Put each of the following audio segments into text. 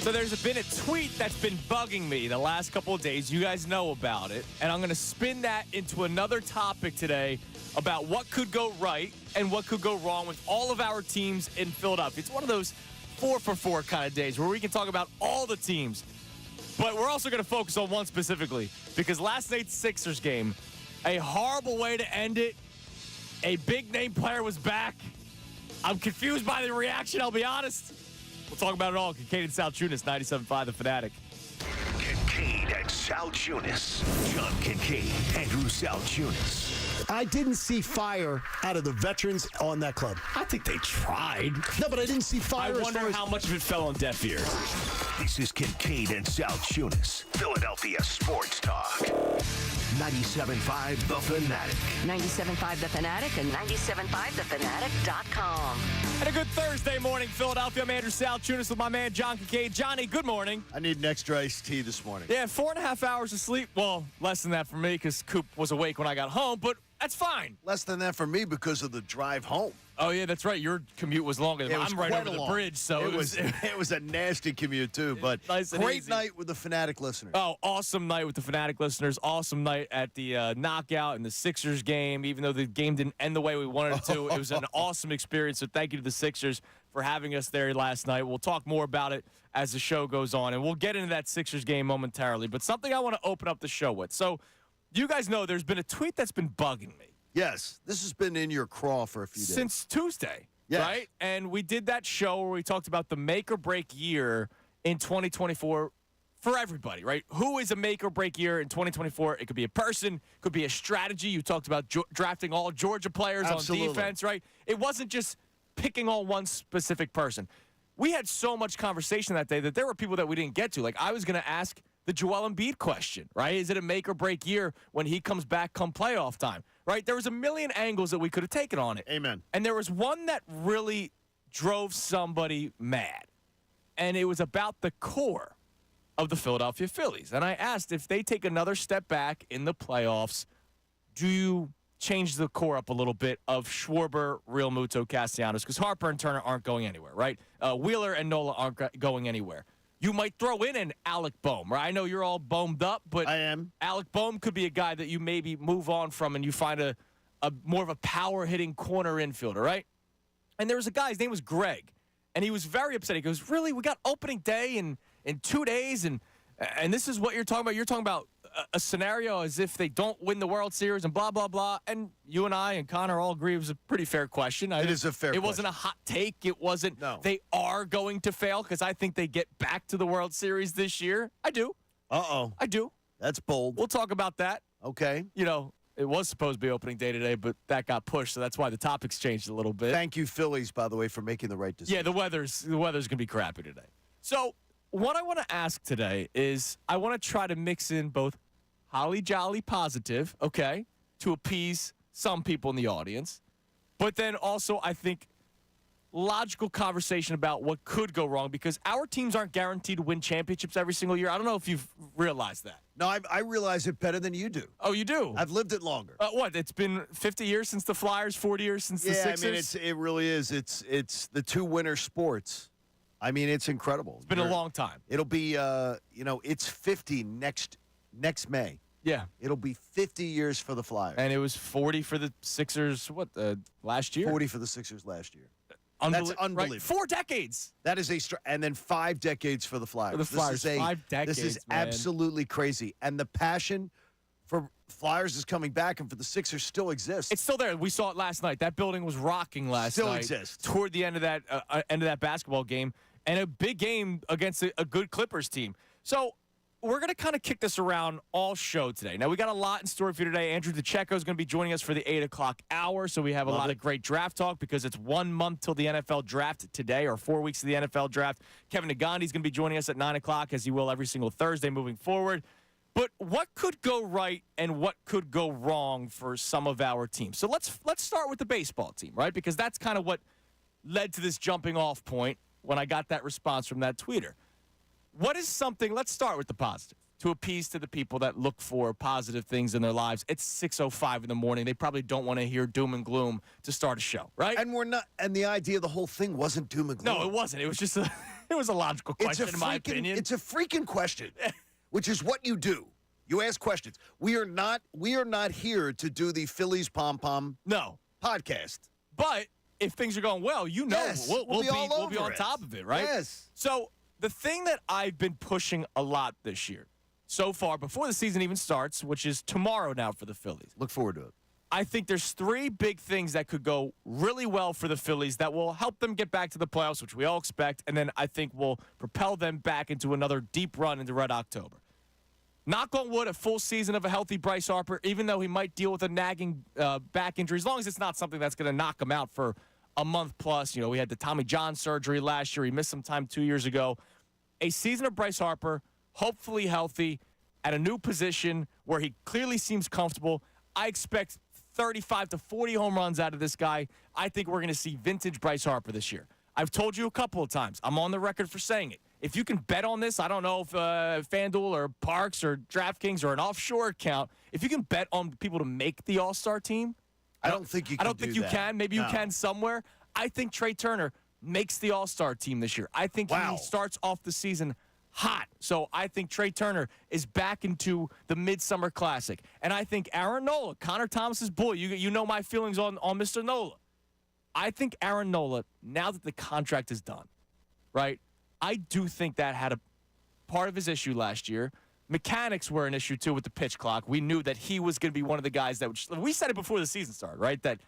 So there's been a tweet that's been bugging me the last couple of days. You guys know about it. And I'm going to spin that into another topic today about what could go right and what could go wrong with all of our teams in Philadelphia. It's one of those 4-for-4 kind of days where we can talk about all the teams. But we're also going to focus on one specifically because last night's Sixers game, a horrible way to end it. A big-name player was back. I'm confused by the reaction, I'll be honest. We'll talk about it all. Kincade Salciunas, 97.5 The Fanatic. Kincade and Salciunas. John Kincade, Andrew Salciunas. I didn't see fire out of the veterans on that club. I think they tried. No, but I didn't see fire. I wonder how much of it fell on deaf ears. This is Kincade and Salciunas, Philadelphia Sports Talk. 97.5 The Fanatic. 97.5 The Fanatic and 97.5thefanatic.com. And a good Thursday morning, Philadelphia. I'm Andrew Salciunas with my man, John Kincade. Johnny, good morning. I need an extra iced tea this morning. Yeah, 4.5 hours of sleep. Well, less than that for me because Coop was awake when I got home, but that's fine. Less than that for me because of the drive home. Oh, yeah, that's right. Your commute was longer than mine. I'm right over the long. bridge, so it was a nasty commute, too. But nice and great easy. night with the Fanatic listeners. Oh, awesome night with the Fanatic listeners. Awesome night at the knockout and the Sixers game. Even though the game didn't end the way we wanted it to, it was an awesome experience. So thank you to the Sixers for having us there last night. We'll talk more about it as the show goes on, and we'll get into that Sixers game momentarily. But something I want to open up the show with. So you guys know there's been a tweet that's been bugging me. Yes, this has been in your craw for a few days. Since Tuesday, yes. Right? And we did that show where we talked about the make-or-break year in 2024 for everybody, right? Who is a make-or-break year in 2024? It could be a person, could be a strategy. You talked about drafting all Georgia players Absolutely. on defense, right? It wasn't just picking on one specific person. We had so much conversation that day that there were people that we didn't get to. Like, I was going to ask the Joel Embiid question, right? Is it a make-or-break year when he comes back come playoff time, right? There was a million angles that we could have taken on it. Amen. And there was one that really drove somebody mad, and it was about the core of the Philadelphia Phillies. And I asked if they take another step back in the playoffs, do you change the core up a little bit of Schwarber, Real Muto, Castellanos? Because Harper and Turner aren't going anywhere, right? Wheeler and Nola aren't going anywhere. You might throw in an Alec Boehm, right? I know you're all boemed up, but I am. Alec Boehm could be a guy that you maybe move on from and you find a more of a power-hitting corner infielder, right? And there was a guy, his name was Greg, and he was very upset. He goes, really? We got opening day in 2 days, and this is what you're talking about? You're talking about a scenario as if they don't win the World Series and blah, blah, blah. And you and I and Connor all agree it was a pretty fair question. It is a fair question. It wasn't a hot take. It wasn't they are going to fail because I think they get back to the World Series this year. I do. Uh-oh. I do. That's bold. We'll talk about that. Okay. You know, it was supposed to be opening day today, but that got pushed, so that's why the topics changed a little bit. Thank you, Phillies, by the way, for making the right decision. Yeah, the weather's going to be crappy today. So what I want to ask today is I want to try to mix in both holly jolly positive, okay, to appease some people in the audience, but then also I think logical conversation about what could go wrong because our teams aren't guaranteed to win championships every single year. I don't know if you've realized that. No, I realize it better than you do. Oh, you do? I've lived it longer. What? It's been 50 years since the Flyers, 40 years since the Sixers? I mean, it really is. It's the two winter sports. I mean, it's incredible. It's been a long time. It'll be, it's 50 next May. Yeah. It'll be 50 years for the Flyers. And it was 40 for the Sixers, last year? 40 for the Sixers last year. That's unbelievable. Right? 4 decades. That is and then 5 decades for the Flyers. For the Flyers, 5 decades, This is man. absolutely crazy. And the passion for Flyers is coming back, and for the Sixers still exists. It's still there. We saw it last night. That building was rocking last night. Still exists. Toward the end of that basketball game, and a big game against a good Clippers team. So we're going to kind of kick this around all show today. Now, we got a lot in store for you today. Andrew DeCecco is going to be joining us for the 8 o'clock hour, so we have a lot of great draft talk because it's 1 month till the NFL draft today, or 4 weeks to the NFL draft. Kevin Nagandi is going to be joining us at 9 o'clock, as he will every single Thursday moving forward. But what could go right and what could go wrong for some of our teams? So let's start with the baseball team, right? Because that's kind of what led to this jumping off point when I got that response from that tweeter. What is something, let's start with the positive, to appease to the people that look for positive things in their lives. It's 6:05 in the morning. They probably don't want to hear doom and gloom to start a show, right? And we're not. And the idea of the whole thing wasn't doom and gloom. No, it wasn't. It was just It was a logical question, in my opinion. It's a freaking question, which is what you do. You ask questions. We are not here to do the Phillies pom-pom No. podcast. But if things are going well, Yes, we'll be all on top of it, right? Yes. So the thing that I've been pushing a lot this year, so far, before the season even starts, which is tomorrow now for the Phillies, Look forward to it. I think there's three big things that could go really well for the Phillies that will help them get back to the playoffs, which we all expect, and then I think will propel them back into another deep run into Red October. Knock on wood, a full season of a healthy Bryce Harper, even though he might deal with a nagging back injury, as long as it's not something that's going to knock him out for a month plus. You know, we had the Tommy John surgery last year. He missed some time 2 years ago. A season of Bryce Harper, hopefully healthy, at a new position where he clearly seems comfortable. I expect 35 to 40 home runs out of this guy. I think we're going to see vintage Bryce Harper this year. I've told you a couple of times. I'm on the record for saying it. If you can bet on this, I don't know if FanDuel or Parks or DraftKings or an offshore account, if you can bet on people to make the All-Star team, I don't think you can. I don't think you can. Maybe you can somewhere. I think Trey Turner makes the All-Star team this year. I think he starts off the season hot. So I think Trey Turner is back into the Midsummer Classic. And I think Aaron Nola, Connor Thomas's boy, you know my feelings on Mr. Nola. I think Aaron Nola, now that the contract is done, right, I do think that had a part of his issue last year. Mechanics were an issue, too, with the pitch clock. We knew that he was going to be one of the guys that would – we said it before the season started, right, that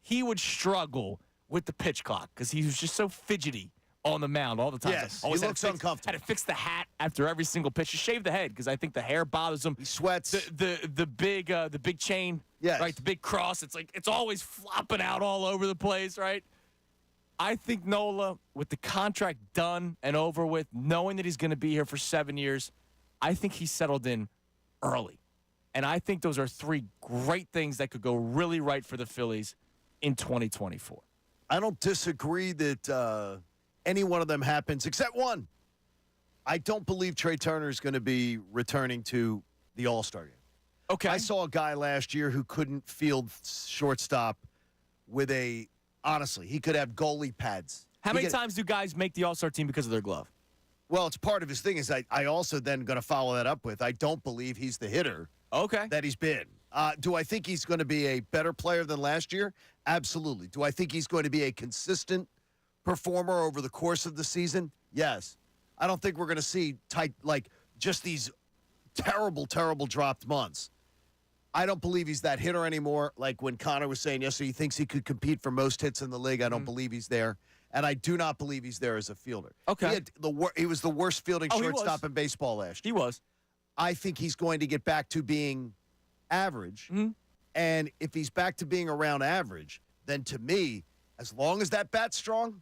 he would struggle with the pitch clock because he was just so fidgety on the mound all the time. Yes, Always he looks uncomfortable. Had to fix the hat after every single pitch. Just shave the head because I think the hair bothers him. He sweats. The big chain, yes. Right, the big cross. It's like it's always flopping out all over the place, right? I think Nola, with the contract done and over with, knowing that he's going to be here for 7 years, I think he settled in early. And I think those are three great things that could go really right for the Phillies in 2024. I don't disagree that any one of them happens except one. I don't believe Trey Turner is going to be returning to the All-Star game. Okay. I saw a guy last year who couldn't field shortstop with honestly, he could have goalie pads. How many times do guys make the All-Star team because of their glove? Well, it's part of his thing. I also then going to follow that up with, I don't believe he's the hitter that he's been. Do I think he's going to be a better player than last year? Absolutely. Do I think he's going to be a consistent performer over the course of the season? Yes. I don't think we're going to see just these terrible, terrible dropped months. I don't believe he's that hitter anymore. Like when Connor was saying yesterday, he thinks he could compete for most hits in the league. I don't believe he's there. And I do not believe he's there as a fielder. Okay. He was the worst fielding shortstop in baseball last year. He was. I think he's going to get back to being average. Mm-hmm. And if he's back to being around average, then to me, as long as that bat's strong,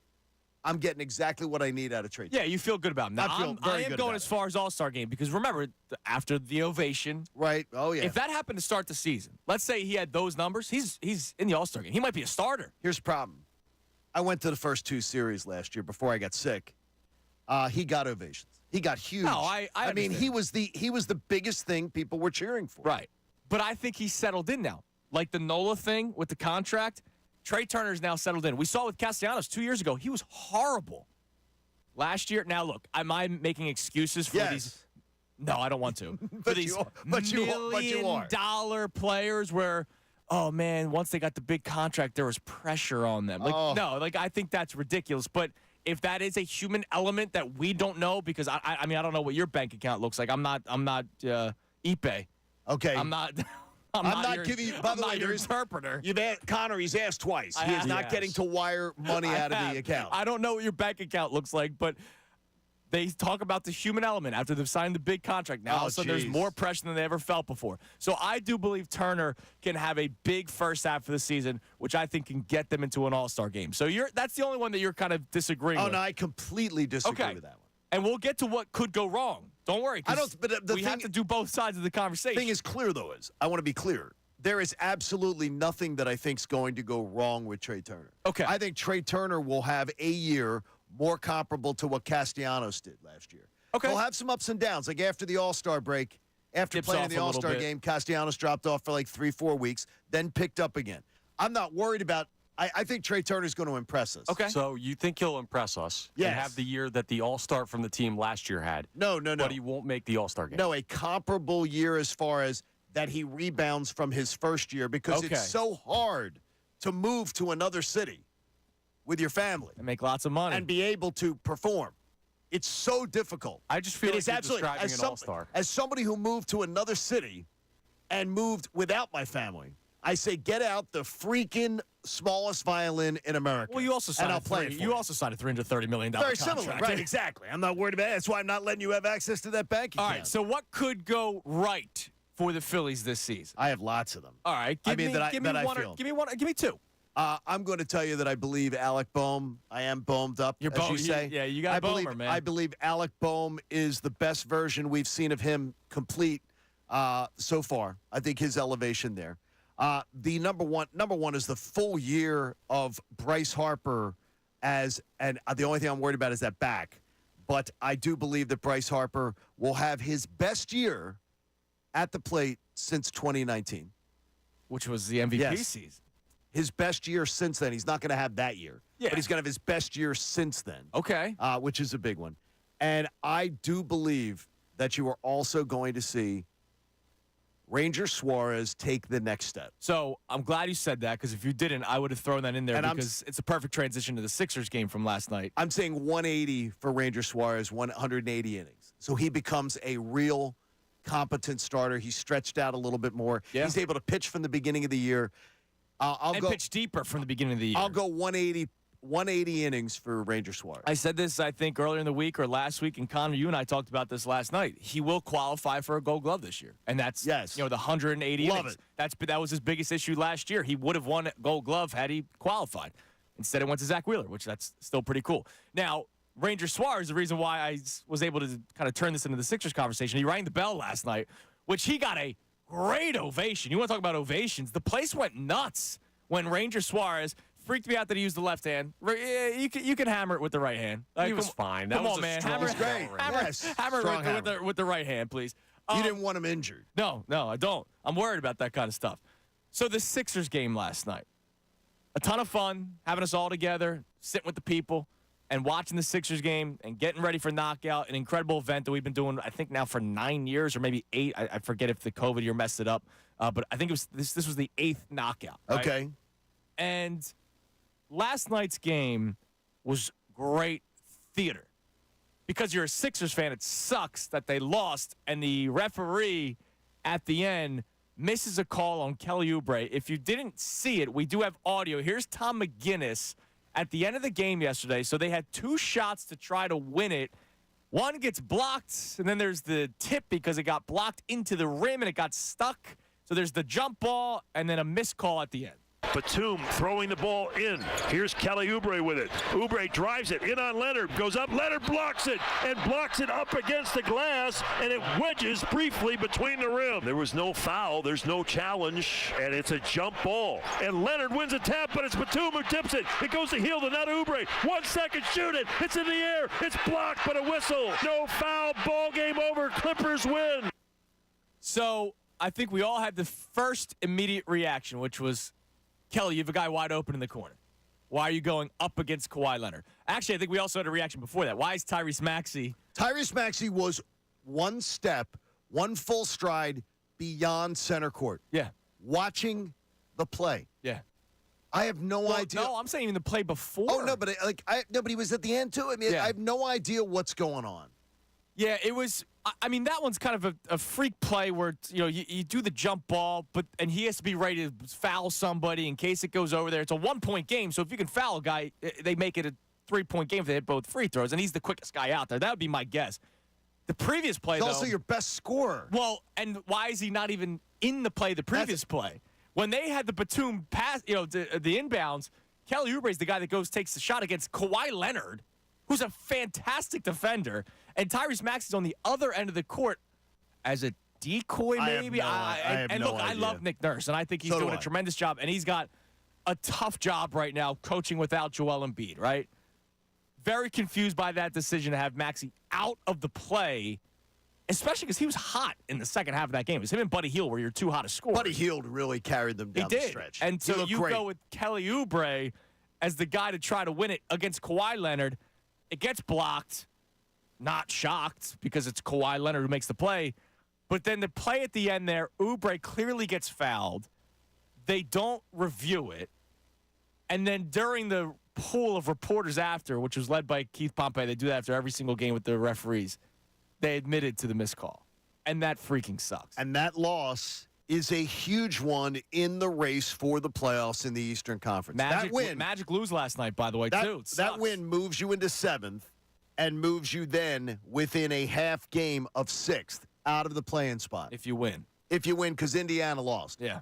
I'm getting exactly what I need out of Trey Turner. Yeah, you feel good about him. Now, I am going as far as All-Star game because remember, after the ovation. Right. Oh, yeah. If that happened to start the season, let's say he had those numbers, he's in the All-Star game. He might be a starter. Here's the problem. I went to the first two series last year before I got sick. He got ovations. He got huge. No, I mean, he was the biggest thing people were cheering for. Right. But I think he's settled in now. Like the Nola thing with the contract, Trey Turner's now settled in. We saw with Castellanos 2 years ago. He was horrible last year. Now, look, am I making excuses for these? No, I don't want to. For these million-dollar players where, oh, man, once they got the big contract, there was pressure on them. No, I think that's ridiculous. But if that is a human element that we don't know, because, I mean, I don't know what your bank account looks like. I'm not Ipe. Okay. I'm not giving you. By the way, your interpreter. Connor, he's asked twice. He is not getting to wire money out of the account. I don't know what your bank account looks like, but they talk about the human element after they've signed the big contract. Now, all of a sudden, there's more pressure than they ever felt before. So I do believe Turner can have a big first half of the season, which I think can get them into an All-Star game. So that's the only one that you're kind of disagreeing with. Oh, no, I completely disagree with that one. And we'll get to what could go wrong. Don't worry. We have to do both sides of the conversation. The thing is clear, though, I want to be clear. There is absolutely nothing that I think is going to go wrong with Trey Turner. Okay. I think Trey Turner will have a year more comparable to what Castellanos did last year. Okay. He'll have some ups and downs. Like after the All-Star break, after playing in the All-Star game, Castellanos dropped off for like 3-4 weeks, then picked up again. I'm not worried about I think Trey Turner's going to impress us. Okay. So you think he'll impress us Yes. and have the year that the All-Star from the team last year had? No. But he won't make the All-Star game. No, a comparable year as far as that he rebounds from his first year because it's so hard to move to another city with your family And make lots of money. and be able to perform. It's so difficult. I just feel It like is you're absolutely describing an All-Star. As somebody who moved to another city and moved without my family, I say get out the freaking smallest violin in America. Well, you also signed and I'll play it for you also signed a $330 million Very contract. similar, right? Exactly. I'm not worried about it. That's why I'm not letting you have access to that bank account. All right, so what could go right for the Phillies this season? I have lots of them. All right, give me two. I'm going to tell you that I believe Alec Boehm. I am boemed up, You're as Boehm- you say. yeah, you got Boehmer, man. I believe Alec Boehm is the best version we've seen of him complete so far. I think his elevation there. The number one is the full year of Bryce Harper and the only thing I'm worried about is that back. But I do believe that Bryce Harper will have his best year at the plate since 2019. Which was the MVP Yes. season. His best year since then. He's not going to have that year. Yeah. But he's going to have his best year since then. Okay. Which is a big one. And I do believe that you are also going to see Ranger Suarez take the next step. So I'm glad you said that because if you didn't, I would have thrown that in there And because it's a perfect transition to the Sixers game from last night. I'm saying 180 for Ranger Suarez, 180 innings. So he becomes a real competent starter. He's stretched out a little bit more. Yeah. He's able to pitch from the beginning of the year. I'll and go pitch deeper from the beginning of the year. I'll go 180 innings for Ranger Suarez. I said this, I think, earlier in the week or last week, and Connor, you and I talked about this last night. He will qualify for a Gold Glove this year, and that's the 180 Love innings. it. That was his biggest issue last year. He would have won a Gold Glove had he qualified. Instead, it went to Zach Wheeler, which that's still pretty cool. Now, Ranger Suarez, the reason why I was able to kind of turn this into the Sixers conversation, he rang the bell last night, which he got a great ovation. You want to talk about ovations? The place went nuts when Ranger Suarez freaked me out that he used the left hand. You can hammer it with the right hand. He was fine. That Come was on, a man. strong Hammer, great. Yes, hammer strong it with the right hand, please. You didn't want him injured. No, I don't. I'm worried about that kind of stuff. So the Sixers game last night, a ton of fun, having us all together, sitting with the people, and watching the Sixers game and getting ready for knockout, an incredible event that we've been doing, I think, now for 9 years or maybe 8. I forget if the COVID year messed it up. But I think it was this was the 8th knockout. Right? Okay. And last night's game was great theater. Because you're a Sixers fan, it sucks that they lost, and the referee at the end misses a call on Kelly Oubre. If you didn't see it, we do have audio. Here's Tom McGinnis at the end of the game yesterday. So they had 2 shots to try to win it. One gets blocked, and then there's the tip because it got blocked into the rim and it got stuck. So there's the jump ball and then a missed call at the end. Batum throwing the ball in. Here's Kelly Oubre with it. Oubre drives it in on Leonard. Goes up. Leonard blocks it and blocks it up against the glass, and it wedges briefly between the rim. There was no foul. There's no challenge, and it's a jump ball. And Leonard wins a tap, but it's Batum who tips it. It goes to heel to not Oubre. 1 second, shoot it. It's in the air. It's blocked, but a whistle. No foul. Ball game over. Clippers win. So I think we all had the first immediate reaction, which was, Kelly, you have a guy wide open in the corner. Why are you going up against Kawhi Leonard? Actually, I think we also had a reaction before that. Why is Tyrese Maxey? Tyrese Maxey was one step, one full stride beyond center court. Yeah. Watching the play. Yeah. I have no idea. No, I'm saying even the play before. Oh, no, but but he was at the end, too. I mean, Yeah. I have no idea what's going on. Yeah, it was. I mean, that one's kind of a freak play where you do the jump ball, and he has to be ready to foul somebody in case it goes over there. It's a 1-point game, so if you can foul a guy, they make it a 3-point game if they hit both free throws, and he's the quickest guy out there. That would be my guess. The previous play, He's though, also your best scorer. Well, and why is he not even in the play? The previous play when they had the Batum pass, the inbounds. Kelly Oubre is the guy that takes the shot against Kawhi Leonard, who's a fantastic defender. And Tyrese Maxey's on the other end of the court as a decoy, maybe. I love Nick Nurse, and I think he's So do doing a I. tremendous job. And he's got a tough job right now coaching without Joel Embiid, right? Very confused by that decision to have Maxey out of the play especially because he was hot in the second half of that game. It was him and Buddy Hield were your two hottest scorers. Buddy Hield really carried them down the stretch. And so you great. go with Kelly Oubre as the guy to try to win it against Kawhi Leonard. It gets blocked. Not shocked because it's Kawhi Leonard who makes the play. But then the play at the end there, Oubre clearly gets fouled. They don't review it. And then during the pool of reporters after, which was led by Keith Pompey, they do that after every single game with the referees, they admitted to the missed call. And that freaking sucks. And that loss is a huge one in the race for the playoffs in the Eastern Conference. Magic lose last night, by the way, too. That win moves you into 7th and moves you then within a half game of 6th out of the play-in spot. If you win. If you win, because Indiana lost. Yeah.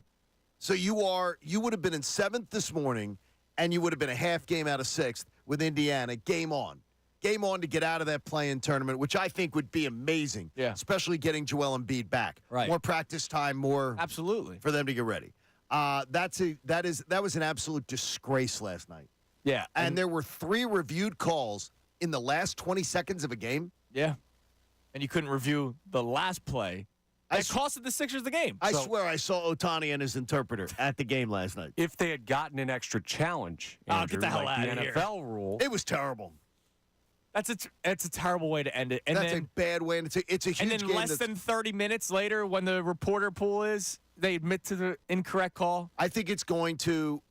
So you would have been in 7th this morning, and you would have been a half game out of 6th with Indiana. Game on. Game on to get out of that play-in tournament, which I think would be amazing. Yeah. Especially getting Joel Embiid back. Right. More practice time, more Absolutely. for them to get ready. That was an absolute disgrace last night. Yeah. And there were 3 reviewed calls in the last 20 seconds of a game. Yeah. And you couldn't review the last play. It costed the Sixers the game. I swear I saw Ohtani and his interpreter at the game last night. If they had gotten an extra challenge, Andrew, get the hell like out the of here. NFL rule, It was terrible. That's a terrible way to end it. And That's then, a bad way. And it's a huge and then game. less than 30 minutes later, when the reporter pool is, they admit to the incorrect call. I think it's going to.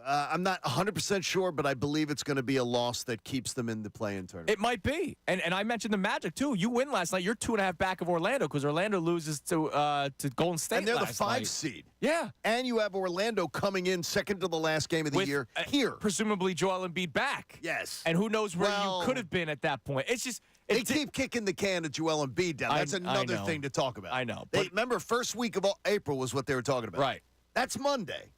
I'm not 100% sure, but I believe it's going to be a loss that keeps them in the play-in tournament. It might be. And I mentioned the Magic, too. You win last night. You're 2.5 back of Orlando because Orlando loses to Golden State And they're the last 5 night. seed. Yeah. And you have Orlando coming in second to the last game of the With, year here. Presumably Joel Embiid back. Yes. And who knows where Well, you could have been at that point. It's just. They keep kicking the can of Joel Embiid down. That's another know. thing to talk about. I know. They, remember, first week of April was what they were talking about. Right. That's Monday.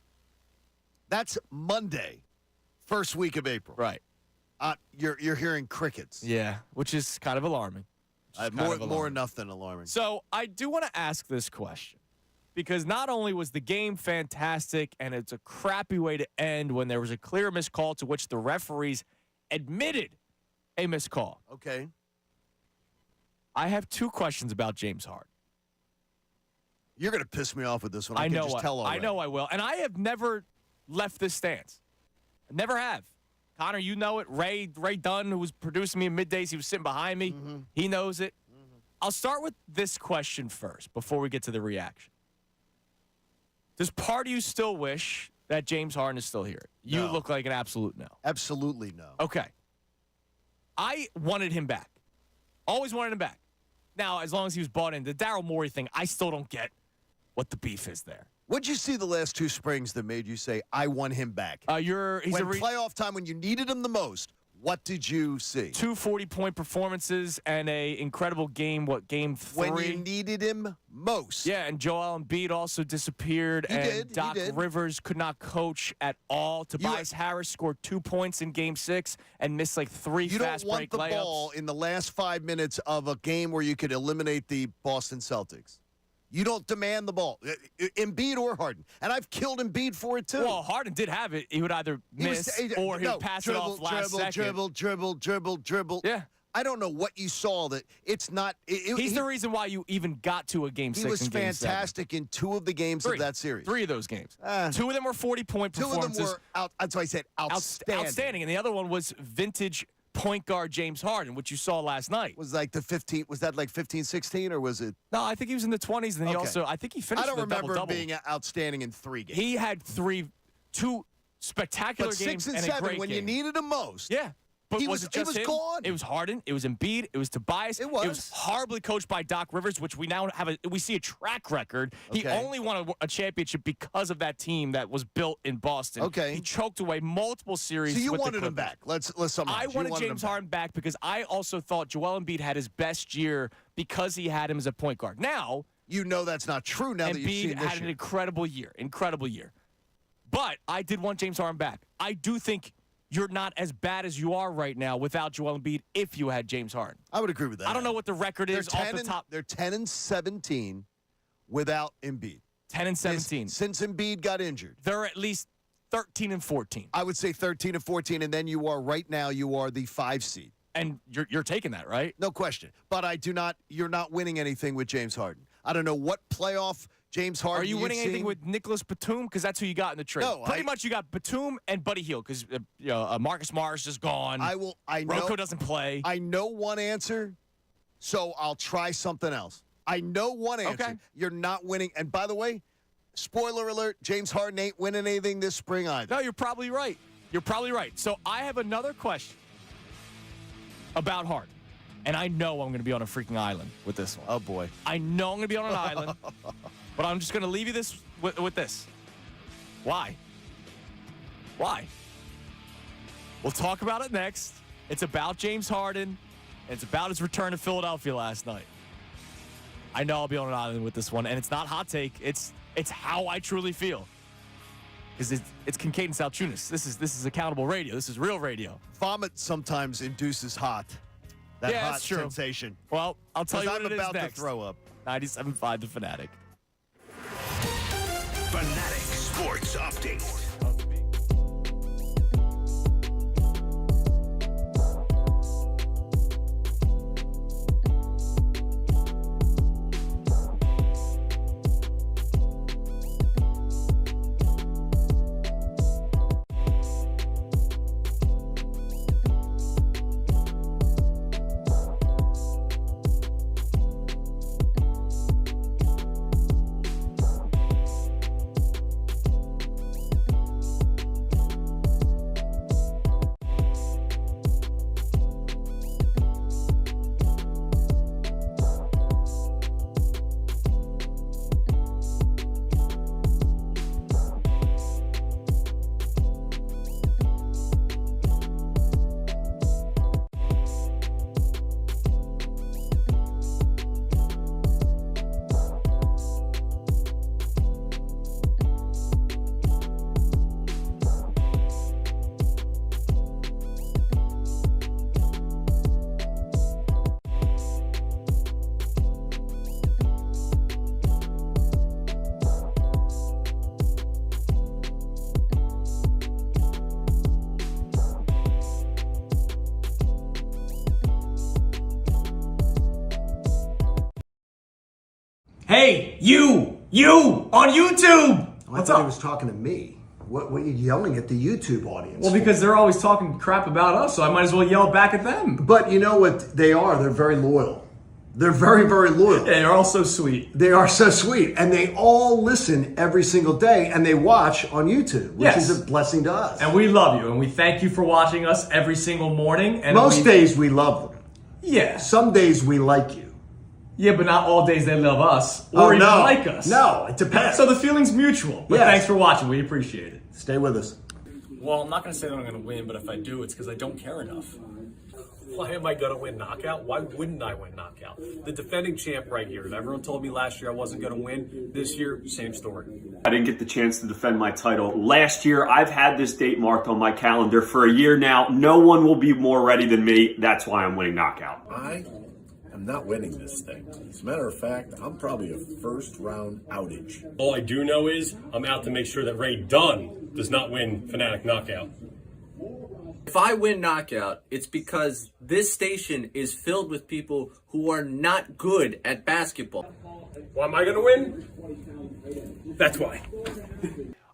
First week of April. Right. You're hearing crickets. Yeah, which is kind of alarming. More enough than alarming. So I do want to ask this question because not only was the game fantastic and it's a crappy way to end when there was a clear missed call to which the referees admitted a missed call. Okay. I have 2 questions about James Harden. You're going to piss me off with this one. I can know just tell already. I know I will. And I have never left this stance. I never have. Connor, you know it. Ray Dunn, who was producing me in middays, he was sitting behind me. Mm-hmm. He knows it. Mm-hmm. I'll start with this question first before we get to the reaction. Does part of you still wish that James Harden is still here? You No. look like an absolute no. Absolutely no. Okay. I wanted him back. Always wanted him back. Now, as long as he was bought in, the Daryl Morey thing, I still don't get what the beef is there. What'd you see the last 2 springs that made you say, I want him back? He's Playoff time, when you needed him the most, what did you see? 2 40-point performances and a incredible game, game 3? When you needed him most. Yeah, and Joel Embiid also disappeared. Doc Rivers could not coach at all. Tobias Harris scored 2 points in game 6 and missed like 3 fast break layups. You don't want the ball in the last 5 minutes of a game where you could eliminate the Boston Celtics. You don't demand the ball, Embiid or Harden. And I've killed Embiid for it, too. Well, Harden did have it. He would either miss or he'd pass it off last second. Dribble. Yeah. I don't know what you saw that it's not. He's the reason why you even got to a game 6 He was and game 7. fantastic in 2 of the games of that series. 3 of those games. 2 of them were 40-point 2 performances. of them were, that's why I said outstanding. Outstanding. And the other one was vintage point guard James Harden, which you saw last night. Was like the 15? Was that like 15, 16, or was it? No, I think he was in the 20s, and he also, I think he finished. I don't with a remember him double-double. being outstanding in 3 games. He had 2 spectacular but games 6 and and 7 a great when game. you needed him most. Yeah. But he was it just him? Gone. It was Harden. It was Embiid. It was Tobias. It was. It was horribly coached by Doc Rivers, which we now have we see a track record. Okay. He only won a championship because of that team that was built in Boston. Okay. He choked away multiple series. So you with wanted the him back. Let's summarize. I wanted James Harden back because I also thought Joel Embiid had his best year because he had him as a point guard. Now, you know that's not true now that you've seen this Embiid had an incredible year. But I did want James Harden back. I do think you're not as bad as you are right now without Joel Embiid if you had James Harden. I would agree with that. I don't know what the record is off the top. They're 10-17 without Embiid. 10-17. Since Embiid got injured. They're at least 13-14. I would say 13-14, and then you are right now, you are the 5 seed. And you're taking that, right? No question. But you're not winning anything with James Harden. I don't know what playoff James Harden. Are you winning anything with Nicholas Batum? Because that's who you got in the trade. No, pretty much you got Batum and Buddy Hield because Marcus Morris is gone. Rocco doesn't play. I know one answer, so I'll try something else. I know one answer. Okay. You're not winning. And by the way, spoiler alert: James Harden ain't winning anything this spring either. No, you're probably right. You're probably right. So I have another question about Harden. And I know I'm going to be on a freaking island with this one. Oh, boy. I know I'm going to be on an island, but I'm just going to leave you this with this. Why? Why? We'll talk about it next. It's about James Harden, and it's about his return to Philadelphia last night. I know I'll be on an island with this one, and it's not hot take. It's how I truly feel. Because it's Kincade Salciunas. This is accountable radio. This is real radio. Vomit sometimes induces hot. That hot that's true. sensation. Well, I'll tell you what I'm it is about next. to throw up. 97.5 The Fanatic. Fanatic Sports Update. Hey, you on YouTube. I thought he was talking to me. What are you yelling at the YouTube audience? Well, because they're always talking crap about us, so I might as well yell back at them. But you know what they are? They're very loyal. They're very, very loyal. They're all so sweet. They are so sweet. And they all listen every single day, and they watch on YouTube, which is a blessing to us. And we love you, and we thank you for watching us every single morning. And most days we love them. Yeah. Some days we like you. Yeah, but not all days they love us or even like us. No, it depends. So the feeling's mutual. But thanks for watching. We appreciate it. Stay with us. Well, I'm not going to say that I'm going to win, but if I do, it's because I don't care enough. Why am I going to win knockout? Why wouldn't I win knockout? The defending champ right here. Everyone told me last year I wasn't going to win. This year, same story. I didn't get the chance to defend my title last year. I've had this date marked on my calendar for a year now. No one will be more ready than me. That's why I'm winning knockout. I'm not winning this thing. As a matter of fact, I'm probably a first-round outage. All I do know is I'm out to make sure that Ray Dunn does not win Fanatic knockout. If I win knockout, it's because this station is filled with people who are not good at basketball. Why am I going to win? That's why.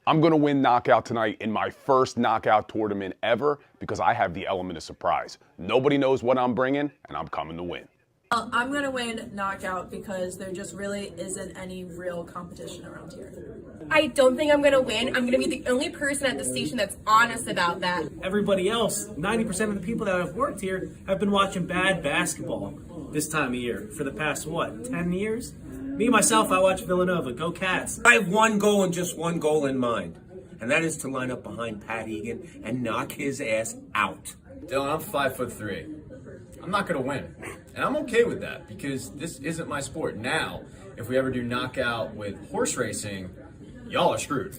I'm going to win knockout tonight in my first knockout tournament ever because I have the element of surprise. Nobody knows what I'm bringing, and I'm coming to win. I'm going to win knockout because there just really isn't any real competition around here. I don't think I'm going to win. I'm going to be the only person at the station that's honest about that. Everybody else, 90% of the people that have worked here have been watching bad basketball this time of year for the past, 10 years? Me, myself, I watch Villanova. Go Cats. I have one goal and just one goal in mind, and that is to line up behind Pat Egan and knock his ass out. Dylan, I'm 5'3". I'm not going to win. And I'm okay with that because this isn't my sport. Now, if we ever do knockout with horse racing, y'all are screwed.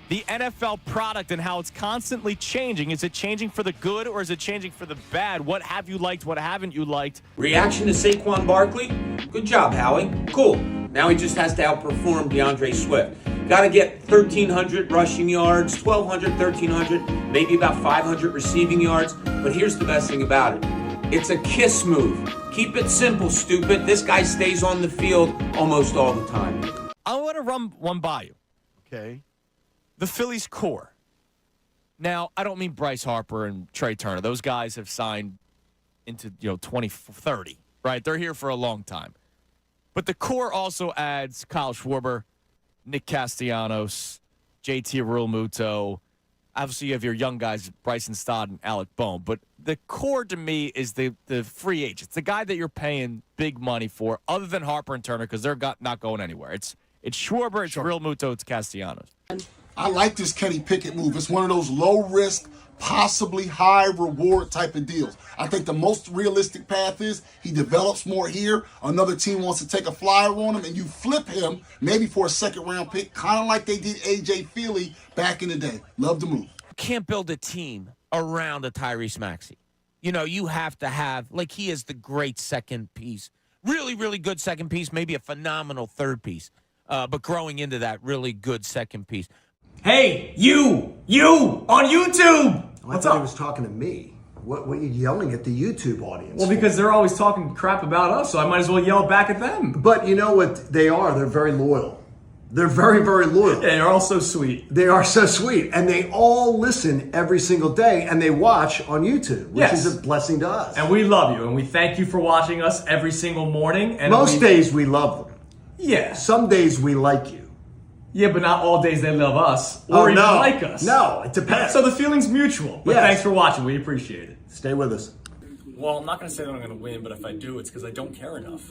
The NFL product and how it's constantly changing. Is it changing for the good or is it changing for the bad? What have you liked? What haven't you liked? Reaction to Saquon Barkley? Good job, Howie. Cool. Now he just has to outperform DeAndre Swift. Got to get 1,300 rushing yards, 1,200, 1,300, maybe about 500 receiving yards. But here's the best thing about it. It's a kiss move. Keep it simple, stupid. This guy stays on the field almost all the time. I want to run one by you. Okay. The Phillies core. Now, I don't mean Bryce Harper and Trey Turner. Those guys have signed into 2030, right? They're here for a long time. But the core also adds Kyle Schwarber, Nick Castellanos, JT Realmuto. Obviously, you have your young guys, Bryson Stott and Alec Bohm. But the core to me is the free agents, the guy that you're paying big money for, other than Harper and Turner, because they're not going anywhere. It's Schwarber, it's Realmuto, it's Castellanos. I like this Kenny Pickett move. It's one of those low-risk, possibly high-reward type of deals. I think the most realistic path is he develops more here. Another team wants to take a flyer on him, and you flip him maybe for a second-round pick, kind of like they did A.J. Philly back in the day. Love the move. You can't build a team around a Tyrese Maxey. You have to have, he is the great second piece. Really, really good second piece, maybe a phenomenal third piece. But growing into that really good second piece. Hey, you on YouTube. I thought he was talking to me. What are you yelling at the YouTube audience? Well, because they're always talking crap about us, so I might as well yell back at them. But you know what they are? They're very loyal. They're very, very loyal. Yeah, they're all so sweet. They are so sweet. And they all listen every single day, and they watch on YouTube, which is a blessing to us. And we love you, and we thank you for watching us every single morning. And most days we love them. Yeah. Some days we like you. Yeah, but not all days they love us or even like us. No, it depends. So the feeling's mutual. But thanks for watching. We appreciate it. Stay with us. Well, I'm not going to say that I'm going to win, but if I do, it's because I don't care enough.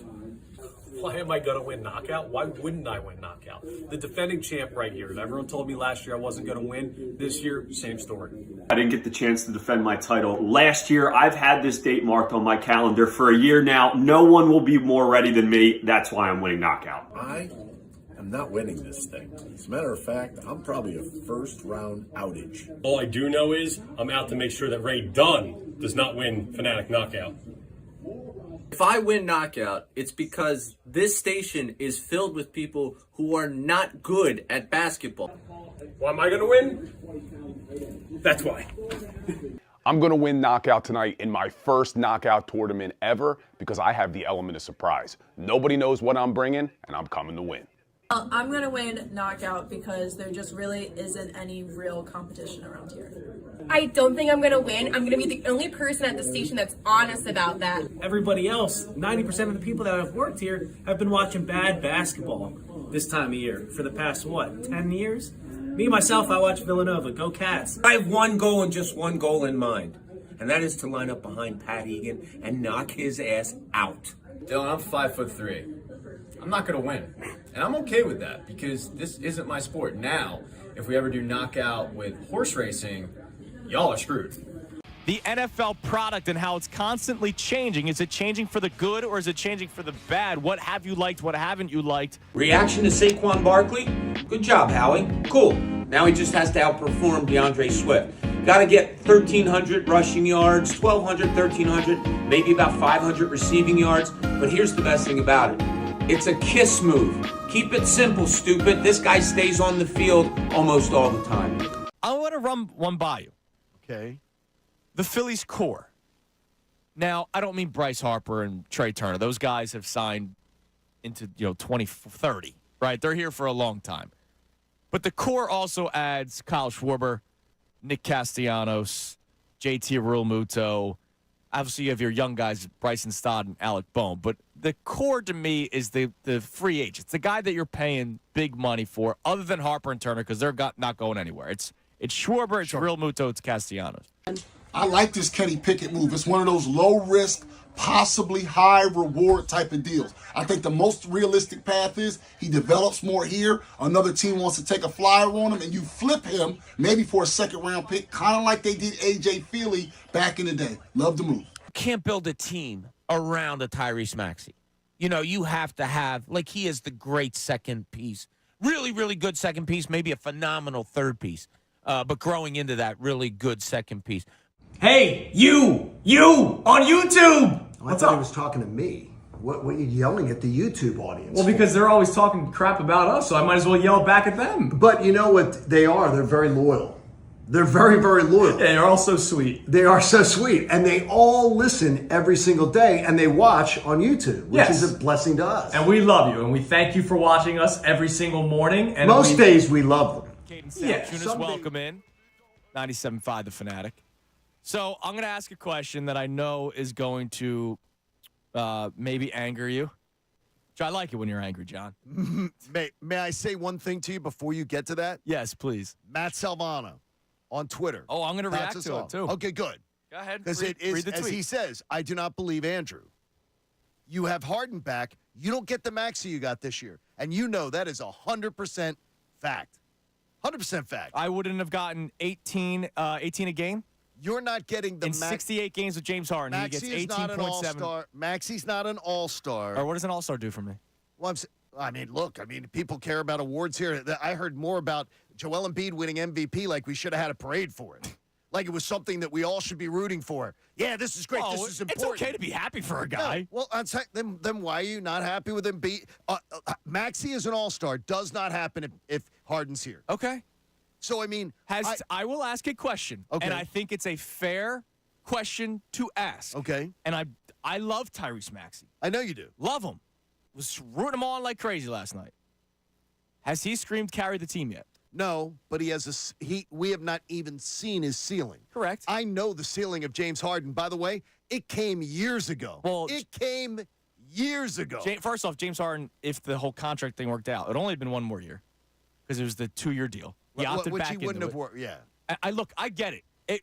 Why am I going to win knockout? Why wouldn't I win knockout? The defending champ right here. Everyone told me last year I wasn't going to win. This year, same story. I didn't get the chance to defend my title last year. I've had this date marked on my calendar for a year now. No one will be more ready than me. That's why I'm winning knockout. I'm not winning this thing. As a matter of fact, I'm probably a first-round outage. All I do know is I'm out to make sure that Ray Dunn does not win Fanatic knockout. If I win knockout, it's because this station is filled with people who are not good at basketball. Why am I going to win? That's why. I'm going to win knockout tonight in my first knockout tournament ever because I have the element of surprise. Nobody knows what I'm bringing, and I'm coming to win. I'm going to win knockout because there just really isn't any real competition around here. I don't think I'm going to win. I'm going to be the only person at the station that's honest about that. Everybody else, 90% of the people that have worked here have been watching bad basketball this time of year for the past, 10 years? Me, myself, I watch Villanova. Go Cats. I have one goal and just one goal in mind, and that is to line up behind Pat Egan and knock his ass out. Dylan, I'm 5'3". I'm not going to win. And I'm okay with that because this isn't my sport. Now, if we ever do knockout with horse racing, y'all are screwed. The NFL product and how it's constantly changing. Is it changing for the good or is it changing for the bad? What have you liked? What haven't you liked? Reaction to Saquon Barkley? Good job, Howie. Cool. Now he just has to outperform DeAndre Swift. Got to get 1,300 rushing yards, 1,200, 1,300, maybe about 500 receiving yards. But here's the best thing about it. It's a kiss move. Keep it simple, stupid. This guy stays on the field almost all the time. I want to run one by you. Okay. The Phillies core. Now, I don't mean Bryce Harper and Trey Turner. Those guys have signed into 2030, right? They're here for a long time. But the core also adds Kyle Schwarber, Nick Castellanos, JT Realmuto. Obviously, you have your young guys, Bryson Stott and Alec Bohm. But the core to me is the free agents, the guy that you're paying big money for, other than Harper and Turner, because they're not going anywhere. It's Schwarber, it's Realmuto, it's Castellanos. I like this Kenny Pickett move. It's one of those low-risk, possibly high-reward type of deals. I think the most realistic path is he develops more here. Another team wants to take a flyer on him, and you flip him maybe for a second-round pick, kind of like they did A.J. Philly back in the day. Love the move. You can't build a team around a Tyrese Maxey. You have to have, he is the great second piece. Really, really good second piece, maybe a phenomenal third piece. But growing into that really good second piece. Hey, you on YouTube. I thought he was talking to me. What are you yelling at the YouTube audience? Well, because they're always talking crap about us, so I might as well yell back at them. But you know what they are? They're very loyal. They're very, very loyal. Yeah, they're all so sweet. They are so sweet. And they all listen every single day, and they watch on YouTube, which is a blessing to us. And we love you, and we thank you for watching us every single morning. And Most days we love them. Kincade Salciunas, welcome in. 97.5 The Fanatic. So I'm going to ask a question that I know is going to maybe anger you. I like it when you're angry, John. May I say one thing to you before you get to that? Yes, please. Matt Salvano on Twitter. Oh, I'm going to react to it, too. Okay, good. Go ahead. Because it is, as he says, I do not believe Andrew. You have Harden back. You don't get the Maxey you got this year. And you know that is 100% fact. 100% fact. I wouldn't have gotten 18 a game. You're not getting the in 68 games with James Harden. Maxey he gets 18.7. Maxey's not an all-star. Or what does an all-star do for me? Well, people care about awards here. I heard more about Joel Embiid winning MVP like we should have had a parade for it. Like it was something that we all should be rooting for. Yeah, this is great. This is important. It's okay to be happy for a guy. No, well, then why are you not happy with Embiid? Maxey is an all-star. Does not happen if Harden's here. Okay. So, I mean, I will ask a question, and I think it's a fair question to ask. Okay. And I love Tyrese Maxey. I know you do. Love him. Was rooting him on like crazy last night. Has he screamed carry the team yet? No, but he has we have not even seen his ceiling. Correct. I know the ceiling of James Harden. By the way, it came years ago. Well, it came years ago. First off, James Harden, if the whole contract thing worked out, it only had been one more year because it was the 2-year deal. He opted which back he wouldn't into have it. worked. Yeah. I get it.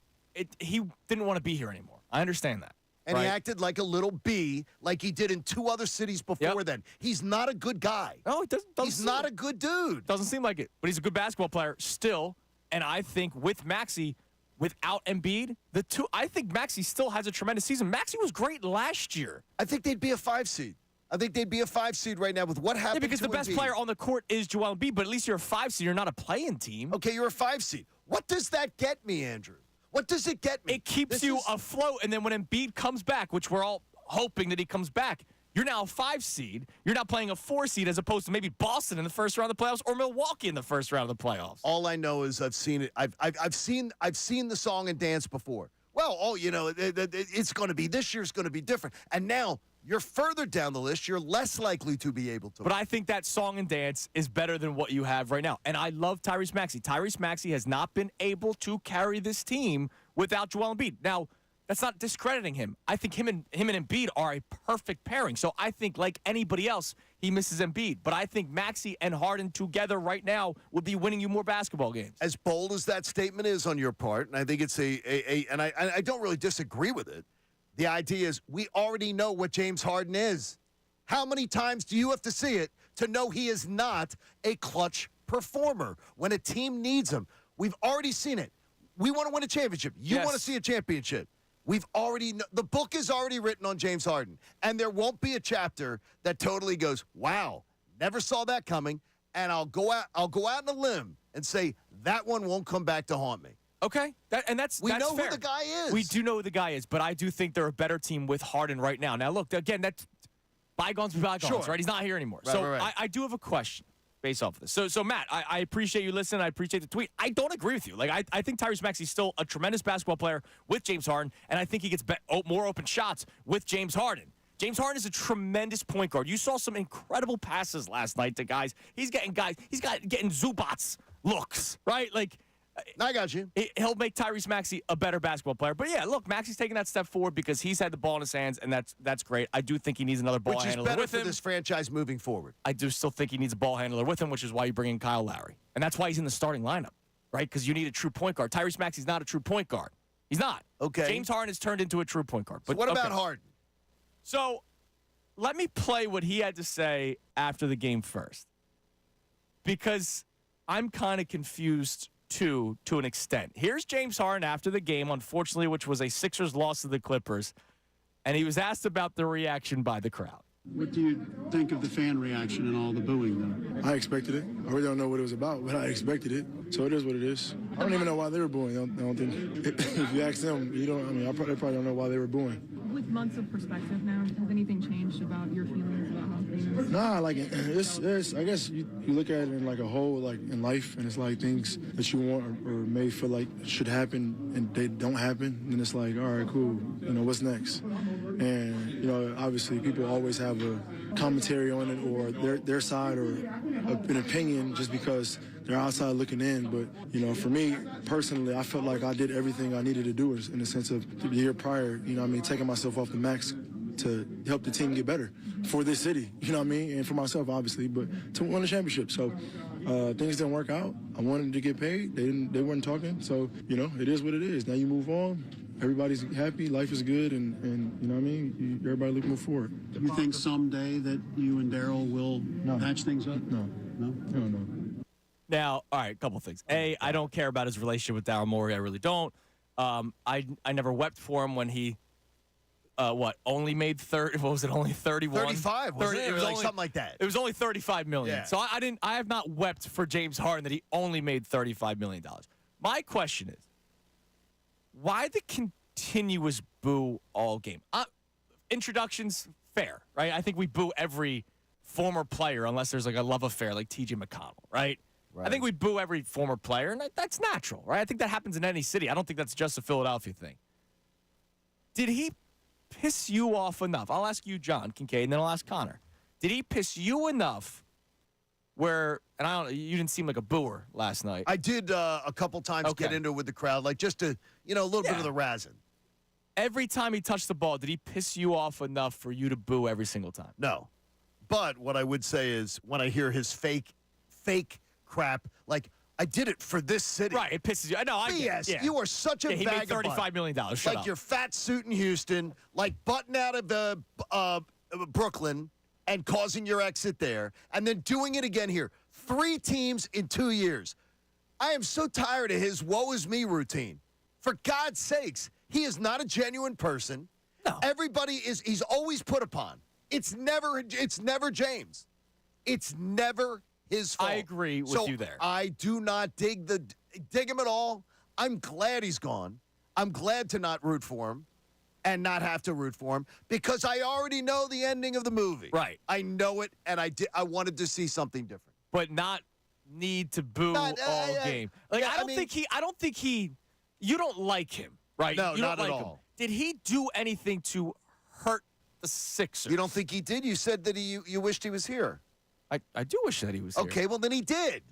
He didn't want to be here anymore. I understand that. And he acted like a little B, like he did in 2 other cities before then. He's not a good guy. No, he doesn't He's not a good dude. Doesn't seem like it. But he's a good basketball player still. And I think with Maxey, without Embiid, I think Maxey still has a tremendous season. Maxey was great last year. I think they'd be a 5 seed. I think they'd be a 5 seed right now with what happened. Yeah, because the best player on the court is Joel Embiid, but at least you're a 5 seed. You're not a play-in team. Okay, you're a 5 seed. What does that get me, Andrew? What does it get me? It keeps you afloat, and then when Embiid comes back, which we're all hoping that he comes back, you're now a 5 seed. You're not playing a 4 seed as opposed to maybe Boston in the first round of the playoffs or Milwaukee in the first round of the playoffs. All I know is I've seen it. I've seen the song and dance before. Well, it's going to be this year's going to be different, and now you're further down the list. You're less likely to be able to. But I think that song and dance is better than what you have right now. And I love Tyrese Maxey. Tyrese Maxey has not been able to carry this team without Joel Embiid. Now, that's not discrediting him. I think him and Embiid are a perfect pairing. So I think, like anybody else, he misses Embiid. But I think Maxey and Harden together right now would be winning you more basketball games. As bold as that statement is on your part, and I think it's and I don't really disagree with it. The idea is we already know what James Harden is. How many times do you have to see it to know he is not a clutch performer when a team needs him? We've already seen it. We want to win a championship. You want to see a championship. We've already the book is already written on James Harden, and there won't be a chapter that totally goes, "Wow, never saw that coming." And I'll go out on a limb and say that one won't come back to haunt me. Okay, that's we know fair. who the guy is. We do know who the guy is, but I do think they're a better team with Harden right now. Now, look, again, that's bygones be bygones, right? He's not here anymore. Right, so right. I do have a question based off of this. So Matt, I appreciate you listening. I appreciate the tweet. I don't agree with you. Like, I think Tyrese Maxey's still a tremendous basketball player with James Harden, and I think he gets more open shots with James Harden. James Harden is a tremendous point guard. You saw some incredible passes last night to guys. He's getting Zubats looks, right? Like, I got you. He'll make Tyrese Maxey a better basketball player. But, yeah, look, Maxey's taking that step forward because he's had the ball in his hands, and that's great. I do think he needs another ball handler with him. Which is better for this franchise moving forward. I do still think he needs a ball handler with him, which is why you bring in Kyle Lowry. And that's why he's in the starting lineup, right? Because you need a true point guard. Tyrese Maxey's not a true point guard. He's not. Okay. James Harden has turned into a true point guard. But what about Harden? So let me play what he had to say after the game first. Because I'm kind of confused to an extent. Here's James Harden after the game, unfortunately, which was a Sixers loss to the Clippers, and he was asked about the reaction by the crowd. What do you think of the fan reaction and all the booing, though? I expected it. I really don't know what it was about, but I expected it. So it is what it is. I don't even know why they were booing. I don't think. If you ask them, they probably don't know why they were booing. With months of perspective now, has anything changed about your feelings about how things? Nah, like it's I guess you look at it in like a whole, like in life, and it's like things that you want or may feel like should happen and they don't happen, and it's like, all right, cool. What's next? And obviously people always have a commentary on it or their side or an opinion just because they're outside looking in. But for me personally, I felt like I did everything I needed to do in the sense of the year prior. Taking myself off the max to help the team get better for this city. And for myself obviously, but to win the championship. So things didn't work out. I wanted to get paid. They weren't talking. So it is what it is. Now you move on. Everybody's happy, life is good, and everybody looking forward. Do you think someday that you and Daryl will patch things up? No. Now, all right, a couple things. A, I don't care about his relationship with Daryl Morey. I really don't. I never wept for him when he, only made 30. What was it? Only 31. 35. Wasn't it? It was like something like that. It was only $35 million. Yeah. So I have not wept for James Harden that he only made $35 million. My question is, why the continuous boo all game? Introductions, fair, right? I think we boo every former player unless there's like a love affair like T.J. McConnell, right? I think we boo every former player, and that's natural, right? I think that happens in any city. I don't think that's just a Philadelphia thing. Did he piss you off enough? I'll ask you, John Kincade, and then I'll ask Connor. Did he piss you enough where, and I don't, you didn't seem like a booer last night. I did a couple times get into it with the crowd, like just to, a little bit of the razzing. Every time he touched the ball, did he piss you off enough for you to boo every single time? No. But what I would say is when I hear his fake crap, like, I did it for this city. Right, it pisses you. I know, I get it. Yeah. You are such a he vagabond. made $35 million. Shut like up. your fat suit in Houston, like button out of Brooklyn and causing your exit there, and then doing it again here. 3 teams in 2 years. I am so tired of his woe is me routine. For God's sakes, he is not a genuine person. No. He's always put upon. It's never James. It's never his fault. I agree with you there. I do not dig him at all. I'm glad he's gone. I'm glad to not root for him and not have to root for him because I already know the ending of the movie. Right. I know it, and I wanted to see something different. But not need to boo all game. Like I don't think he. You don't like him, right? No, you don't not like at him. all. Did he do anything to hurt the Sixers? You don't think he did? You said that you wished he was here. I do wish that he was here. Okay, well then he did.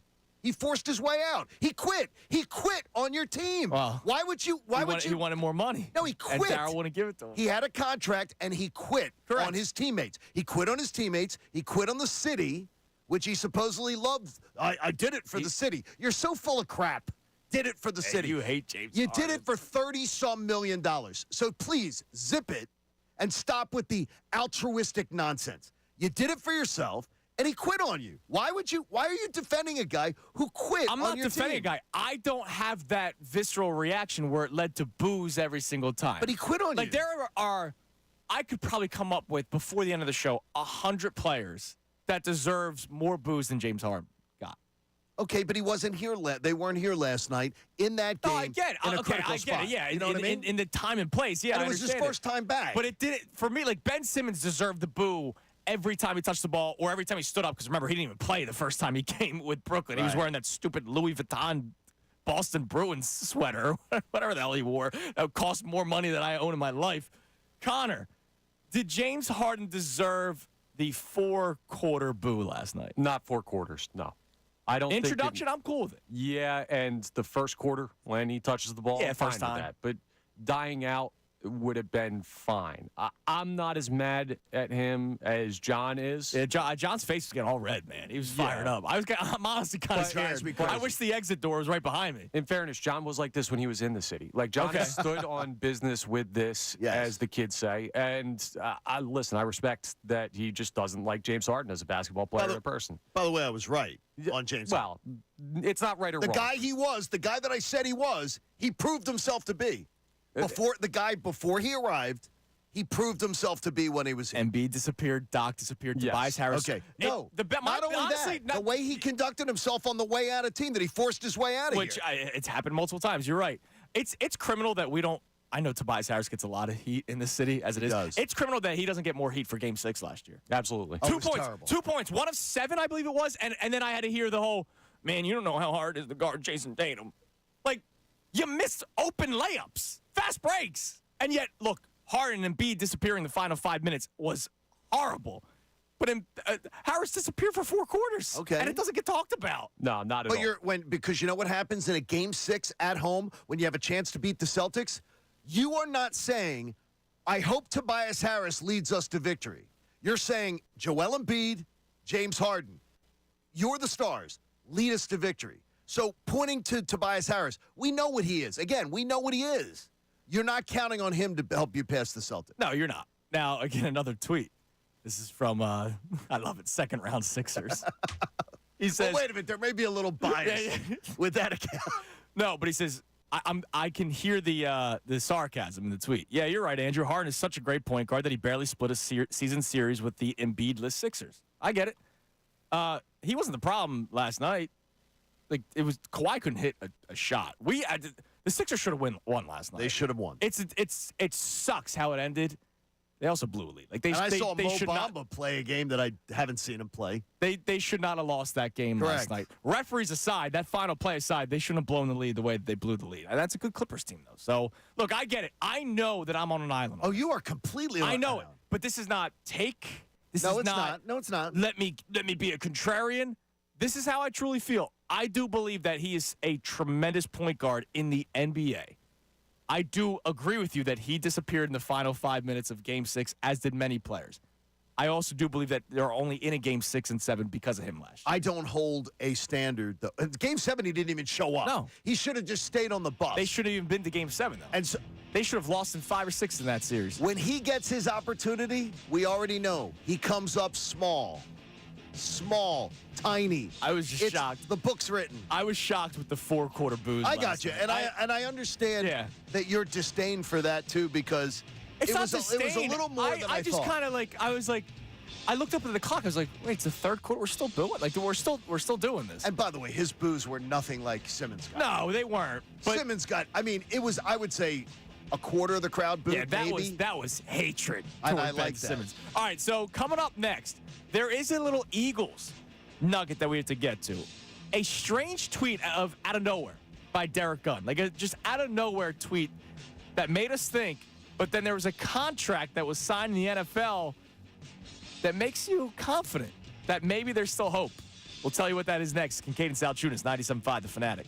He forced his way out. He quit. He quit on your team. Well, why would you? He wanted more money. No, he quit. And Daryl wouldn't give it to him. He had a contract, and he quit on his teammates. He quit on his teammates. He quit on the city, which he supposedly loved. I did it for the city. You're so full of crap. Did it for the city. You hate James You Harden. did it for $30-some million. So please, zip it and stop with the altruistic nonsense. You did it for yourself, and he quit on you. Why are you defending a guy who quit I'm on not your defending team? a guy. I don't have that visceral reaction where it led to boos every single time. But he quit on you. Like there are, I could probably come up with, before the end of the show, 100 players that deserves more boos than James Harden got. Okay, but he wasn't here. They weren't here last night in that game. No, I get it. In a I get it. Yeah, you know what I mean? In the time and place. Yeah, and I it was his understand first time back. But it did it for me. Like Ben Simmons deserved the boo every time he touched the ball or every time he stood up. Because remember, he didn't even play the first time he came with Brooklyn. He was wearing that stupid Louis Vuitton Boston Bruins sweater, whatever the hell he wore. That cost more money than I own in my life. Connor, did James Harden deserve the 4-quarter boo last night? Not 4 quarters, no. I don't Introduction, I'm cool with it. Yeah, and the first quarter when he touches the ball, Yeah, I'm fine first with time. that. But dying out would have been fine. I'm not as mad at him as John is. Yeah, John's face was getting all red, man. He was fired up. I'm honestly kind of scared. I wish the exit door was right behind me. In fairness, John was like this when he was in the city. Like, John stood on business with this, as the kids say. And I respect that he just doesn't like James Harden as a basketball player and a person. By the way, I was right on James Harden. Well, it's not right or wrong. The guy that I said he was, he proved himself to be. Before he arrived, he proved himself to be when he was here. Embiid disappeared. Doc disappeared. Yes. Tobias Harris. Okay. No. Not only that, the way he conducted himself on the way out of team, that he forced his way out of which here. It's happened multiple times. You're right. It's criminal that we don't. I know Tobias Harris gets a lot of heat in this city as it is. does. It's criminal that he doesn't get more heat for Game 6 last year. Absolutely. 2 points. Terrible. 2 points. 1 of 7, I believe it was. And then I had to hear the whole, man, you don't know how hard it is to guard Jason Tatum. Like, you missed open layups, fast breaks. And yet, look, Harden and Embiid disappearing the final 5 minutes was horrible. But Harris disappeared for 4 quarters. Okay. And it doesn't get talked about. No, not at all. Because you know what happens in a Game 6 at home when you have a chance to beat the Celtics? You are not saying, I hope Tobias Harris leads us to victory. You're saying, Joel Embiid, James Harden, you're the stars. Lead us to victory. So pointing to Tobias Harris, we know what he is. Again, we know what he is. You're not counting on him to help you pass the Celtics. No, you're not. Now, again, another tweet. This is from, I love it, second-round Sixers. He says, wait a minute, there may be a little bias with that account. No, but he says, I can hear the sarcasm in the tweet. Yeah, you're right, Andrew. Harden is such a great point guard that he barely split a season series with the Embiid-less Sixers. I get it. He wasn't the problem last night. Like, it was Kawhi couldn't hit a shot. The Sixers should have won last night. They should have won. It sucks how it ended. They also blew a lead. Like I saw Mo Bamba play a game that I haven't seen him play. They should not have lost that game last night. Referees aside, that final play aside, they shouldn't have blown the lead the way that they blew the lead. And that's a good Clippers team, though. So, look, I get it. I know that I'm on an island. Oh, you are completely on I know it. But this is not take. No, it's not. No, it's not. Let me be a contrarian. This is how I truly feel. I do believe that he is a tremendous point guard in the NBA. I do agree with you that he disappeared in the final 5 minutes of Game 6, as did many players. I also do believe that they're only in a Game 6 and 7 because of him last year. I don't hold a standard, though. Game 7, he didn't even show up. No. He should have just stayed on the bus. They should have even been to Game 7, though. And so, they should have lost in 5 or 6 in that series. When he gets his opportunity, we already know he comes up small, tiny. I was just shocked. The book's written. I was shocked with the 4-quarter booze. I got you, and I understand that your disdain for that too, because it was a little more than I just thought. kind of I looked up at the clock. I was like, wait, it's the 3rd quarter. We're still doing we're still doing this. And by the way, his boos were nothing like Simmons got. No, they weren't. But Simmons got. I mean, it was. I would say a quarter of the crowd booed. Yeah, that was hatred. And I Ben like Simmons. All right, so coming up next, there is a little Eagles nugget that we have to get to. A strange tweet out of nowhere by Derek Gunn, like a just out of nowhere tweet that made us think. But then there was a contract that was signed in the NFL that makes you confident that maybe there's still hope. We'll tell you what that is next. Kincade Salciunas, 97.5 The Fanatic.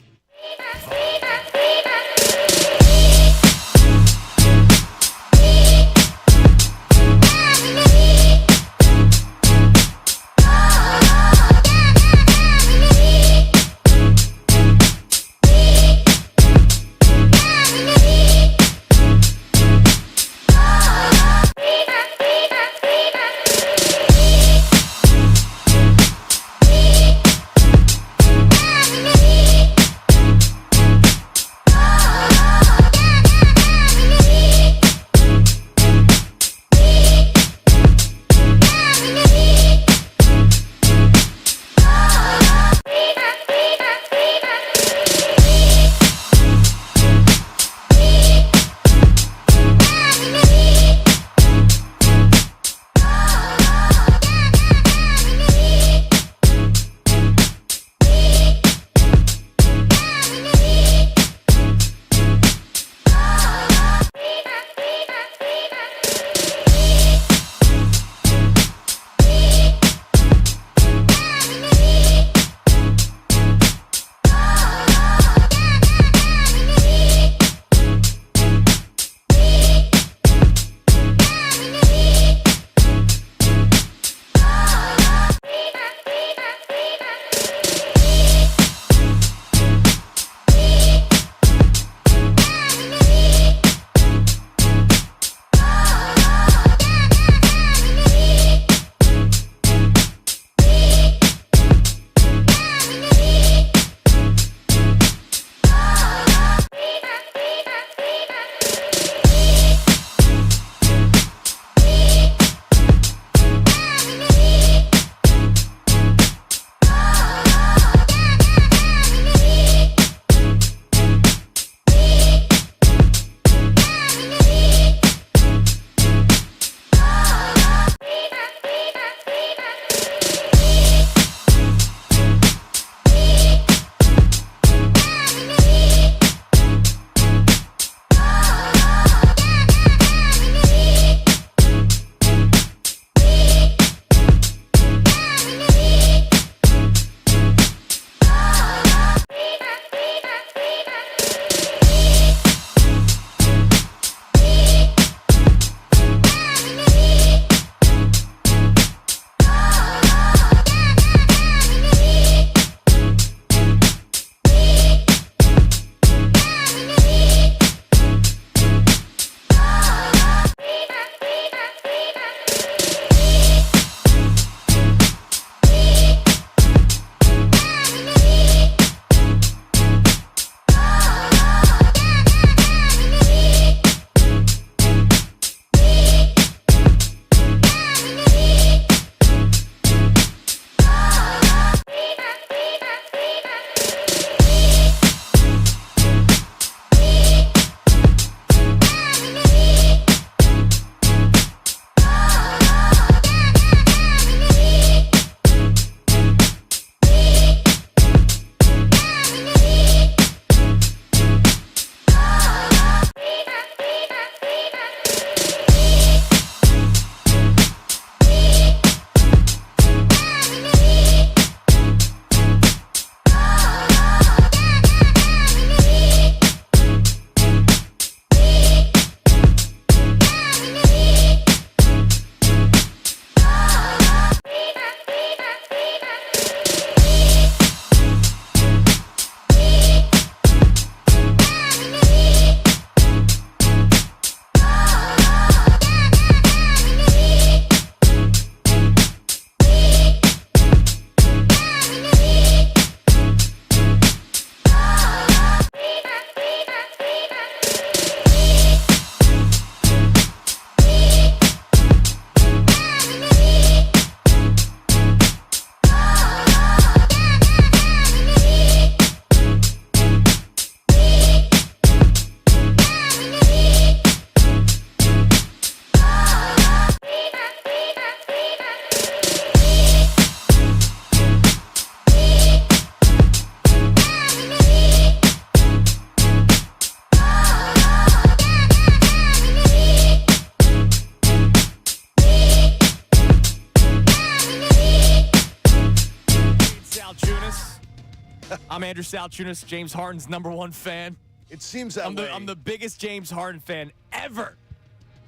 I'm Andrew Salciunas, James Harden's #1 fan. It seems that way. I'm the biggest James Harden fan ever,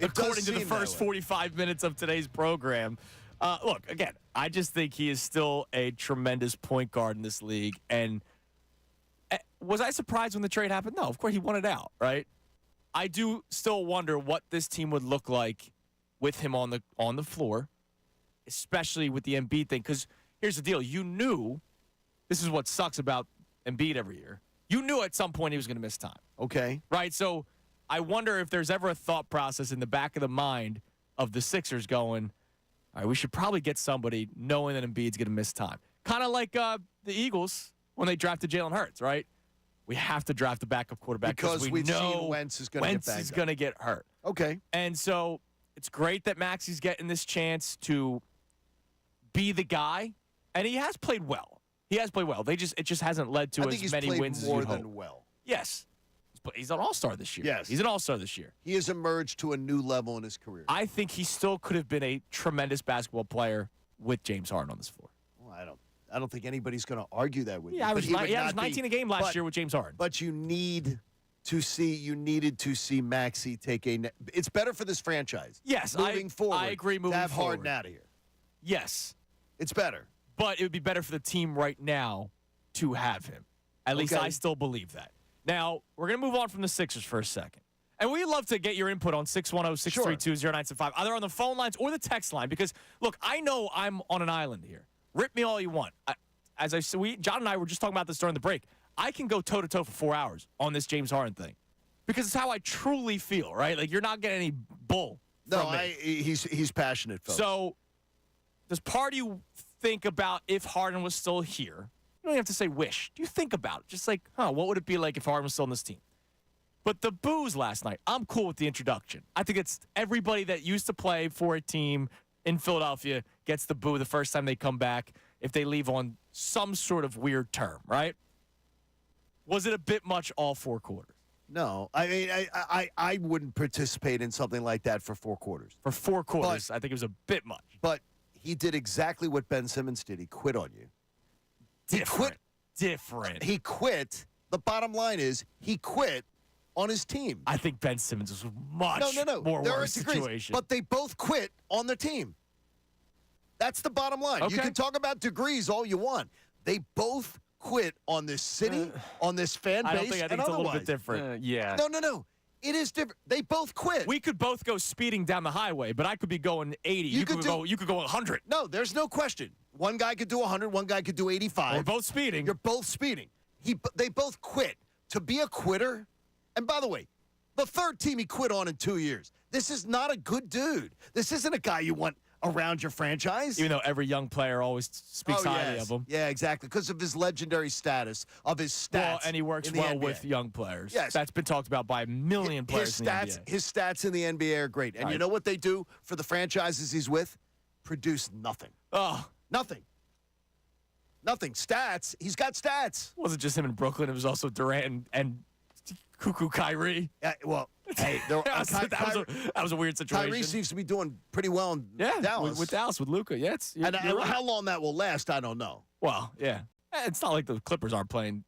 according to the first 45 minutes of today's program. Look, again, I just think he is still a tremendous point guard in this league. And was I surprised when the trade happened? No, of course he wanted out, right? I do still wonder what this team would look like with him on the floor, especially with the Embiid thing. Because here's the deal. You knew, this is what sucks about Embiid every year. You knew at some point he was going to miss time. Okay. Right? So I wonder if there's ever a thought process in the back of the mind of the Sixers going, all right, we should probably get somebody knowing that Embiid's going to miss time. Kind of like the Eagles when they drafted Jalen Hurts, right? We have to draft a backup quarterback because we know Wentz is going to get hurt. Okay. And so it's great that Maxey's getting this chance to be the guy, and he has played well. It just hasn't led to as many wins as you'd hope. More than well. Yes. But he's an all-star this year. Yes. He's an all-star this year. He has emerged to a new level in his career. I think he still could have been a tremendous basketball player with James Harden on this floor. Well, I don't think anybody's going to argue that with you. Yeah, he averaged 19 a game last year with James Harden. But you needed to see Maxey take it's better for this franchise. Yes, moving forward. I agree moving to have forward. Harden out of here. Yes. It's better. But it would be better for the team right now to have him. At least I still believe that. Now, we're going to move on from the Sixers for a second. And we'd love to get your input on 610-632-0975, either on the phone lines or the text line. Because, look, I know I'm on an island here. Rip me all you want. As I said, John and I were just talking about this during the break. I can go toe-to-toe for 4 hours on this James Harden thing. Because it's how I truly feel, right? Like, you're not getting any bull from me. He's passionate, folks. So, does part of you think about if Harden was still here? You don't even have to say wish. Do you think about it? Just like, what would it be like if Harden was still on this team? But the boos last night, I'm cool with the introduction. I think it's everybody that used to play for a team in Philadelphia gets the boo the first time they come back if they leave on some sort of weird term, right? Was it a bit much all 4 quarters? No. I mean, I wouldn't participate in something like that for 4 quarters. For 4 quarters, I think it was a bit much. But he did exactly what Ben Simmons did. He quit on you. Different. He quit. The bottom line is he quit on his team. I think Ben Simmons was much more there worse are degrees, situation. but they both quit on the team. That's the bottom line. Okay. You can talk about degrees all you want. They both quit on this city, on this fan base, I think it's a little bit different. Yeah. No. It is different. They both quit. We could both go speeding down the highway, but I could be going 80. You could go 100. No, there's no question. One guy could do 100. One guy could do 85. We're both speeding. You're both speeding. They both quit. To be a quitter, and by the way, the third team he quit on in 2 years. This is not a good dude. This isn't a guy you want around your franchise. Even though every young player always speaks highly of him. Yeah, exactly. Because of his legendary status, of his stats. Well, and he works well NBA. with young players. Yes. That's been talked about by a million players in the NBA. His stats in the NBA are great. And you know what they do for the franchises he's with? Produce nothing. Oh. Nothing. Stats. He's got stats. It wasn't just him in Brooklyn. It was also Durant and Cuckoo Kyrie. Yeah, well, hey, that was a weird situation. Kyrie seems to be doing pretty well in Dallas. With Dallas, with Luka. Yeah, and how long that will last, I don't know. Well, yeah. It's not like the Clippers aren't playing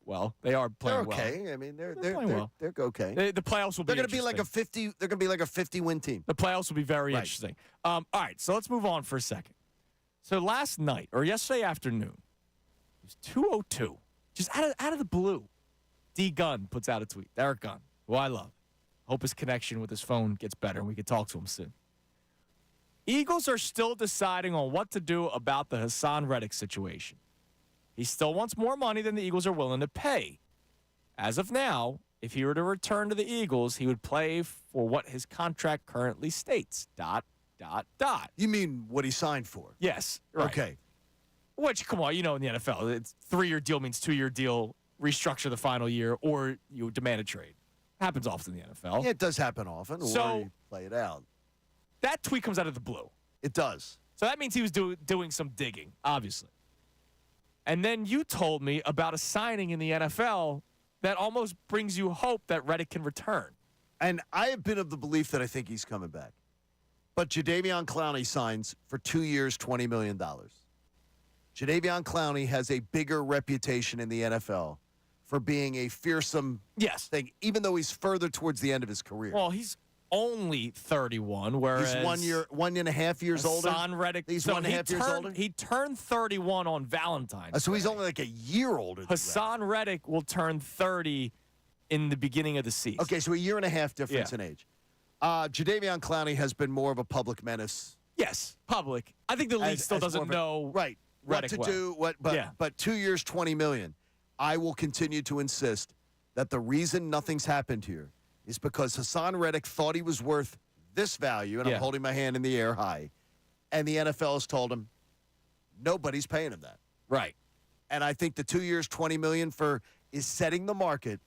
well. They are playing well. They're okay. I mean, they're playing well. They're okay. The playoffs will be They're going to be like a 50. They're going to be like a 50-win team. The playoffs will be very interesting. All right, so let's move on for a second. So last night or yesterday afternoon, it was 2:02, just out of the blue. D. Gunn puts out a tweet. Derek Gunn, who I love. Hope his connection with his phone gets better and we can talk to him soon. Eagles are still deciding on what to do about the Hassan Reddick situation. He still wants more money than the Eagles are willing to pay. As of now, if he were to return to the Eagles, he would play for what his contract currently states. ... You mean what he signed for? Yes. Right. Okay. Which, come on, in the NFL, it's 3-year deal means 2-year deal, restructure the final year, or you demand a trade. Happens often in the NFL. Yeah, it does happen often, or you play it out. That tweet comes out of the blue. It does. So that means he was doing some digging, obviously. And then you told me about a signing in the NFL that almost brings you hope that Reddick can return. And I have been of the belief that I think he's coming back. But Jadeveon Clowney signs for 2 years, $20 million. Jadeveon Clowney has a bigger reputation in the NFL for being a fearsome thing, even though he's further towards the end of his career. Well, he's only 31, whereas he's 1 and a half years older. Hassan Reddick, He's 1.5 years older. He turned 31 on Valentine's So he's Day. only like a year older than Hassan Reddick will turn 30 in the beginning of the season. Okay, so a year and a half difference in age. Jadeveon Clowney has been more of a public menace. Yes, public. I think the league still doesn't know right Reddick what to do. But 2 years, $20 million. I will continue to insist that the reason nothing's happened here is because Hassan Reddick thought he was worth this value, and I'm holding my hand in the air high, and the NFL has told him nobody's paying him that. Right. And I think the 2 years, $20 million is setting the market.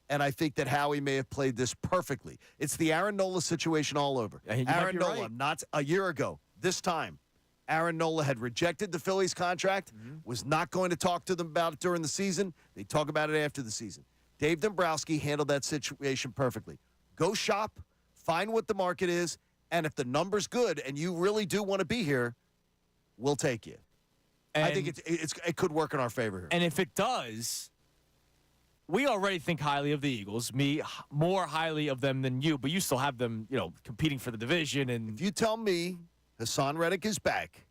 And I think that Howie may have played this perfectly. It's the Aaron Nola situation all over. Aaron Nola, not a year ago, this time, Aaron Nola had rejected the Phillies contract, was not going to talk to them about it during the season. They talk about it after the season. Dave Dombrowski handled that situation perfectly. Go shop, find what the market is, and if the number's good and you really do want to be here, we'll take you. And I think it could work in our favor here. And if it does, we already think highly of the Eagles. Me, more highly of them than you, but you still have them, competing for the division. And if you tell me Hassan Reddick is back,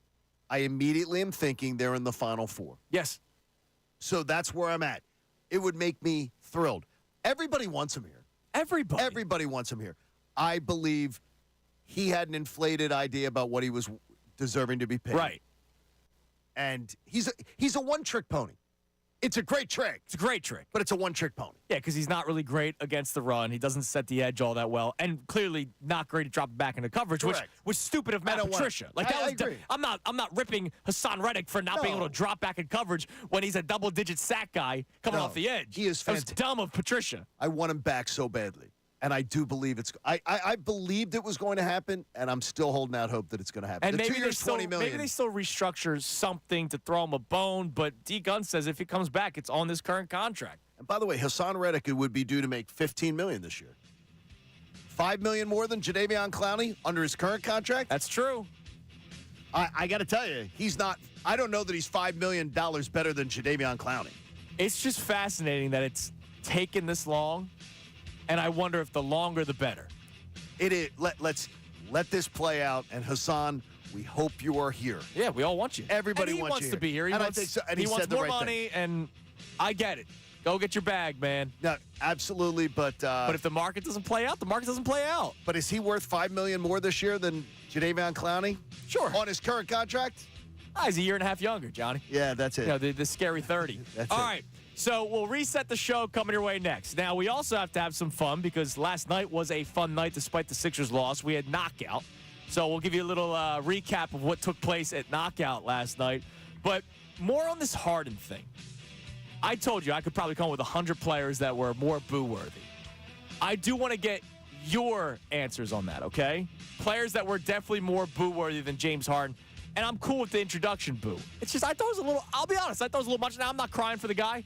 I immediately am thinking they're in the Final Four. Yes. So that's where I'm at. It would make me thrilled. Everybody wants him here. Everybody wants him here. I believe he had an inflated idea about what he was deserving to be paid. Right. And he's a one-trick pony. It's a great trick. It's a great trick. But it's a one-trick pony. Yeah, because he's not really great against the run. He doesn't set the edge all that well. And clearly not great at dropping back into coverage, which was stupid of Matt Patricia. I agree. I'm not ripping Hassan Reddick for not being able to drop back in coverage when he's a double-digit sack guy coming off the edge. He is fantastic. That was dumb of Patricia. I want him back so badly. And I do believe I believed it was going to happen, and I'm still holding out hope that it's going to happen. And the maybe 2 years, $20 million. Maybe they still restructure something to throw him a bone, but D. Gunn says if he comes back, it's on this current contract. And by the way, Hassan Reddick would be due to make $15 million this year. $5 million more than Jadeveon Clowney under his current contract? That's true. I got to tell you, he's not – I don't know that he's $5 million better than Jadeveon Clowney. It's just fascinating that it's taken this long. And I wonder if the longer, the better. It is. Let's let this play out. And Hassan, we hope you are here. Yeah, we all want you. Everybody and he wants you to be here. He and wants, I think so. And he he wants said the more right money, thing. and I get it. Go get your bag, man. No, absolutely. But if the market doesn't play out, the market doesn't play out. But is he worth $5 million more this year than Jadeveon Clowney? Sure. On his current contract? He's a year and a half younger, Johnny. Yeah, that's it. The scary 30. That's all it. right. So we'll reset the show coming your way next. Now, we also have to have some fun because last night was a fun night despite the Sixers' loss. We had Knockout. So we'll give you a little recap of what took place at Knockout last night. But more on this Harden thing. I told you I could probably come up with 100 players that were more boo-worthy. I do want to get your answers on that, okay? Players that were definitely more boo-worthy than James Harden. And I'm cool with the introduction boo. It's just I thought it was a little. I'll be honest. I thought it was a little much. Now I'm not crying for the guy.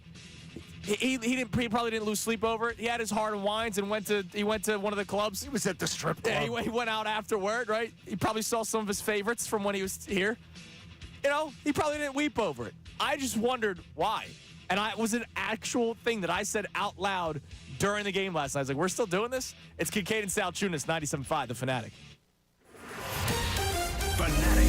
He probably didn't lose sleep over it. He had his heart and wines and went to one of the clubs. He was at the strip club. Yeah, he went out afterward, right? He probably saw some of his favorites from when he was here. He probably didn't weep over it. I just wondered why. And it was an actual thing that I said out loud during the game last night. I was like, we're still doing this? It's Kincade Salciunas, 97.5, The Fanatic. Fanatic.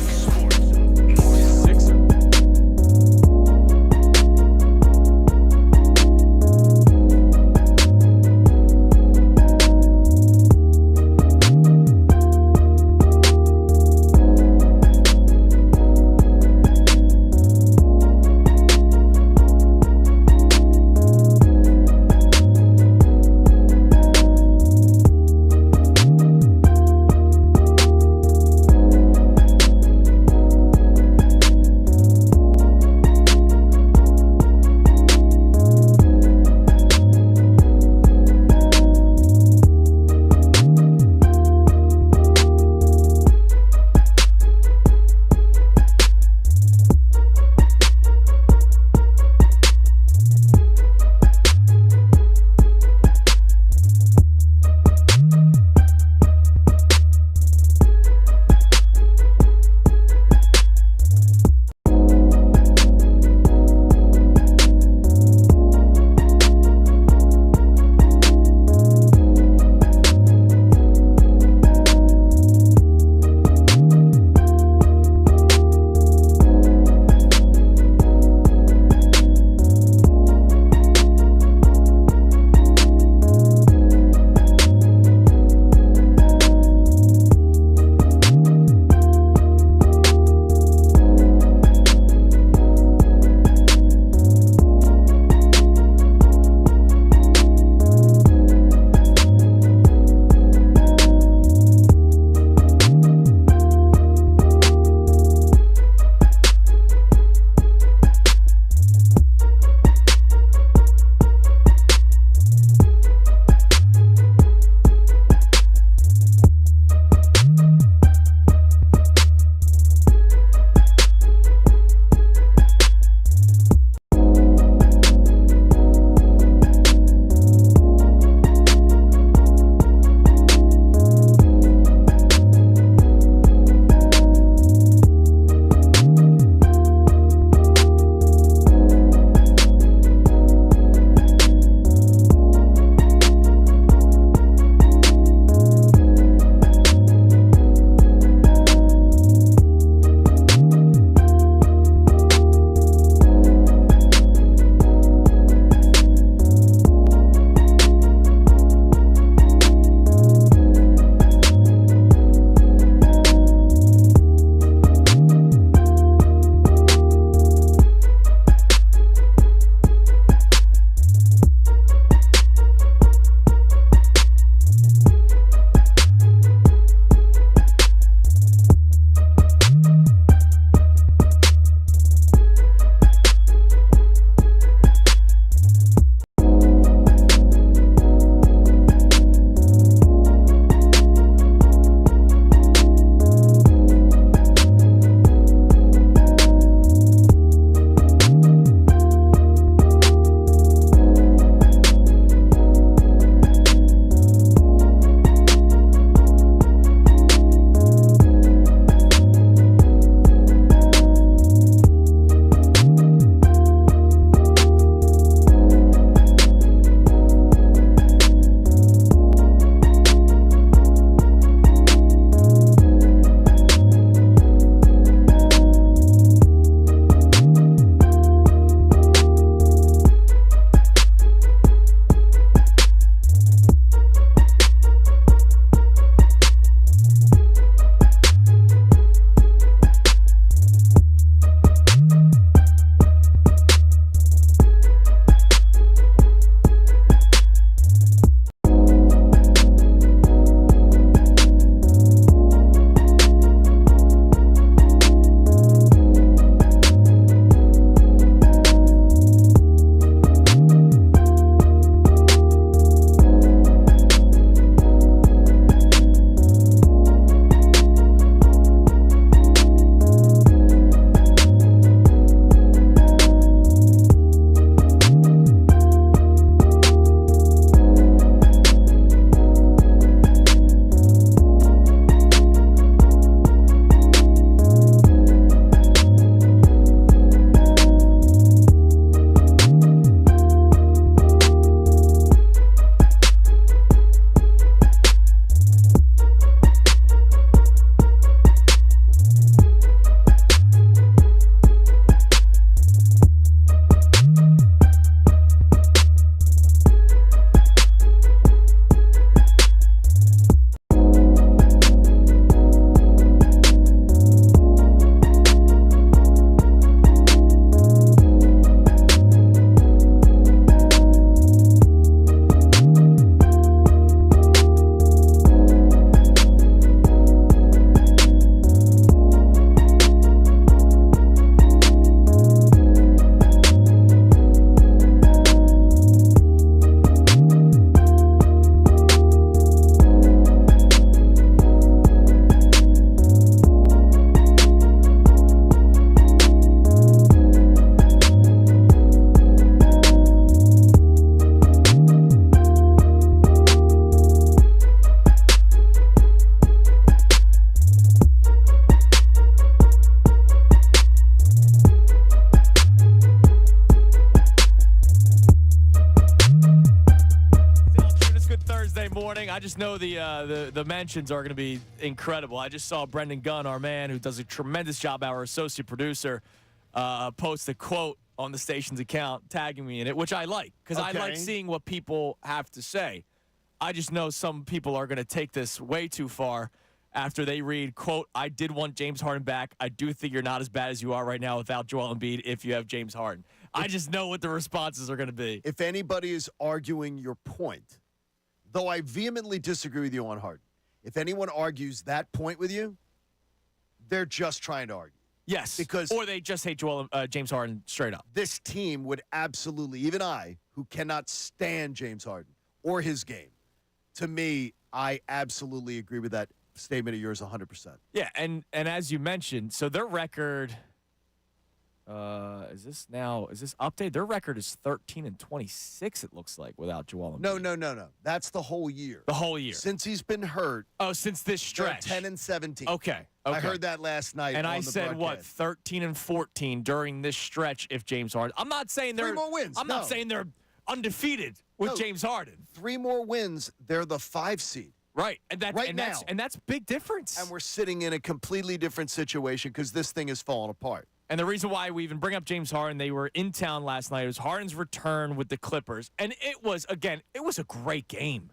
just know the mentions are going to be incredible. I just saw Brendan Gunn, our man, who does a tremendous job, our associate producer, post a quote on the station's account, tagging me in it, which I like, because I like seeing what people have to say. I just know some people are going to take this way too far after they read, quote, I did want James Harden back. I do think you're not as bad as you are right now without Joel Embiid if you have James Harden. I just know what the responses are going to be. If anybody is arguing your point, though I vehemently disagree with you on Harden, if anyone argues that point with you, they're just trying to argue. Yes, or they just hate James Harden straight up. This team would absolutely, even I, who cannot stand James Harden or his game, to me, I absolutely agree with that statement of yours 100%. Yeah, and as you mentioned, so their record, is this updated? Their record is 13-26, it looks like, without Joel Embiid. No. That's the whole year. The whole year. Since he's been hurt. Oh, since this stretch. 10-17. Okay. I heard that last night. And on I the said, broadcast. 13-14 during this stretch if James Harden. I'm not saying they're 3 more wins. I'm not saying they're undefeated with James Harden. 3 more wins, they're the 5 seed. Right. And that's big difference. And we're sitting in a completely different situation because this thing is falling apart. And the reason why we even bring up James Harden, they were in town last night. It was Harden's return with the Clippers. And it was a great game.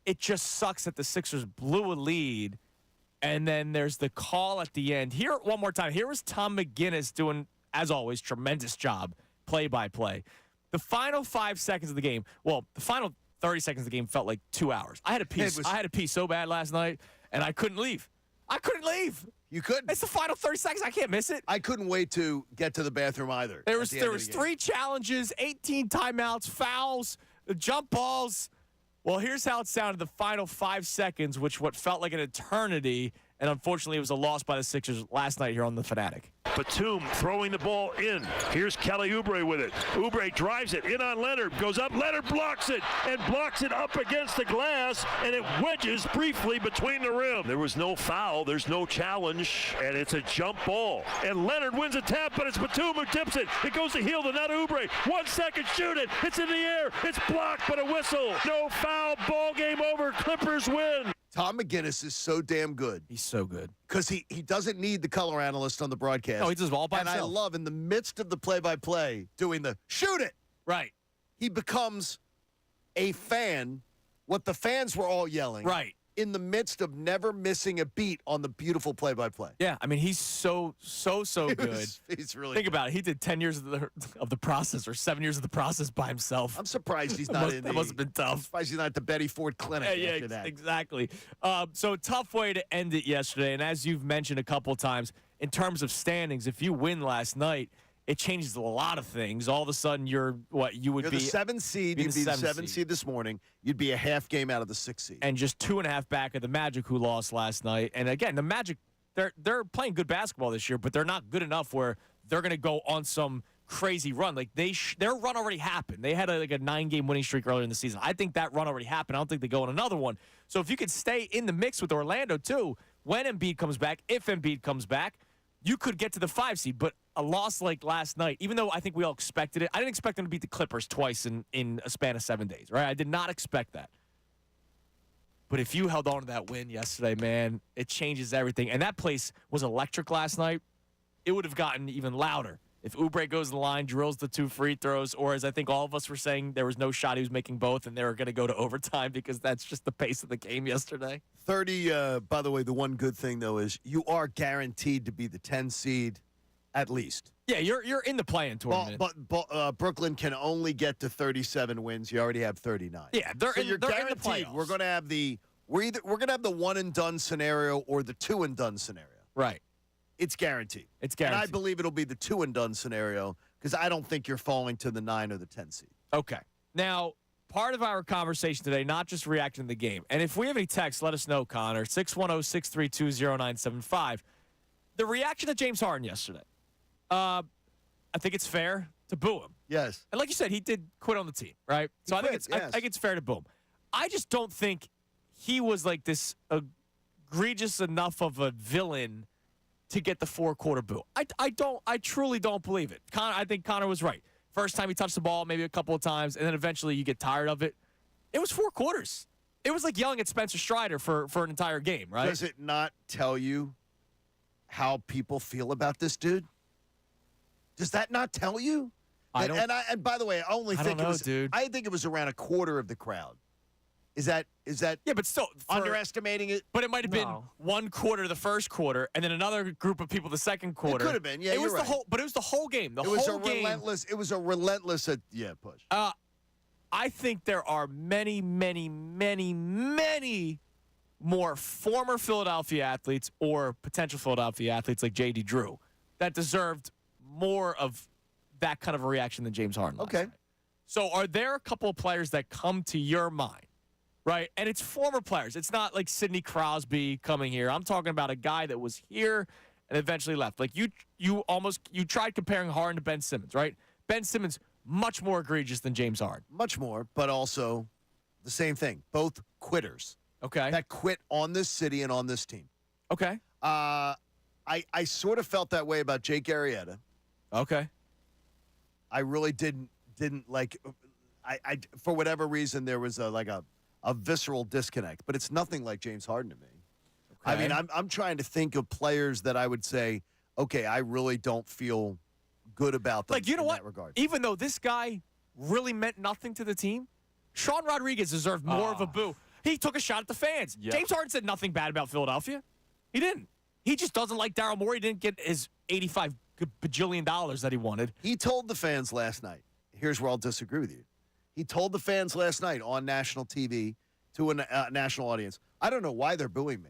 It just sucks that the Sixers blew a lead. And then there's the call at the end. Here, one more time. Here was Tom McGinnis doing, as always, tremendous job, play-by-play. The final 5 seconds of the game, the final 30 seconds of the game felt like 2 hours. I had to pee so bad last night, and I couldn't leave. You couldn't? It's the final 30 seconds. I can't miss it. I couldn't wait to get to the bathroom either. There was 3 challenges, 18 timeouts, fouls, jump balls. Well, here's how it sounded the final 5 seconds, what felt like an eternity, and unfortunately it was a loss by the Sixers last night here on the Fanatic. Batum throwing the ball in. Here's Kelly Oubre with it. Oubre drives it in on Leonard, goes up. Leonard blocks it and blocks it up against the glass, and it wedges briefly between the rim. There was no foul. There's no challenge, and it's a jump ball. And Leonard wins a tap, but it's Batum who tips it. It goes to heel to not Oubre. 1 second, shoot it. It's in the air. It's blocked, but a whistle. No foul. Ball game over. Clippers win. Tom McGinnis is so damn good. He's so good. Because he doesn't need the color analyst on the broadcast. No, he does it all by himself. And I love, in the midst of the play-by-play, doing the shoot it. Right. He becomes a fan, what the fans were all yelling. Right. In the midst of never missing a beat on the beautiful play-by-play. Yeah, I mean, he's so good. He's really Think about it. He did 10 years of the process, or 7 years of the process by himself. I'm surprised he's not That must have been tough. I'm surprised he's not at the Betty Ford Clinic after that. Exactly. So tough way to end it yesterday. And as you've mentioned a couple of times, in terms of standings, if you win last night, it changes a lot of things. All of a sudden, you're the 7th seed. You'd be the 7th seed this morning. You'd be a half game out of the 6th seed. And just 2.5 back of the Magic, who lost last night. And again, the Magic, they're playing good basketball this year, but they're not good enough where they're going to go on some crazy run. Like their run already happened. They had a 9-game winning streak earlier in the season. I think that run already happened. I don't think they go on another one. So if you could stay in the mix with Orlando too, when Embiid comes back, if Embiid comes back, you could get to the 5 seed. But a loss like last night, even though I think we all expected it, I didn't expect them to beat the Clippers twice in a span of 7 days, right? I did not expect that. But if you held on to that win yesterday, man, it changes everything. And that place was electric last night. It would have gotten even louder if Oubre goes to the line, drills the 2 free throws, or as I think all of us were saying, there was no shot he was making both, and they were going to go to overtime because that's just the pace of the game yesterday. 30, by the way, the one good thing, though, is you are guaranteed to be the 10 seed at least. Yeah, you're in the play-in tournament. But Brooklyn can only get to 37 wins. You already have 39. Yeah, you're guaranteed. We're going to have we're going to have the one and done scenario or the 2 and done scenario. Right. It's guaranteed. It's guaranteed. And I believe it'll be the 2 and done scenario because I don't think you're falling to the 9 or the 10 seed. Okay. Now, part of our conversation today, not just reacting to the game. And if we have any texts, let us know, Connor. 610-632-0975. The reaction to James Harden yesterday. I think it's fair to boo him. Yes. And like you said, he did quit on the team, right? So I think it's fair to boo him. I just don't think he was like this egregious enough of a villain to get the 4-quarter boo. I truly don't believe it. I think Connor was right. First time he touched the ball, maybe a couple of times, and then eventually you get tired of it. It was 4 quarters. It was like yelling at Spencer Strider for an entire game, right? Does it not tell you how people feel about this dude? Does that not tell you? And by the way, I think it was around a quarter of the crowd. Is that yeah, but still underestimating it? But it might have been one quarter the first quarter, and then another group of people the second quarter. It could have been. Yeah, it was right. but it was the whole game. It was a relentless push. I think there are many, many, many, many more former Philadelphia athletes or potential Philadelphia athletes like J.D. Drew that deserved more of that kind of a reaction than James Harden. Okay. So are there a couple of players that come to your mind, right? And it's former players. It's not like Sidney Crosby coming here. I'm talking about a guy that was here and eventually left. Like you tried comparing Harden to Ben Simmons, right? Ben Simmons, much more egregious than James Harden. Much more, but also the same thing. Both quitters. Okay. That quit on this city and on this team. Okay. I sort of felt that way about Jake Arrieta. Okay. I really didn't like. I for whatever reason there was a visceral disconnect, but it's nothing like James Harden to me. Okay. I mean, I'm trying to think of players that I would say, okay, I really don't feel good about them. Like, you know what? That regard. Even though this guy really meant nothing to the team, Sean Rodriguez deserved more of a boo. He took a shot at the fans. Yep. James Harden said nothing bad about Philadelphia. He didn't. He just doesn't like Daryl Morey. He didn't get his $85 bajillion that he wanted. He told the fans last night, here's where I'll disagree with you. He told the fans last night on national TV to a national audience, I don't know why they're booing me.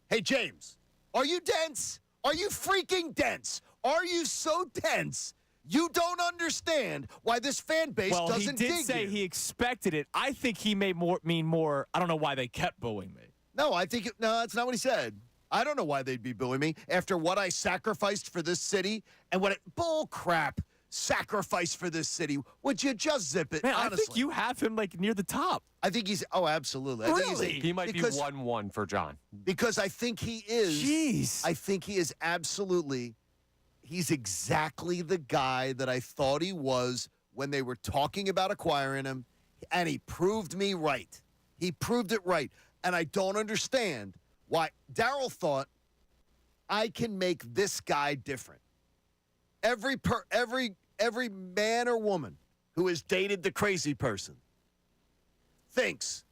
Hey, James, are you dense? Are you freaking dense? Are you so dense you don't understand why this fan base doesn't dig you? Well, he did say he expected it. I think he may mean more, I don't know why they kept booing me. No, that's not what he said. I don't know why they'd be booing me after what I sacrificed for this city and bull crap sacrifice for this city. Would you just zip it? Man, honestly. I think you have him like near the top. I think he's absolutely. Really? He might be 1-1 for John. Because I think he is. Jeez. I think he is absolutely. He's exactly the guy that I thought he was when they were talking about acquiring him, and he proved me right. He proved it right, and I don't understand why Daryl thought I can make this guy different. Every man or woman who has dated the crazy person thinks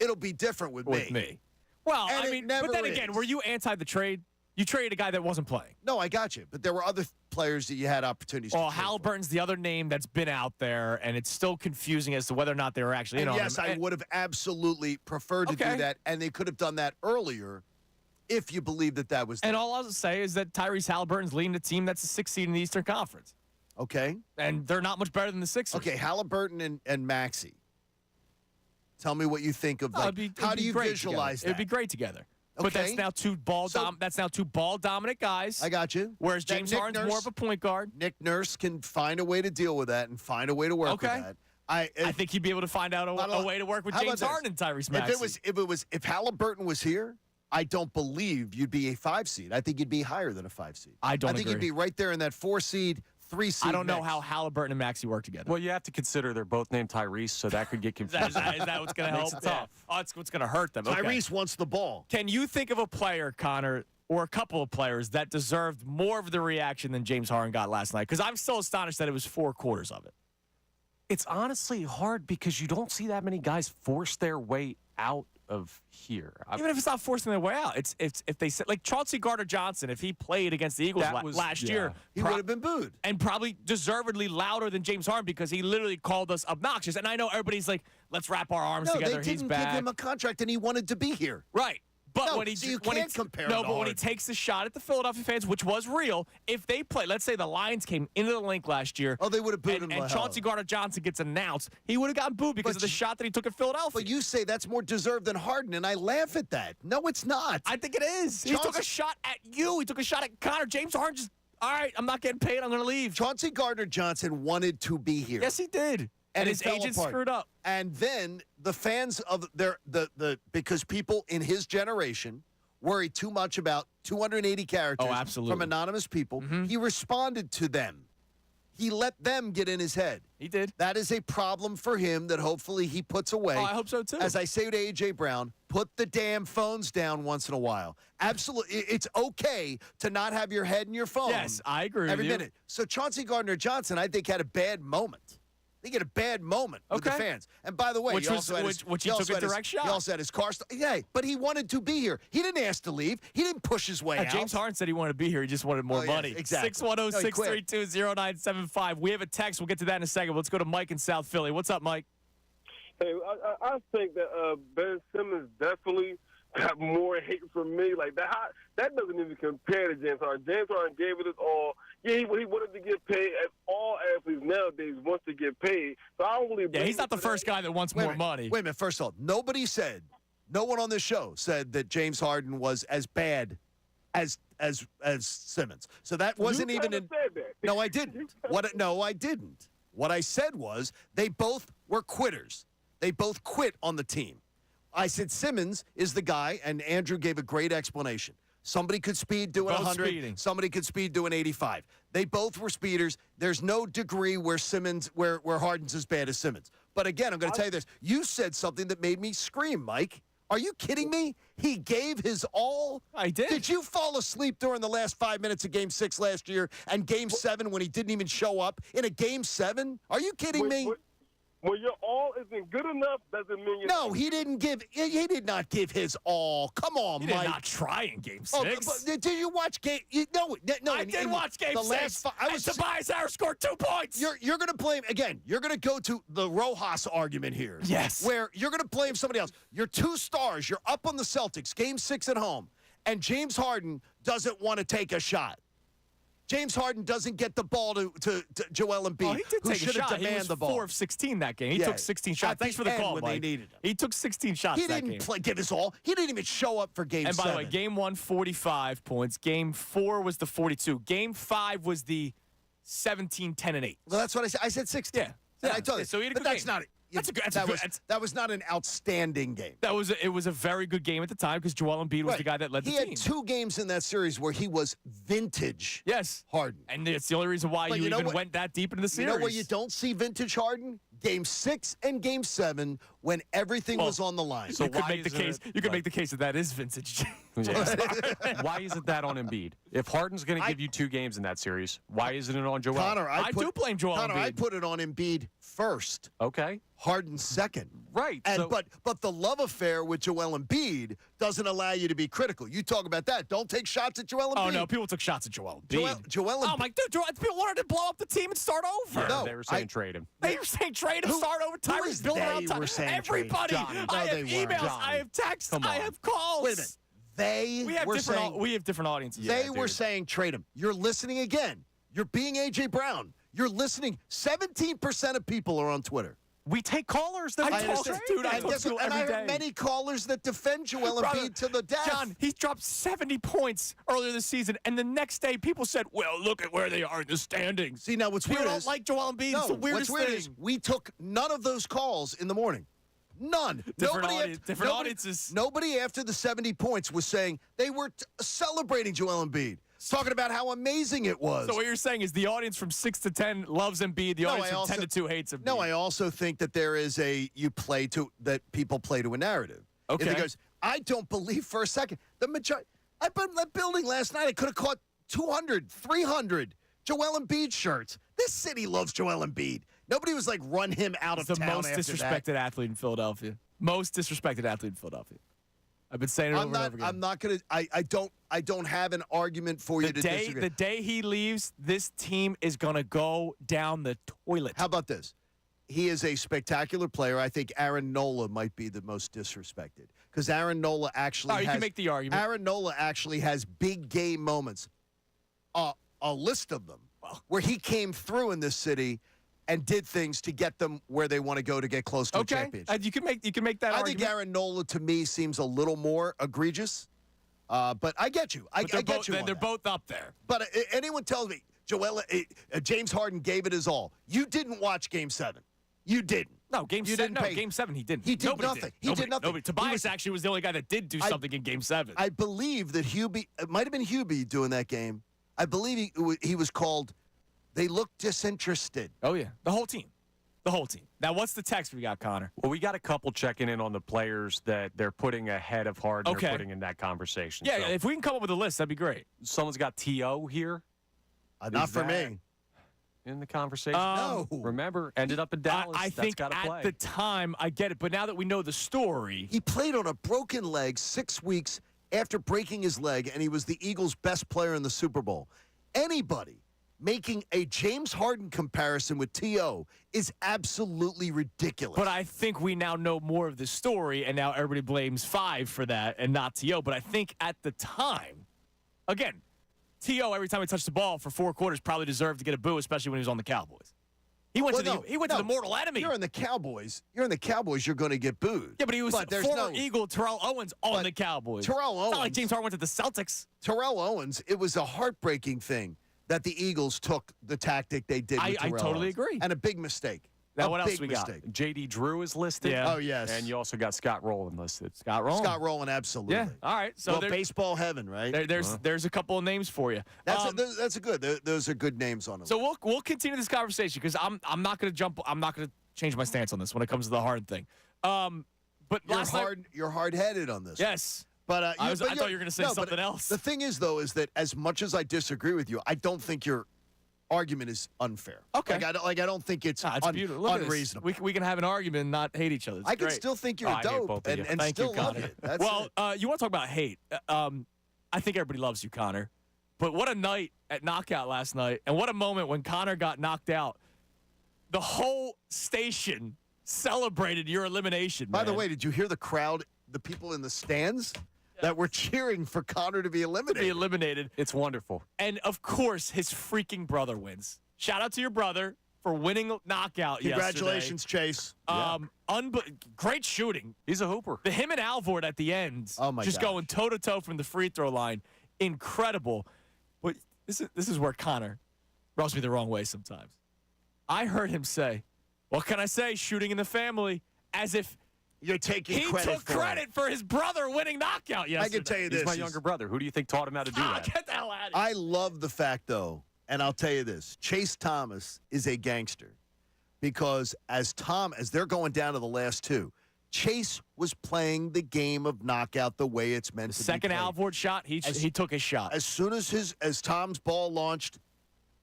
it'll be different with me. Well, And I it mean, never but then is. again, were you anti the trade? You traded a guy that wasn't playing. No, I got you. But there were other players that you had opportunities to trade for. Halliburton's the other name that's been out there, and it's still confusing as to whether or not they were actually in on him. Yes, I would have absolutely preferred to do that, and they could have done that earlier if you believe that was. And all I'll say is that Tyrese Halliburton's leading a team that's a 6th seed in the Eastern Conference. Okay. And they're not much better than the Sixers. Okay, Halliburton and Maxey. Tell me what you think of how do you visualize that? It'd be great together. But Okay. that's now two ball dominant guys. I got you. Whereas James Harden's more of a point guard. Nick Nurse can find a way to deal with that and find a way to work with that. I think he'd be able to find out a way to work with James Harden and Tyrese Maxey. If Halliburton was here, I don't believe you'd be a 5 seed. I think you'd be higher than a 5 seed. I think you'd be right there in that 4 seed, 3 seed. I don't know how Halliburton and Maxey work together. Well, you have to consider they're both named Tyrese, so that could get confusing. Is that what's going to help? Tough. Oh, it's what's going to hurt them. Tyrese wants the ball. Can you think of a player, Connor, or a couple of players that deserved more of the reaction than James Harden got last night? Because I'm still astonished that it was 4 quarters of it. It's honestly hard because you don't see that many guys force their way out of here. Even if it's not forcing their way out, it's if they said like Chauncey Gardner-Johnson, if he played against the Eagles last year, he would have been booed and probably deservedly louder than James Harden because he literally called us obnoxious. And I know everybody's like, let's wrap our arms together. They didn't give him a contract, and he wanted to be here. Right. But when he compare. No, but when he takes the shot at the Philadelphia fans, which was real, if they play, let's say the Lions came into the link last year. Oh, they would have booed him. And Chauncey Gardner-Johnson gets announced, he would have gotten booed because of the shot that he took at Philadelphia. But you say that's more deserved than Harden, and I laugh at that. No, it's not. I think it is. He took a shot at you. He took a shot at Connor. James Harden just, all right, I'm not getting paid. I'm going to leave. Chauncey Gardner-Johnson wanted to be here. Yes, he did. And his agent screwed up. And then the fans of because people in his generation worry too much about 280 characters from anonymous people. He responded to them. He let them get in his head. He did. That is a problem for him that hopefully he puts away. Oh, I hope so, too. As I say to A.J. Brown, put the damn phones down once in a while. Absolutely. It's okay to not have your head in your phone. Yes, I agree every with you. minute. So Chauncey Gardner-Johnson, I think, had a bad moment. They get a bad moment with the fans. And by the way, Which he also had his, he he also took a had his- direct shot. He also had his car. Yeah, but he wanted to be here. He didn't ask to leave. He didn't push his way out. James Harden said he wanted to be here. He just wanted more money. Exactly. 610-632-0975. We have a text. We'll get to that in a second. Let's go to Mike in South Philly. What's up, Mike? Hey, I think that Ben Simmons definitely got more hate from me. Like that doesn't even compare to James Harden. James Harden gave it his all. Yeah, he wanted to get paid, as all athletes nowadays want to get paid. So I don't really. Yeah, he's not the first guy that wants more money. Wait a minute. First of all, no one on this show said that James Harden was as bad as Simmons. So that wasn't even in. Said that. No, I didn't. No, I didn't. What I said was they both were quitters. They both quit on the team. I said Simmons is the guy, and Andrew gave a great explanation. Somebody could speed doing Both 100. speeding. Somebody could speed doing 85. They both were speeders. There's no degree where Harden's as bad as Simmons. But again, I'm going to tell you this. You said something that made me scream, Mike. Are you kidding me? He gave his all. I did. Did you fall asleep during the last 5 minutes of Game 6 last year and Game 7 when he didn't even show up in a Game 7? Are you kidding me? When your all isn't good enough, doesn't mean you're No, he didn't give. He did not give his all. Come on, He Mike. did not try in Game 6. Oh, but did you watch Game? No. I did watch Game 6. Tobias Harris scored 2 points. You're going to blame again. You're going to go to the Rojas argument here. Yes. Where you're going to blame somebody else. You're 2 stars. You're up on the Celtics. Game 6 at home, and James Harden doesn't want to take a shot. James Harden doesn't get the ball to Joel Embiid, He did who take a should shot. have He demanded was the ball. 4 of 16 that game. He Yeah. took 16 shots. At Thanks the for the end call, when Mike. they needed him. He took 16 shots He that didn't game. give his all. He didn't even show up for Game 7. And by the way, Game 1, 45 points. Game 4 was the 42. Game 5 was the 17, 10, and 8. Well, that's what I said. I said 16. Yeah. And I told you. So he had a but good that's game. not it. That was not an outstanding game. It was a very good game at the time because Joel Embiid was the guy that led the he team. had 2 games in that series where he was vintage. Yes. Harden. And it's the only reason why But you you know even what- went that deep into the series. You know where you don't see vintage Harden? Game 6 and Game 7 when everything was on the line. So you could make the case. You could make the case that is vintage. Why isn't that on Embiid? If Harden's going to give you 2 games in that series, why isn't it on Joel? Connor, I do blame Joel Connor, Embiid. I put it on Embiid first. Okay. Harden second. Right. And but the love affair with Joel Embiid doesn't allow you to be critical. You talk about that. Don't take shots at Joel Embiid. Oh no, people took shots at Joel Embiid. Joel Embiid. Oh my dude, people wanted to blow up the team and start over. Yeah, they were saying trade him. They were saying trade him, start over. Tyrese build around time. Everybody. I have emails. I have texts. I have calls. Wait a minute. We have different audiences. They were saying trade him. You're listening again. You're being A.J. Brown. You're listening. 17% of people are on Twitter. We take callers that I talk to dude. I talk to and I every heard day. many callers that defend Joel Embiid to the death. John, he dropped 70 points earlier this season, and the next day people said, "Well, look at where they are in the standings." See, now what's people weird don't is like Joel Embiid. No, it's the weirdest what's weird thing. is we took none of those calls in the morning. None. Different audiences. Nobody after the 70 points was saying they were celebrating Joel Embiid, talking about how amazing it was. So what you're saying is the audience from 6 to 10 loves Embiid. The audience from 10 to 2 hates Embiid. No, I also think that there is that people play to a narrative. Okay. Because I don't believe for a second the majority. I put in that building last night. I could have caught 200, 300 Joel Embiid shirts. This city loves Joel Embiid. Nobody was like run him out of He's town. the most after disrespected that. athlete in Philadelphia. Most disrespected athlete in Philadelphia. I've been saying it over and over again. I'm not gonna. I don't have an argument for you to disagree. The day he leaves, this team is gonna go down the toilet. How about this? He is a spectacular player. I think Aaron Nola might be the most disrespected because Aaron Nola actually. You can make the argument. Aaron Nola actually has big game moments. A list of them where he came through in this city and did things to get them where they want to go to get close to a championship. You can make that I argument. think Aaron Nola to me seems a little more egregious. But I get you. I get you. They're both up there. But anyone tells me James Harden gave it his all. You didn't watch Game 7. You didn't. No, Game 7 he didn't. He did Nobody nothing. Did. He did nothing. Nobody. Tobias actually was the only guy that did do something in Game 7. I believe that Hubie, it might have been Hubie doing that game. I believe he was called They look disinterested. Oh, yeah. The whole team. The whole team. Now, what's the text we got, Connor? Well, we got a couple checking in on the players that they're putting ahead of Harden. Okay. They're putting in that conversation. Yeah, So if we can come up with a list, that'd be great. someone's got T.O. here. Not for me. In the conversation? No. Remember, ended up in Dallas. I That's think gotta at play. the time, I get it. But now that we know the story. He played on a broken leg 6 weeks after breaking his leg, and he was the Eagles' best player in the Super Bowl. Anybody making a James Harden comparison with T.O. is absolutely ridiculous. But I think we now know more of the story, and now everybody blames Five for that and not T.O. But I think at the time, again, T.O. every time he touched the ball for 4 quarters probably deserved to get a boo, especially when he was on the Cowboys. He went to the mortal enemy. You're in the Cowboys. You're going to get booed. Yeah, but he was former Eagle Terrell Owens on the Cowboys. Terrell Owens. It's not like James Harden went to the Celtics. Terrell Owens, it was a heartbreaking thing that the Eagles took the tactic they did with Terrell I totally Owens. agree. And a big mistake. Now, what else we got? J.D. Drew is listed. Yeah. Oh, yes. And you also got Scott Rowland listed. Scott Rowland, absolutely. Yeah, all right. So well, baseball heaven, right? There's a couple of names for you. That's a good. Those are good names on them. So we'll continue this conversation because I'm not going to jump. I'm not going to change my stance on this when it comes to the Harden thing. But you're hard-headed on this. Yes. But I thought you were going to say something else. The thing is, though, is that as much as I disagree with you, I don't think your argument is unfair. Okay. I don't think it's beautiful. Look at this. unreasonable. We can have an argument and not hate each other. It's I can great. still think you're dope and Thank still you, love Connor. it. That's well, it. You want to talk about hate? I think everybody loves you, Connor. But what a night at Knockout last night, and what a moment when Connor got knocked out. The whole station celebrated your elimination. By the way, did you hear the crowd, the people in the stands that were cheering for Connor to be eliminated? It's wonderful. And, of course, his freaking brother wins. Shout out to your brother for winning Knockout Congratulations, yesterday. Chase. Great shooting. He's a hooper. Him and Alvord at the end, just gosh. going toe-to-toe from the free throw line. Incredible. But this is where Connor rubs me the wrong way sometimes. I heard him say, what can I say, shooting in the family, as if you're taking he credit took credit for his brother winning Knockout yesterday. I can tell you this. He's my younger brother. Who do you think taught him how to do that? Get the hell out of here. I love the fact, though, and I'll tell you this, Chase Thomas is a gangster because as they're going down to the last two, Chase was playing the game of Knockout the way it's meant to be played. Second Alvord shot, he took his shot. As soon as Tom's ball launched,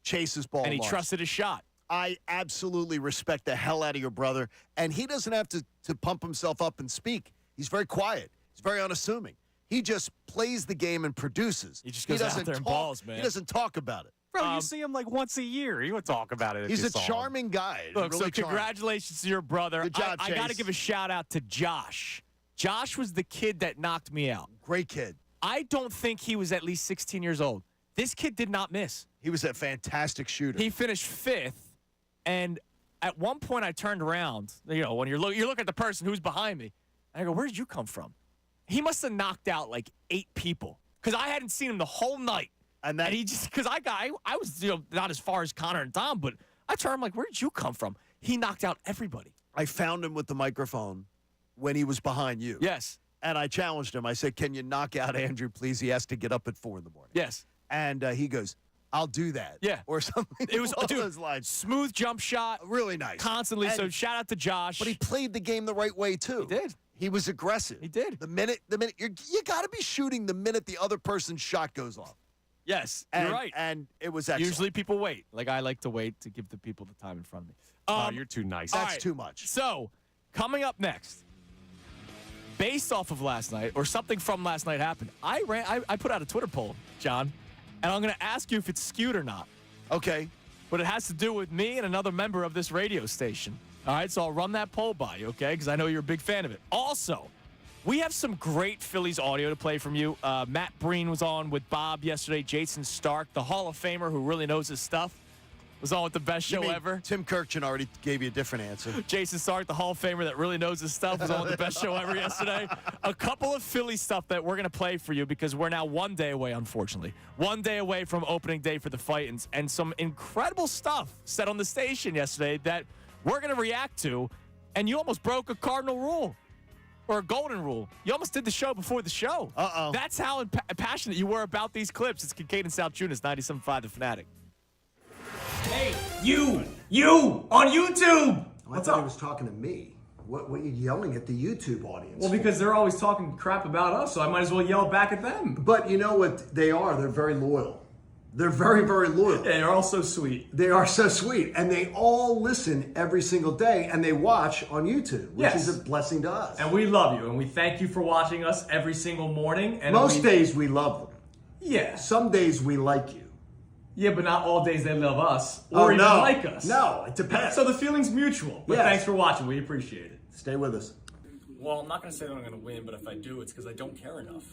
Chase's ball and he launched. trusted his shot. I absolutely respect the hell out of your brother, and he doesn't have to pump himself up and speak. He's very quiet. He's very unassuming. He just plays the game and produces. He just goes out there and balls, man. He doesn't talk about it. Bro, you see him like once a year. He would talk about it. If He's you a saw him. charming guy. Look, really so charming. congratulations to your brother. Good job, I got to Chase. give a shout out to Josh. Josh was the kid that knocked me out. Great kid. I don't think he was at least 16 years old. This kid did not miss. He was a fantastic shooter. He finished 5th, and at one point I turned around. You know, when you look at the person who's behind me, and I go, "Where did you come from?" He must have knocked out like 8 people because I hadn't seen him the whole night. And he just because I was not as far as Connor and Tom, but I turned him like, "Where did you come from?" He knocked out everybody. I found him with the microphone when he was behind you. Yes. And I challenged him. I said, "Can you knock out Andrew, please? He has to get up at 4 in the morning." Yes. And he goes, "I'll do that." Yeah. Or something. It was along dude, those lines. smooth jump shot. Really nice. Constantly. And- So shout out to Josh. But he played the game the right way too. He did. He was aggressive. He did. The minute you got to be shooting the minute the other person's shot goes off. Yes, And, you're right. And it was excellent. Usually people wait. Like I like to wait to give the people the time in front of me. Oh, you're too nice. That's all right. too much. So, coming up next, based off of last night or something from last night happened, I put out a Twitter poll, John, and I'm going to ask you if it's skewed or not. Okay. But it has to do with me and another member of this radio station. All right, so I'll run that poll by you, okay? Because I know you're a big fan of it. Also, we have some great Phillies audio to play from you. Matt Breen was on with Bob yesterday. Jason Stark, the Hall of Famer who really knows his stuff, was on with the best show ever. Tim Kirkchin already gave you a different answer. Jason Stark, the Hall of Famer that really knows his stuff, was on with the best show ever yesterday. A couple of Philly stuff that we're going to play for you because we're now 1 day away, unfortunately. 1 day away from opening day for the Fightins, and some incredible stuff said on the station yesterday that we're going to react to, and you almost broke a cardinal rule. Or a golden rule. You almost did the show before the show. Uh-oh. That's how passionate you were about these clips. It's Kincade Salciunas, 97.5 The Fanatic. Hey, you on YouTube. I thought he was talking to me. What are you yelling at the YouTube audience? Well, because they're always talking crap about us, so I might as well yell back at them. But you know what they are? They're very loyal. They're very, very loyal. Yeah, they're all so sweet. They are so sweet. And they all listen every single day and they watch on YouTube, which is a blessing to us. And we love you and we thank you for watching us every single morning. And most days we love them. Yeah. Some days we like you. Yeah, but not all days they love us or even like us. No, it depends. So the feeling's mutual. But thanks for watching. We appreciate it. Stay with us. Well, I'm not going to say that I'm going to win, but if I do, it's because I don't care enough.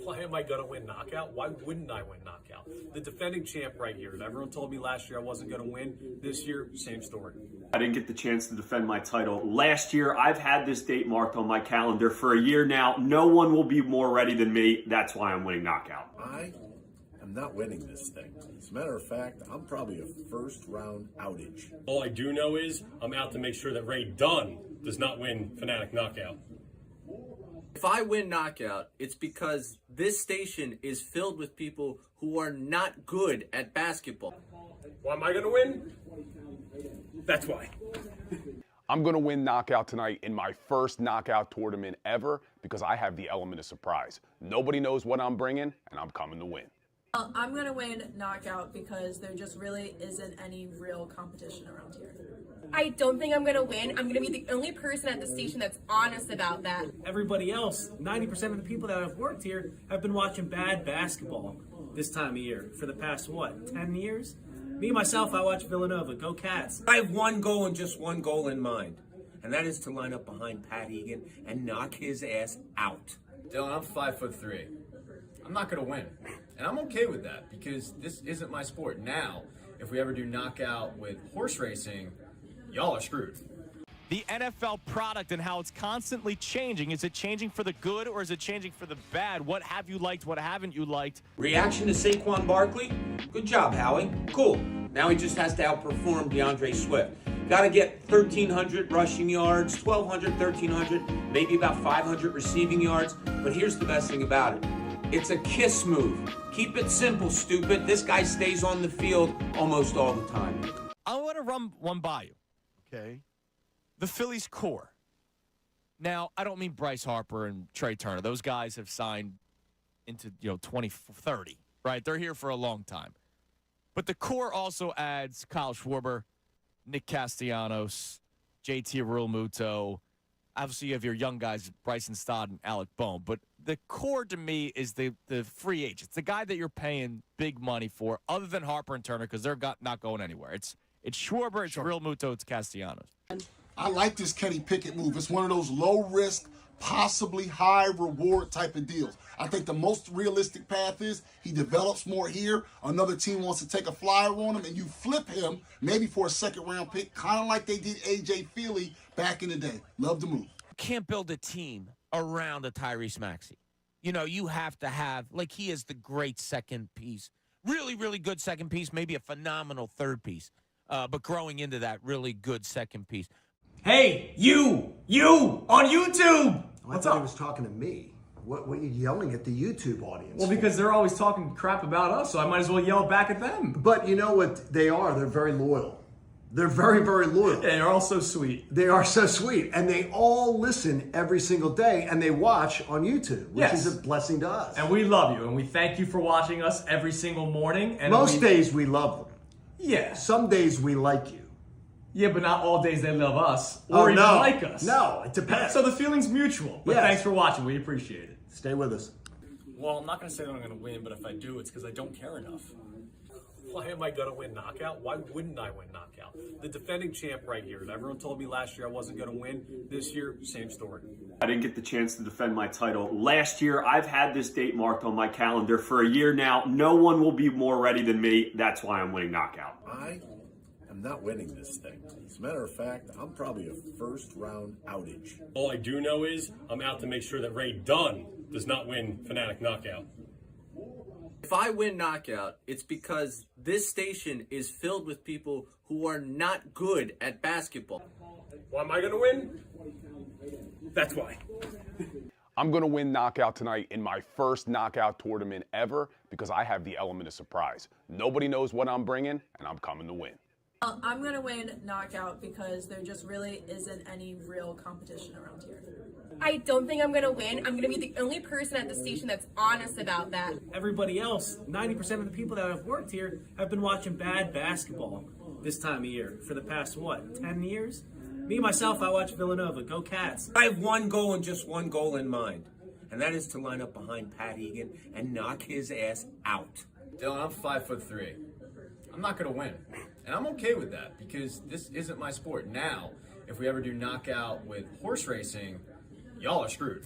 Why am I going to win knockout? Why wouldn't I win knockout? The defending champ right here. Everyone told me last year I wasn't going to win. This year, same story. I didn't get the chance to defend my title. Last year, I've had this date marked on my calendar for a year now. No one will be more ready than me. That's why I'm winning knockout. I am not winning this thing. As a matter of fact, I'm probably a first-round outage. All I do know is I'm out to make sure that Ray Dunn does not win Fanatic knockout. If I win knockout, it's because this station is filled with people who are not good at basketball. Why am I going to win? That's why. I'm going to win knockout tonight in my first knockout tournament ever because I have the element of surprise. Nobody knows what I'm bringing, and I'm coming to win. I'm going to win knockout because there just really isn't any real competition around here. I don't think I'm going to win. I'm going to be the only person at the station that's honest about that. Everybody else, 90% of the people that have worked here have been watching bad basketball this time of year for the past, 10 years? Me, myself, I watch Villanova. Go Cats. I have one goal and just one goal in mind, and that is to line up behind Pat Egan and knock his ass out. Dylan, I'm 5'3". I'm not going to win. And I'm okay with that because this isn't my sport. Now, if we ever do knockout with horse racing, y'all are screwed. The NFL product and how it's constantly changing. Is it changing for the good or is it changing for the bad? What have you liked? What haven't you liked? Reaction to Saquon Barkley? Good job, Howie. Cool. Now he just has to outperform DeAndre Swift. Got to get 1,300 rushing yards, 1,200, 1,300, maybe about 500 receiving yards. But here's the best thing about it. It's a kiss move. Keep it simple, stupid. This guy stays on the field almost all the time. I want to run one by you. Okay. The Phillies core. Now, I don't mean Bryce Harper and Trey Turner. Those guys have signed into 2030, right? They're here for a long time. But the core also adds Kyle Schwarber, Nick Castellanos, JT Realmuto. Obviously, you have your young guys, Bryson Stott and Alec Bohm. But the core to me is the free agents, the guy that you're paying big money for, other than Harper and Turner, because they're not going anywhere. It's Schwarber, it's Realmuto, it's Castellanos. I like this Kenny Pickett move. It's one of those low-risk, possibly high-reward type of deals. I think the most realistic path is he develops more here. Another team wants to take a flyer on him, and you flip him maybe for a second-round pick, kind of like they did A.J. Philly back in the day. Love the move. You can't build a team around a Tyrese Maxey. You have to have, he is the great second piece. Really, really good second piece, maybe a phenomenal third piece. But growing into that really good second piece. Hey, you on YouTube. I thought he was talking to me. What are you yelling at the YouTube audience? Well, because they're always talking crap about us, so I might as well yell back at them. But you know what they are? They're very loyal. They're very, very loyal. Yeah, they're all so sweet. They are so sweet. And they all listen every single day and they watch on YouTube, which is a blessing to us. And we love you and we thank you for watching us every single morning. And most days we love them. Yeah. Some days we like you. Yeah, but not all days they love us or even like us. No, it depends. So the feeling's mutual. But thanks for watching. We appreciate it. Stay with us. Well, I'm not going to say that I'm going to win, but if I do, it's because I don't care enough. Why am I going to win knockout? Why wouldn't I win knockout? The defending champ right here. Everyone told me last year I wasn't going to win. This year, same story. I didn't get the chance to defend my title. Last year, I've had this date marked on my calendar for a year now. No one will be more ready than me. That's why I'm winning knockout. I am not winning this thing. As a matter of fact, I'm probably a first-round outage. All I do know is I'm out to make sure that Ray Dunn does not win Fanatic knockout. If I win knockout, it's because this station is filled with people who are not good at basketball. Why am I going to win? That's why. I'm going to win knockout tonight in my first knockout tournament ever because I have the element of surprise. Nobody knows what I'm bringing, and I'm coming to win. I'm going to win knockout because there just really isn't any real competition around here. I don't think I'm going to win. I'm going to be the only person at the station that's honest about that. Everybody else, 90% of the people that have worked here have been watching bad basketball this time of year for the past, 10 years? Me, myself, I watch Villanova. Go Cats. I have one goal and just one goal in mind, and that is to line up behind Pat Egan and knock his ass out. Dylan, I'm 5'3". I'm not going to win. And I'm okay with that because this isn't my sport. Now, if we ever do knockout with horse racing, y'all are screwed.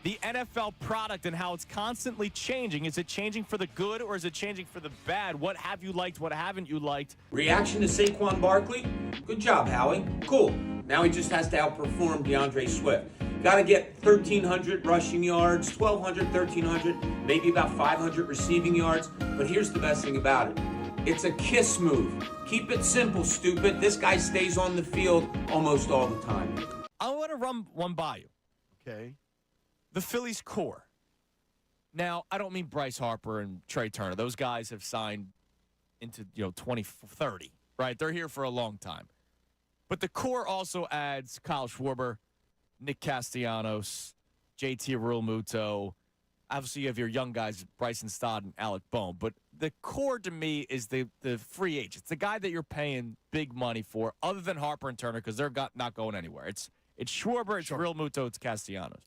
The NFL product and how it's constantly changing. Is it changing for the good or is it changing for the bad? What have you liked? What haven't you liked? Reaction to Saquon Barkley? Good job, Howie. Cool. Now he just has to outperform DeAndre Swift. Got to get 1,300 rushing yards, 1,200, 1,300, maybe about 500 receiving yards. But here's the best thing about it. It's a kiss move. Keep it simple, stupid. This guy stays on the field almost all the time. I want to run one by you. Okay. The Phillies core. Now, I don't mean Bryce Harper and Trey Turner. Those guys have signed into 2030, right? They're here for a long time. But the core also adds Kyle Schwarber, Nick Castellanos, JT Realmuto. Obviously, you have your young guys, Bryson Stott and Alec Bohm. But the core to me is the free agents, the guy that you're paying big money for, other than Harper and Turner, because they're not going anywhere. It's Schwarber, it's Realmuto, it's Castellanos.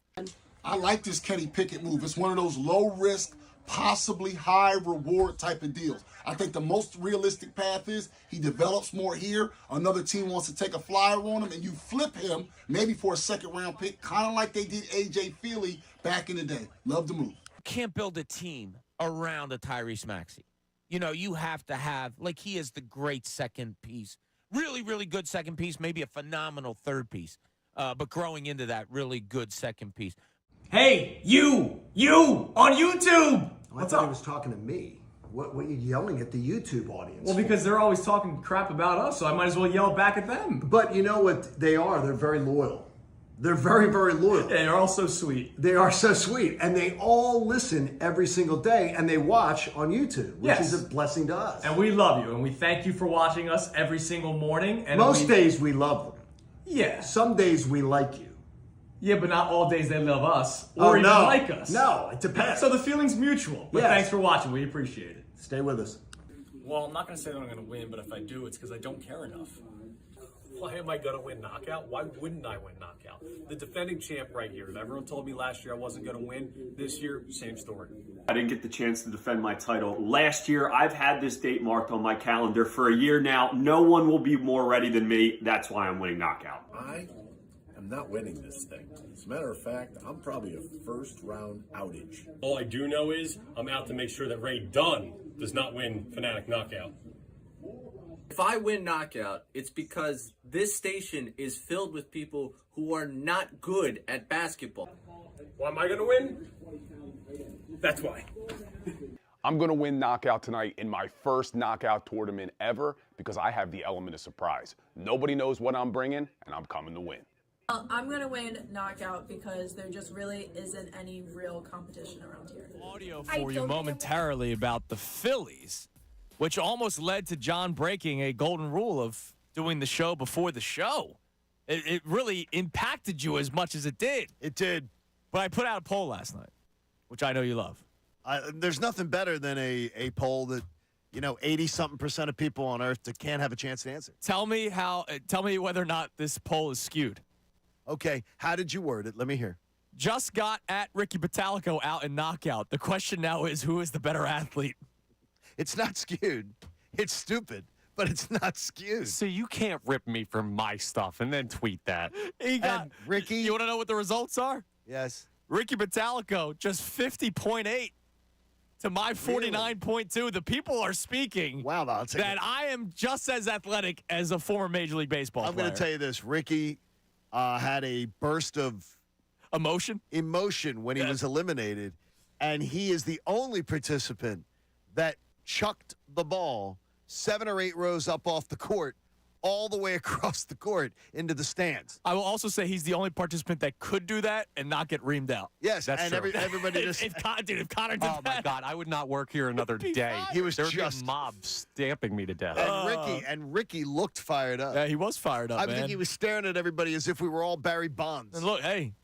I like this Kenny Pickett move. It's one of those low-risk, possibly high-reward type of deals. I think the most realistic path is he develops more here. Another team wants to take a flyer on him, and you flip him maybe for a second-round pick, kind of like they did A.J. Philly back in the day. Love the move. Can't build a team around a Tyrese Maxey. You have to have, he is the great second piece. Really, really good second piece, maybe a phenomenal third piece. But growing into that really good second piece. Hey, you on YouTube. I thought he was talking to me. What are you yelling at the YouTube audience? Well, because they're always talking crap about us, so I might as well yell back at them. But you know what they are? They're very loyal. They're very, very loyal. Yeah, they're all so sweet. They are so sweet. And they all listen every single day, and they watch on YouTube, which is a blessing to us. And we love you, and we thank you for watching us every single morning. And Most days we love them. Yeah. Some days we like you. Yeah, but not all days they love us or even like us. No, it depends. So the feeling's mutual. But thanks for watching. We appreciate it. Stay with us. Well, I'm not going to say that I'm going to win, but if I do, it's because I don't care enough. Why am I going to win knockout? Why wouldn't I win knockout? The defending champ right here. Everyone told me last year I wasn't going to win. This year, same story. I didn't get the chance to defend my title last year. I've had this date marked on my calendar for a year now. No one will be more ready than me. That's why I'm winning knockout. I am not winning this thing. As a matter of fact, I'm probably a first-round outage. All I do know is I'm out to make sure that Ray Dunn does not win Fanatic knockout. If I win knockout, it's because this station is filled with people who are not good at basketball. Why am I going to win? That's why. I'm going to win knockout tonight in my first knockout tournament ever because I have the element of surprise. Nobody knows what I'm bringing, and I'm coming to win. I'm going to win knockout because there just really isn't any real competition around here. Audio for you momentarily about the Phillies, which almost led to John breaking a golden rule of doing the show before the show. It really impacted you as much as it did. It did. But I put out a poll last night, which I know you love. There's nothing better than a poll that, 80-something% of people on Earth that can't have a chance to answer. Tell me whether or not this poll is skewed. Okay, how did you word it? Let me hear. Just got at Ricky Batalico out in knockout. The question now is, who is the better athlete? It's not skewed. It's stupid, but it's not skewed. So you can't rip me for my stuff and then tweet that. Ricky. You want to know what the results are? Yes. Ricky Batalico, just 50.8 to my 49.2. The people are speaking. Wow, that I am just as athletic as a former Major League Baseball player. I'm going to tell you this. Ricky had a burst of emotion when he was eliminated, and he is the only participant that chucked the ball 7 or 8 rows up off the court all the way across the court into the stands. I will also say he's the only participant that could do that and not get reamed out. Yes, That's and true. everybody just. If Connor did Oh my God, I would not work here another day. He was There'd just be a mob stamping me to death. and Ricky looked fired up. Yeah, he was fired up, I man. think he was staring at everybody as if we were all Barry Bonds. And look, hey,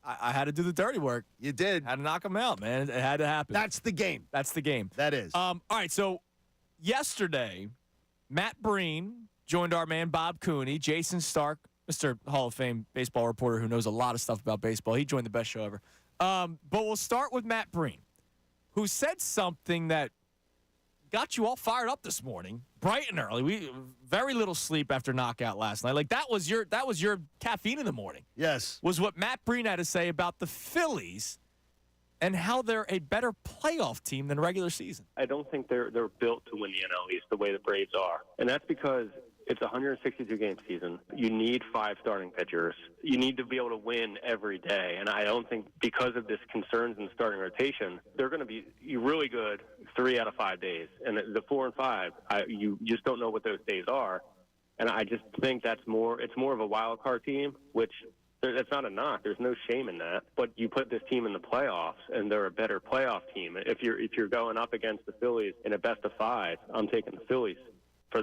I had to do the dirty work. You did. Had to knock him out, man. It had to happen. That's the game. That's the game. That is. All right, so yesterday, Matt Breen joined our man Bob Cooney, Jason Stark, Mr. Hall of Fame baseball reporter who knows a lot of stuff about baseball. He joined the best show ever. But we'll start with Matt Breen, who said something that got you all fired up this morning, bright and early. We very little sleep after knockout last night. Like that was your caffeine in the morning. Yes. Was what Matt Breen had to say about the Phillies and how they're a better playoff team than regular season. I don't think they're built to win the NL East the way the Braves are. And that's because it's a 162-game season. You need 5 starting pitchers. You need to be able to win every day. And I don't think because of this concerns in the starting rotation, they're going to be really good 3 out of 5 days. And the 4 and 5, you just don't know what those days are. And I just think it's more of a wild card team, which that's not a knock. There's no shame in that. But you put this team in the playoffs, and they're a better playoff team. If you're going up against the Phillies in a best of 5, I'm taking the Phillies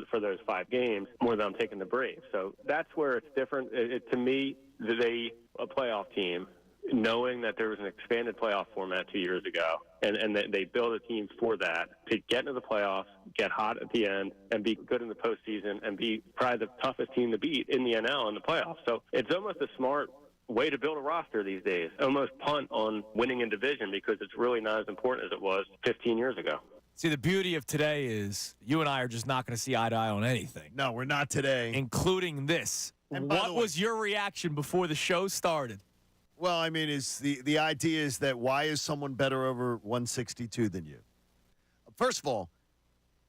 for those 5 games more than I'm taking the Braves. So that's where it's different. To me, a playoff team, knowing that there was an expanded playoff format 2 years ago, and that they build a team for that, to get into the playoffs, get hot at the end, and be good in the postseason, and be probably the toughest team to beat in the NL in the playoffs. So it's almost a smart way to build a roster these days. Almost punt on winning in division because it's really not as important as it was 15 years ago. See, the beauty of today is you and I are just not going to see eye to eye on anything. No, we're not today. Including this. And by what the way, was your reaction before the show started? Well, I mean, is the idea is that why is someone better over 162 than you? First of all,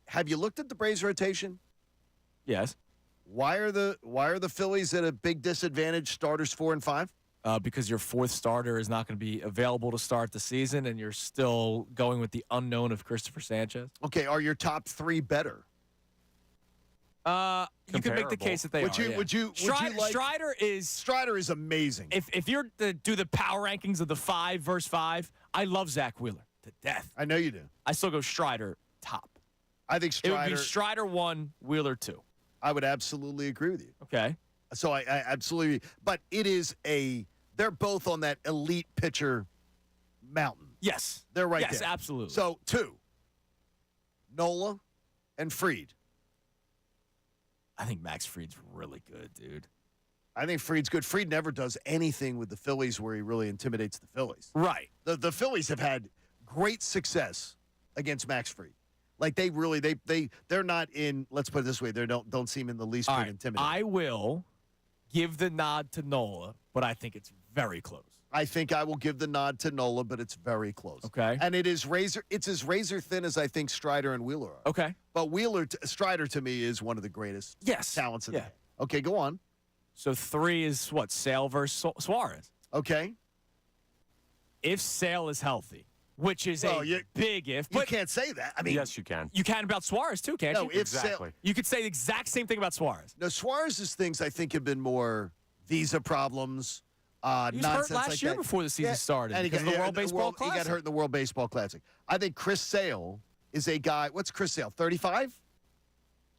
have you looked at the Braves rotation? Yes. Why are the Phillies at a big disadvantage, starters 4 and 5? Because your 4th starter is not going to be available to start the season, and you're still going with the unknown of Christopher Sanchez. Okay, are your top 3 better? You can make the case that they would are. You, yeah. Would you like, Strider is amazing. If you're to do the power rankings of the 5 versus 5, I love Zach Wheeler to death. I know you do. I still go Strider top. I think Strider. It would be Strider 1, Wheeler 2. I would absolutely agree with you. Okay. So I absolutely, but it is they're both on that elite pitcher mountain. Yes. They're right there. Yes, absolutely. So 2, Nola and Fried. I think Max Fried's really good, dude. I think Fried's good. Fried never does anything with the Phillies where he really intimidates the Phillies. Right. The Phillies have had great success against Max Fried. Like they're not in. Let's put it this way: they don't seem in the least bit intimidating. I will give the nod to Nola, but I think it's very close. I think I will give the nod to Nola, but it's very close. Okay. And it's as razor thin as I think Strider and Wheeler are. Okay. But Strider to me is one of the greatest talents in the game. Okay, go on. So 3 is what? Sale versus Suarez. Okay. If Sale is healthy, which is big if. You can't say that. I mean, yes, you can. You can about Suarez too, can't you? Exactly. You could say the exact same thing about Suarez. No, Suarez's things I think have been more visa problems. He was nonsense hurt last like year that. before the season started and because of the World Baseball Classic. He got hurt in the World Baseball Classic. I think Chris Sale is a guy. What's Chris Sale? 35?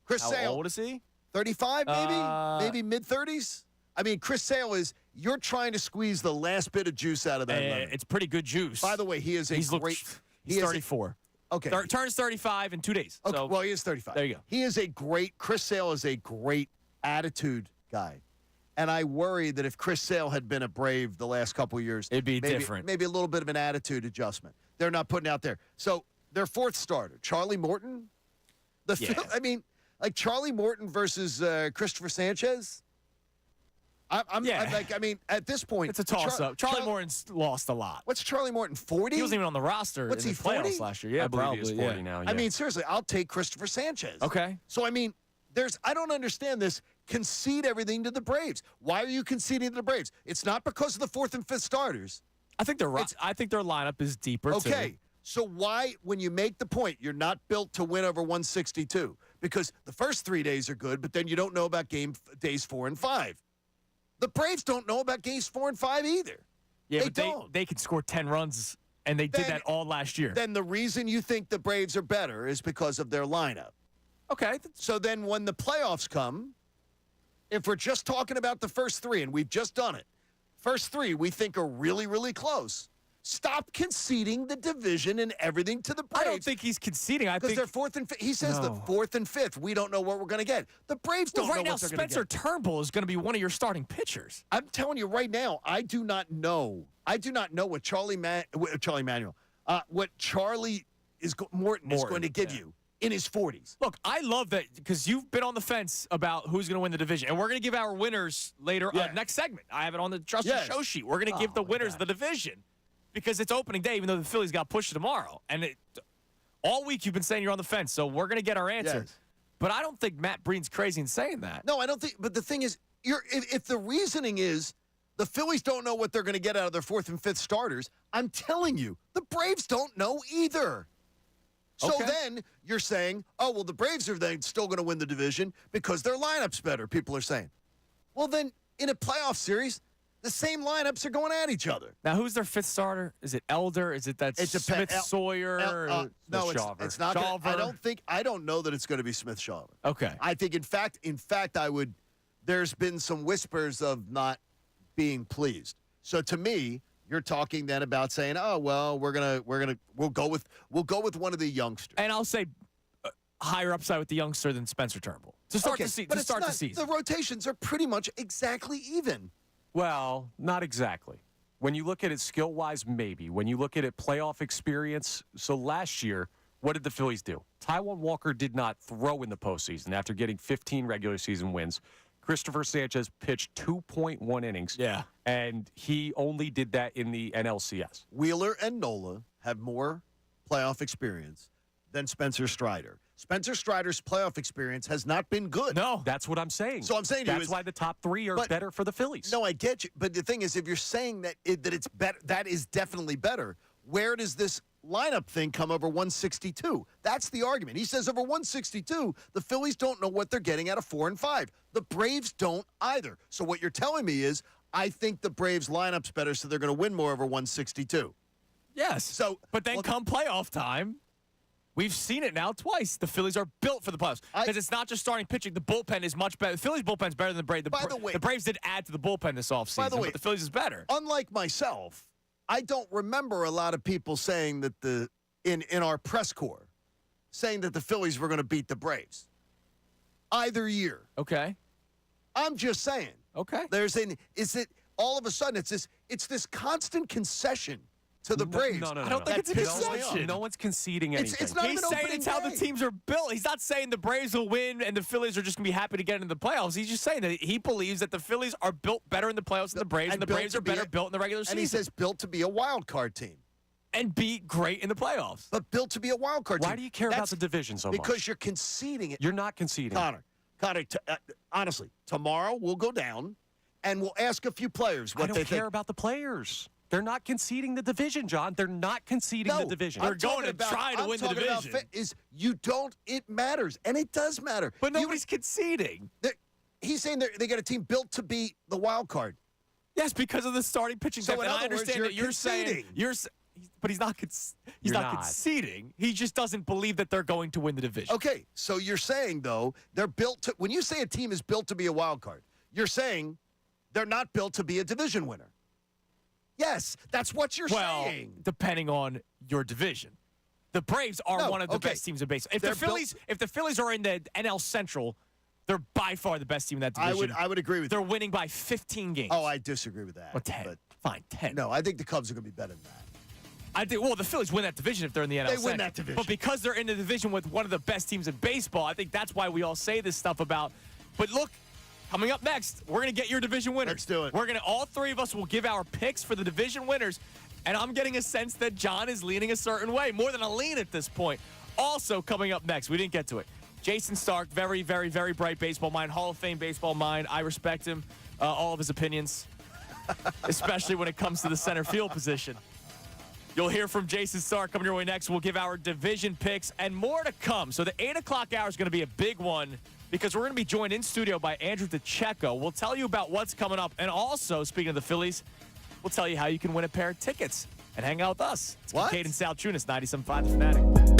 How old is he? 35, maybe? Maybe mid-30s? I mean, Chris Sale you're trying to squeeze the last bit of juice out of that lemon. It's pretty good juice. By the way, he is He's 34. Okay. Turns 35 in 2 days. Okay, So, well, he is 35. There you go. Chris Sale is a great attitude guy. And I worry that if Chris Sale had been a Brave the last couple of years, it'd be different. Maybe a little bit of an attitude adjustment. They're not putting out there. So their 4th starter, Charlie Morton. I mean, like Charlie Morton versus Christopher Sanchez. I mean, at this point, it's a toss-up. Charlie Morton's lost a lot. What's Charlie Morton, 40? He wasn't even on the roster in the playoffs last year. Yeah, I believe probably. he is 40 now. Yeah. I mean, seriously, I'll take Christopher Sanchez. Okay. So, I mean, I don't understand this. Concede everything to the Braves. Why are you conceding to the Braves? It's not because of the 4th and 5th starters. I think their lineup is deeper. Okay. Too. So why, when you make the point, you're not built to win over 162? because the first 3 days are good, but then you don't know about days 4 and 5. The Braves don't know about games 4 and 5 either. Yeah, they could score 10 runs, and they did that all last year. Then the reason you think the Braves are better is because of their lineup. Okay. So then when the playoffs come, if we're just talking about the first 3, and we've just done it, first 3 we think are really, really close. Stop conceding the division and everything to the Braves. I don't think he's conceding. I think they're 4th and 5th. He says the 4th and 5th. We don't know what we're going to get. The Braves don't know what they're going to get. Right now, Spencer Turnbull is going to be one of your starting pitchers. I'm telling you right now, I do not know. I do not know what Charlie Morton is going to give you in his 40s. Look, I love that because you've been on the fence about who's going to win the division, and we're going to give our winners later next segment. I have it on the Trust the Show sheet. We're going to give the winners the division. Because it's opening day, even though the Phillies got pushed tomorrow. And all week you've been saying you're on the fence, so we're going to get our answer. Yes. But I don't think Matt Breen's crazy in saying that. No, I don't think. But the thing is, if the reasoning is the Phillies don't know what they're going to get out of their 4th and 5th starters, I'm telling you, the Braves don't know either. So then you're saying, oh, well, the Braves are then still going to win the division because their lineup's better, people are saying. Well, then in a playoff series, the same lineups are going at each other. Now, who's their 5th starter? Is it Elder? Is it Smith Sawyer? No, it's not. I don't know that it's going to be Smith Shawver. Okay. I think, in fact, I would. There's been some whispers of not being pleased. So to me, you're talking then about saying, oh well, we'll go with one of the youngsters. And I'll say higher upside with the youngster than Spencer Turnbull to start the season. The rotations are pretty much exactly even. Well, not exactly. When you look at it skill-wise, maybe. When you look at it playoff experience, so last year, what did the Phillies do? Taijuan Walker did not throw in the postseason after getting 15 regular season wins. Christopher Sanchez pitched 2.1 innings. Yeah. And he only did that in the NLCS. Wheeler and Nola have more playoff experience than Spencer Strider. Spencer Strider's playoff experience has not been good. No, that's what I'm saying. So I'm saying that's why the top 3 are better for the Phillies. No, I get you. But the thing is, if you're saying that it's better, that is definitely better. Where does this lineup thing come over 162? That's the argument. He says over 162, the Phillies don't know what they're getting out of 4 and 5. The Braves don't either. So what you're telling me is, I think the Braves lineup's better, so they're going to win more over 162. Yes. But then come playoff time. We've seen it now twice. The Phillies are built for the playoffs because it's not just starting pitching. The bullpen is much better. The Phillies' bullpen's better than the Braves. By the way, the Braves did add to the bullpen this offseason, by the way, but the Phillies is better. Unlike myself, I don't remember a lot of people saying that in our press corps saying that the Phillies were going to beat the Braves either year. Okay. I'm just saying. Okay. All of a sudden it's this constant concession to the Braves. No. I don't think it's a concession. No one's conceding anything. It's not He's saying it's how the teams are built. He's not saying the Braves will win and the Phillies are just going to be happy to get into the playoffs. He's just saying that he believes that the Phillies are built better in the playoffs than the Braves, and the Braves are better built in the regular season. And he says built to be a wild card team. And be great in the playoffs. But built to be a wild card team. Why do you care about the division so much? Because you're conceding it. You're not conceding. Connor, honestly, tomorrow we'll go down and we'll ask a few players what they think. I don't care about the players. They're not conceding the division, John. They're not conceding the division. They're going to try to win the division. It matters, and it does matter. But nobody's conceding. He's saying they got a team built to be the wild card. Yes, because of the starting pitching depth. So in I understand that you're conceding. saying but he's not conceding. He just doesn't believe that they're going to win the division. Okay, so you're saying though they're built to. When you say a team is built to be a wild card, you're saying they're not built to be a division winner. Yes, that's what you're saying. Well, depending on your division. The Braves are one of the best teams in baseball. If the Phillies are in the NL Central, they're by far the best team in that division. I would agree with you. They're winning by 15 games. Oh, I disagree with that. Or 10. But fine, 10. No, I think the Cubs are going to be better than that. I think. Well, the Phillies win that division if they're in the NL Central. They win that division. But because they're in the division with one of the best teams in baseball, I think that's why we all say this stuff about. But look. Coming up next, we're going to get your division winners. Let's do it. All 3 of us will give our picks for the division winners. And I'm getting a sense that John is leaning a certain way, more than a lean at this point. Also coming up next, we didn't get to it. Jason Stark, very, very, very bright baseball mind, Hall of Fame baseball mind. I respect him, all of his opinions, especially when it comes to the center field position. You'll hear from Jason Stark coming your way next. We'll give our division picks and more to come. So the 8 o'clock hour is going to be a big one because we're going to be joined in studio by Andrew DeCecco. We'll tell you about what's coming up. And also, speaking of the Phillies, we'll tell you how you can win a pair of tickets and hang out with us. It's Kincade and Salciunas, 97.5 The Fanatic.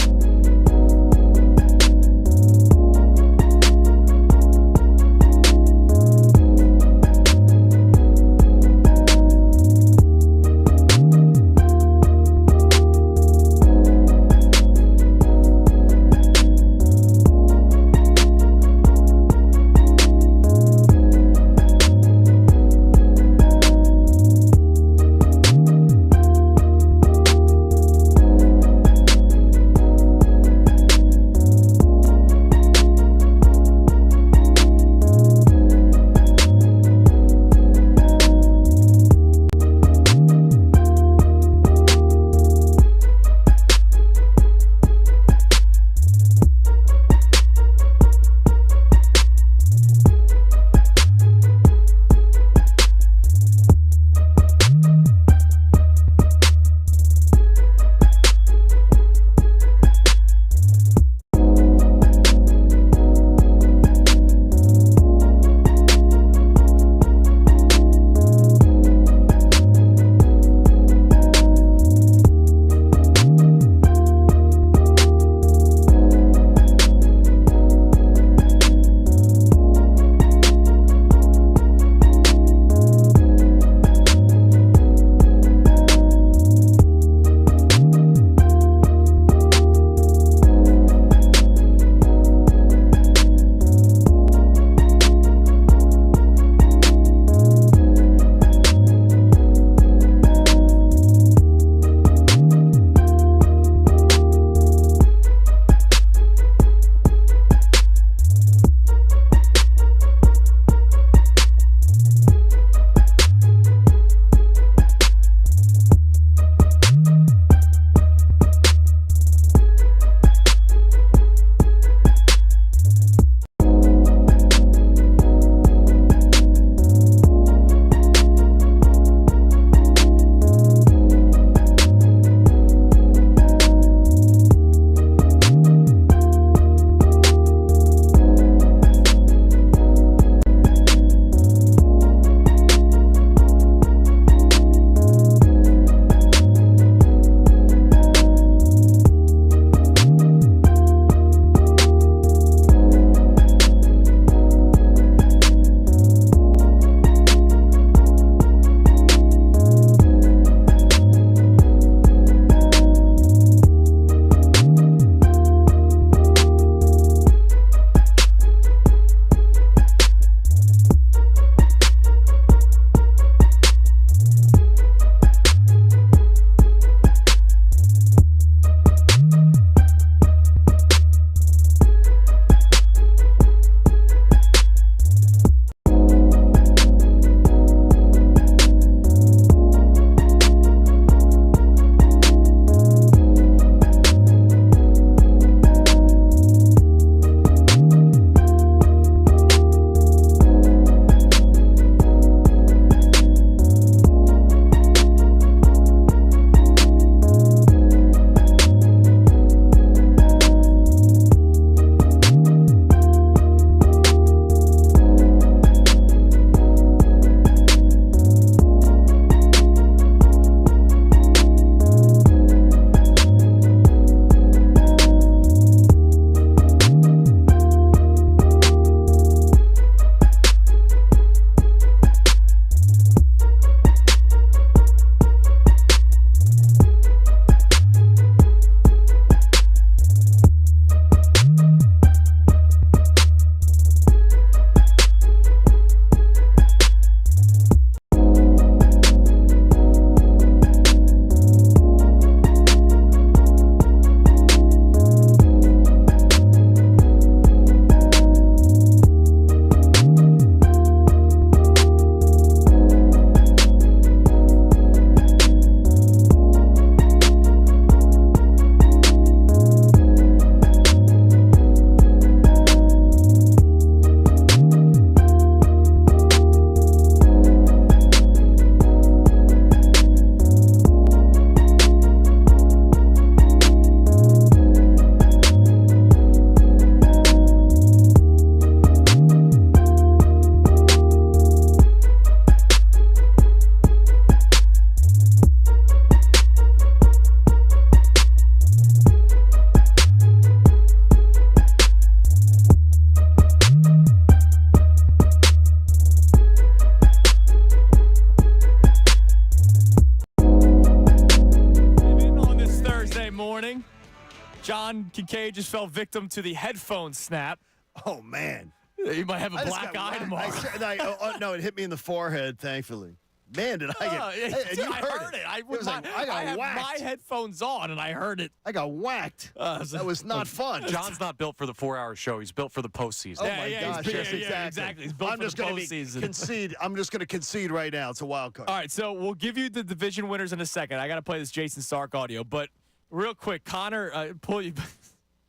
morning. John Kincade just fell victim to the headphone snap. Oh, man. You might have a black eye tomorrow. No, it hit me in the forehead, thankfully. Man, did I get and you heard it. I have my headphones on, and I heard it. I got whacked. That was not fun. John's not built for the 4-hour show. He's built for the postseason. Oh, my gosh. Yes, exactly. He's built I'm for just the going postseason. to concede. I'm just going to concede right now. It's a wild card. All right, so we'll give you the division winners in a second. I got to play this Jason Stark audio, but real quick, Connor, pull you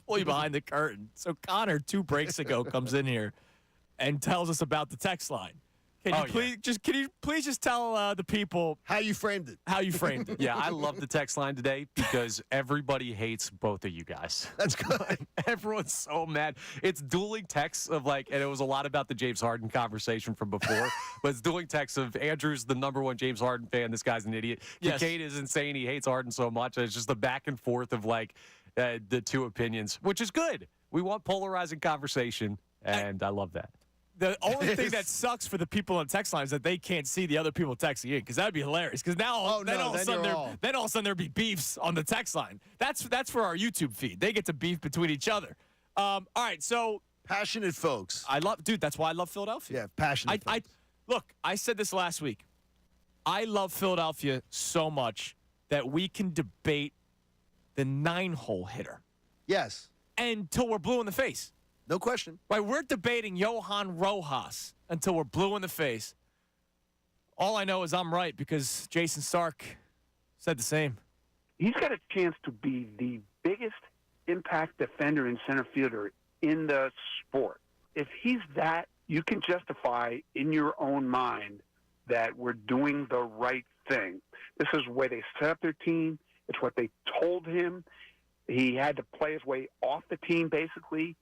behind the curtain. So Connor, 2 breaks ago, comes in here and tells us about the text line. Can you please just tell the people how you framed it? How you framed it? Yeah, I love the text line today because everybody hates both of you guys. That's good. Everyone's so mad. It's dueling texts of and it was a lot about the James Harden conversation from before, but it's dueling texts of Andrew's the #1 James Harden fan. This guy's an idiot. Yes. Kate is insane. He hates Harden so much. And it's just the back and forth of the two opinions, which is good. We want polarizing conversation, and I love that. The only thing that sucks for the people on text line is that they can't see the other people texting in, because that would be hilarious. Because now, all of a sudden there'd be beefs on the text line. That's for our YouTube feed. They get to beef between each other. All right, so passionate folks. That's why I love Philadelphia. Yeah, passionate. Look, I said this last week. I love Philadelphia so much that we can debate the 9-hole hitter. Yes. Until we're blue in the face. No question. Right, we're debating Johan Rojas until we're blue in the face. All I know is I'm right because Jason Stark said the same. He's got a chance to be the biggest impact defender and center fielder in the sport. If he's that, you can justify in your own mind that we're doing the right thing. This is where they set up their team. It's what they told him. He had to play his way off the team, basically.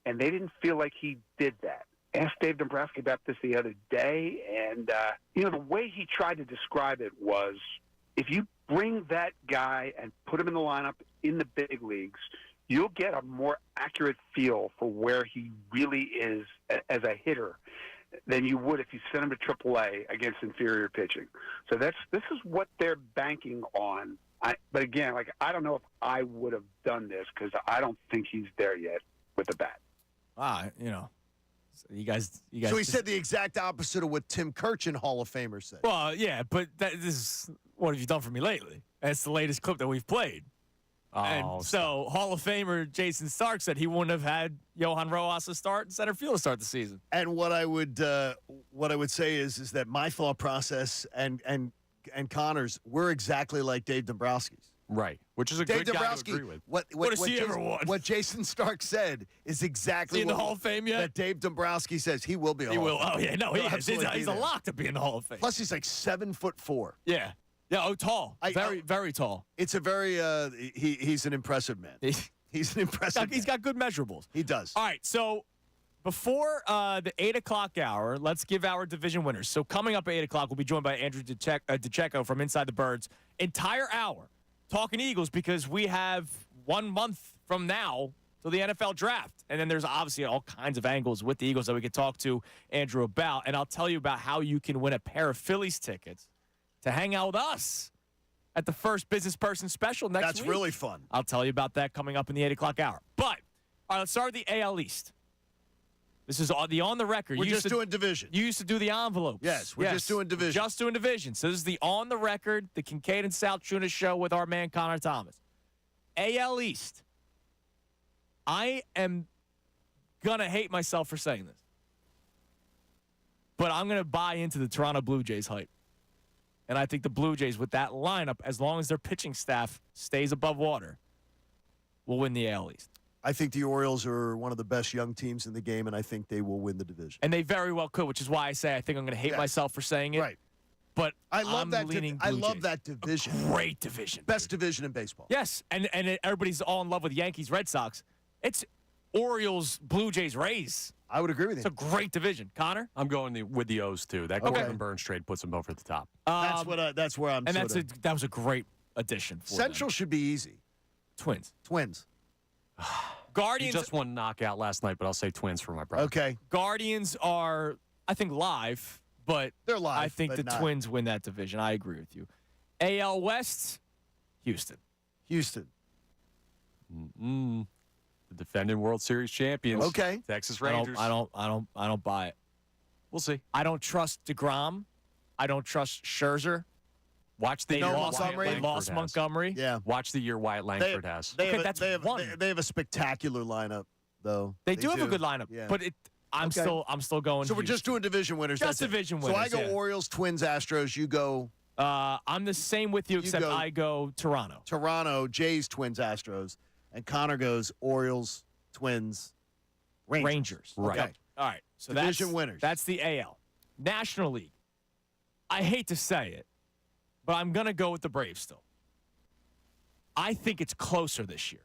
And they didn't feel like he did that. Asked Dave Dombrowski about this the other day, and, the way he tried to describe it was, if you bring that guy and put him in the lineup in the big leagues, you'll get a more accurate feel for where he really is as a hitter than you would if you sent him to AAA against inferior pitching. So this is what they're banking on. But again, I don't know if I would have done this because I don't think he's there yet with the bat. You guys. So he said the exact opposite of what Tim Kirchin, Hall of Famer, said. Well, yeah, but this is what have you done for me lately? That's the latest clip that we've played. And so Hall of Famer Jason Stark said he wouldn't have had Johan Rojas start and center field to start the season. And what I would say is that my thought process and Connor's, we're exactly like Dave Dombrowski's. Right, which is a Dave good guy Dombrowski, to agree with. What Jason Stark said is exactly in the Hall of Fame yet? That Dave Dombrowski says he will be. He will. Oh yeah, no, he is. He's a lock to be in the Hall of Fame. Plus, he's 7'4". Yeah. Yeah. Oh, tall. Very tall. It's a very. He's an impressive man. He's an impressive. He's got good measurables. He does. All right. So before the 8 o'clock hour, let's give our division winners. So coming up at 8 o'clock, we'll be joined by Andrew DeCecco from Inside the Birds. Entire hour. Talking Eagles because we have 1 month from now till the NFL draft. And then there's obviously all kinds of angles with the Eagles that we could talk to Andrew about. And I'll tell you about how you can win a pair of Phillies tickets to hang out with us at the first Business Person Special next week. That's really fun. I'll tell you about that coming up in the 8 o'clock hour. But, all right, let's start with the AL East. This is on the record. We're just doing division. You used to do the envelopes. Yes, we're just doing division. Just doing division. So this is the on the record, the Kincade and Salciunas show with our man Connor Thomas. AL East. I am gonna hate myself for saying this, but I'm gonna buy into the Toronto Blue Jays hype, and I think the Blue Jays with that lineup, as long as their pitching staff stays above water, will win the AL East. I think the Orioles are one of the best young teams in the game, and I think they will win the division. And they very well could, which is why I say I think I'm going to hate myself for saying it. Right. But I love that. I love Jays. that division. A great division. Best division in baseball. Yes, and everybody's all in love with Yankees, Red Sox. It's Orioles, Blue Jays, Rays. I would agree with you. It's a great division. Connor? I'm going with the O's, too. That Corbin Burns trade puts them both at the top. That's where I'm. And that was a great addition for Central them. Should be easy. Twins. Guardians. He just won knockout last night, but I'll say Twins for my brother. Okay. Guardians are, I think, live, but they're live. I think the Twins win that division. I agree with you. AL West, Houston. The defending World Series champions. Okay. Texas Rangers. I don't buy it. We'll see. I don't trust DeGrom. I don't trust Scherzer. Watch the They year lost Wyatt Montgomery. Langford has. Montgomery. Yeah. Watch the year Wyatt Langford has. They Okay, have, that's they have, one. they have a spectacular lineup, though. They do have a good lineup, Yeah. but I'm still going. So we're just Houston. doing division winners. Just that's it. division So I winners, go yeah. Orioles, Twins, Astros. You go I'm the same with you, except I go Toronto. Toronto, Jays, Twins, Astros, and Connor goes Orioles, Twins, Rangers. Right. Okay. All right. So Division winners. That's the AL. National League. I hate to say it, but I'm going to go with the Braves still. I think it's closer this year.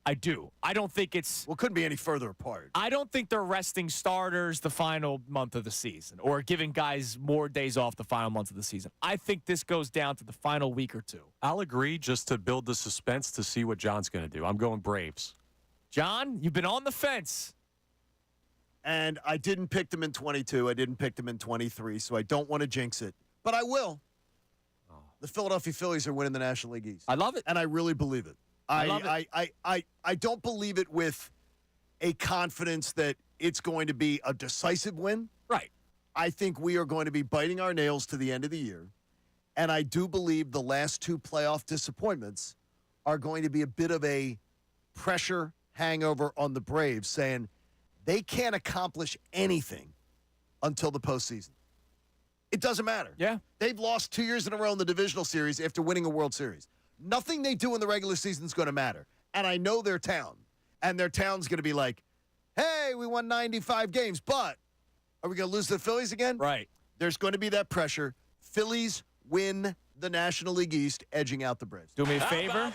I do. I don't think it's... Well, couldn't be any further apart. I don't think they're resting starters the final month of the season or giving guys more days off the final month of the season. I think this goes down to the final week or two. I'll agree just to build the suspense to see what John's going to do. I'm going Braves. John, you've been on the fence. And I didn't pick them in 22. I didn't pick them in 23, so I don't want to jinx it. But I will. The Philadelphia Phillies are winning the National League East. I love it. And I really believe it. I love it. I don't believe it with a confidence that it's going to be a decisive win. Right. I think we are going to be biting our nails to the end of the year. And I do believe the last two playoff disappointments are going to be a bit of a pressure hangover on the Braves, saying they can't accomplish anything until the postseason. It doesn't matter. Yeah. They've lost 2 years in a row in the divisional series after winning a World Series. Nothing they do in the regular season is going to matter. And I know their town. And their town's going to be like, hey, we won 95 games, but are we going to lose to the Phillies again? Right. There's going to be that pressure. Phillies win the National League East, edging out the Braves. Do me a favor.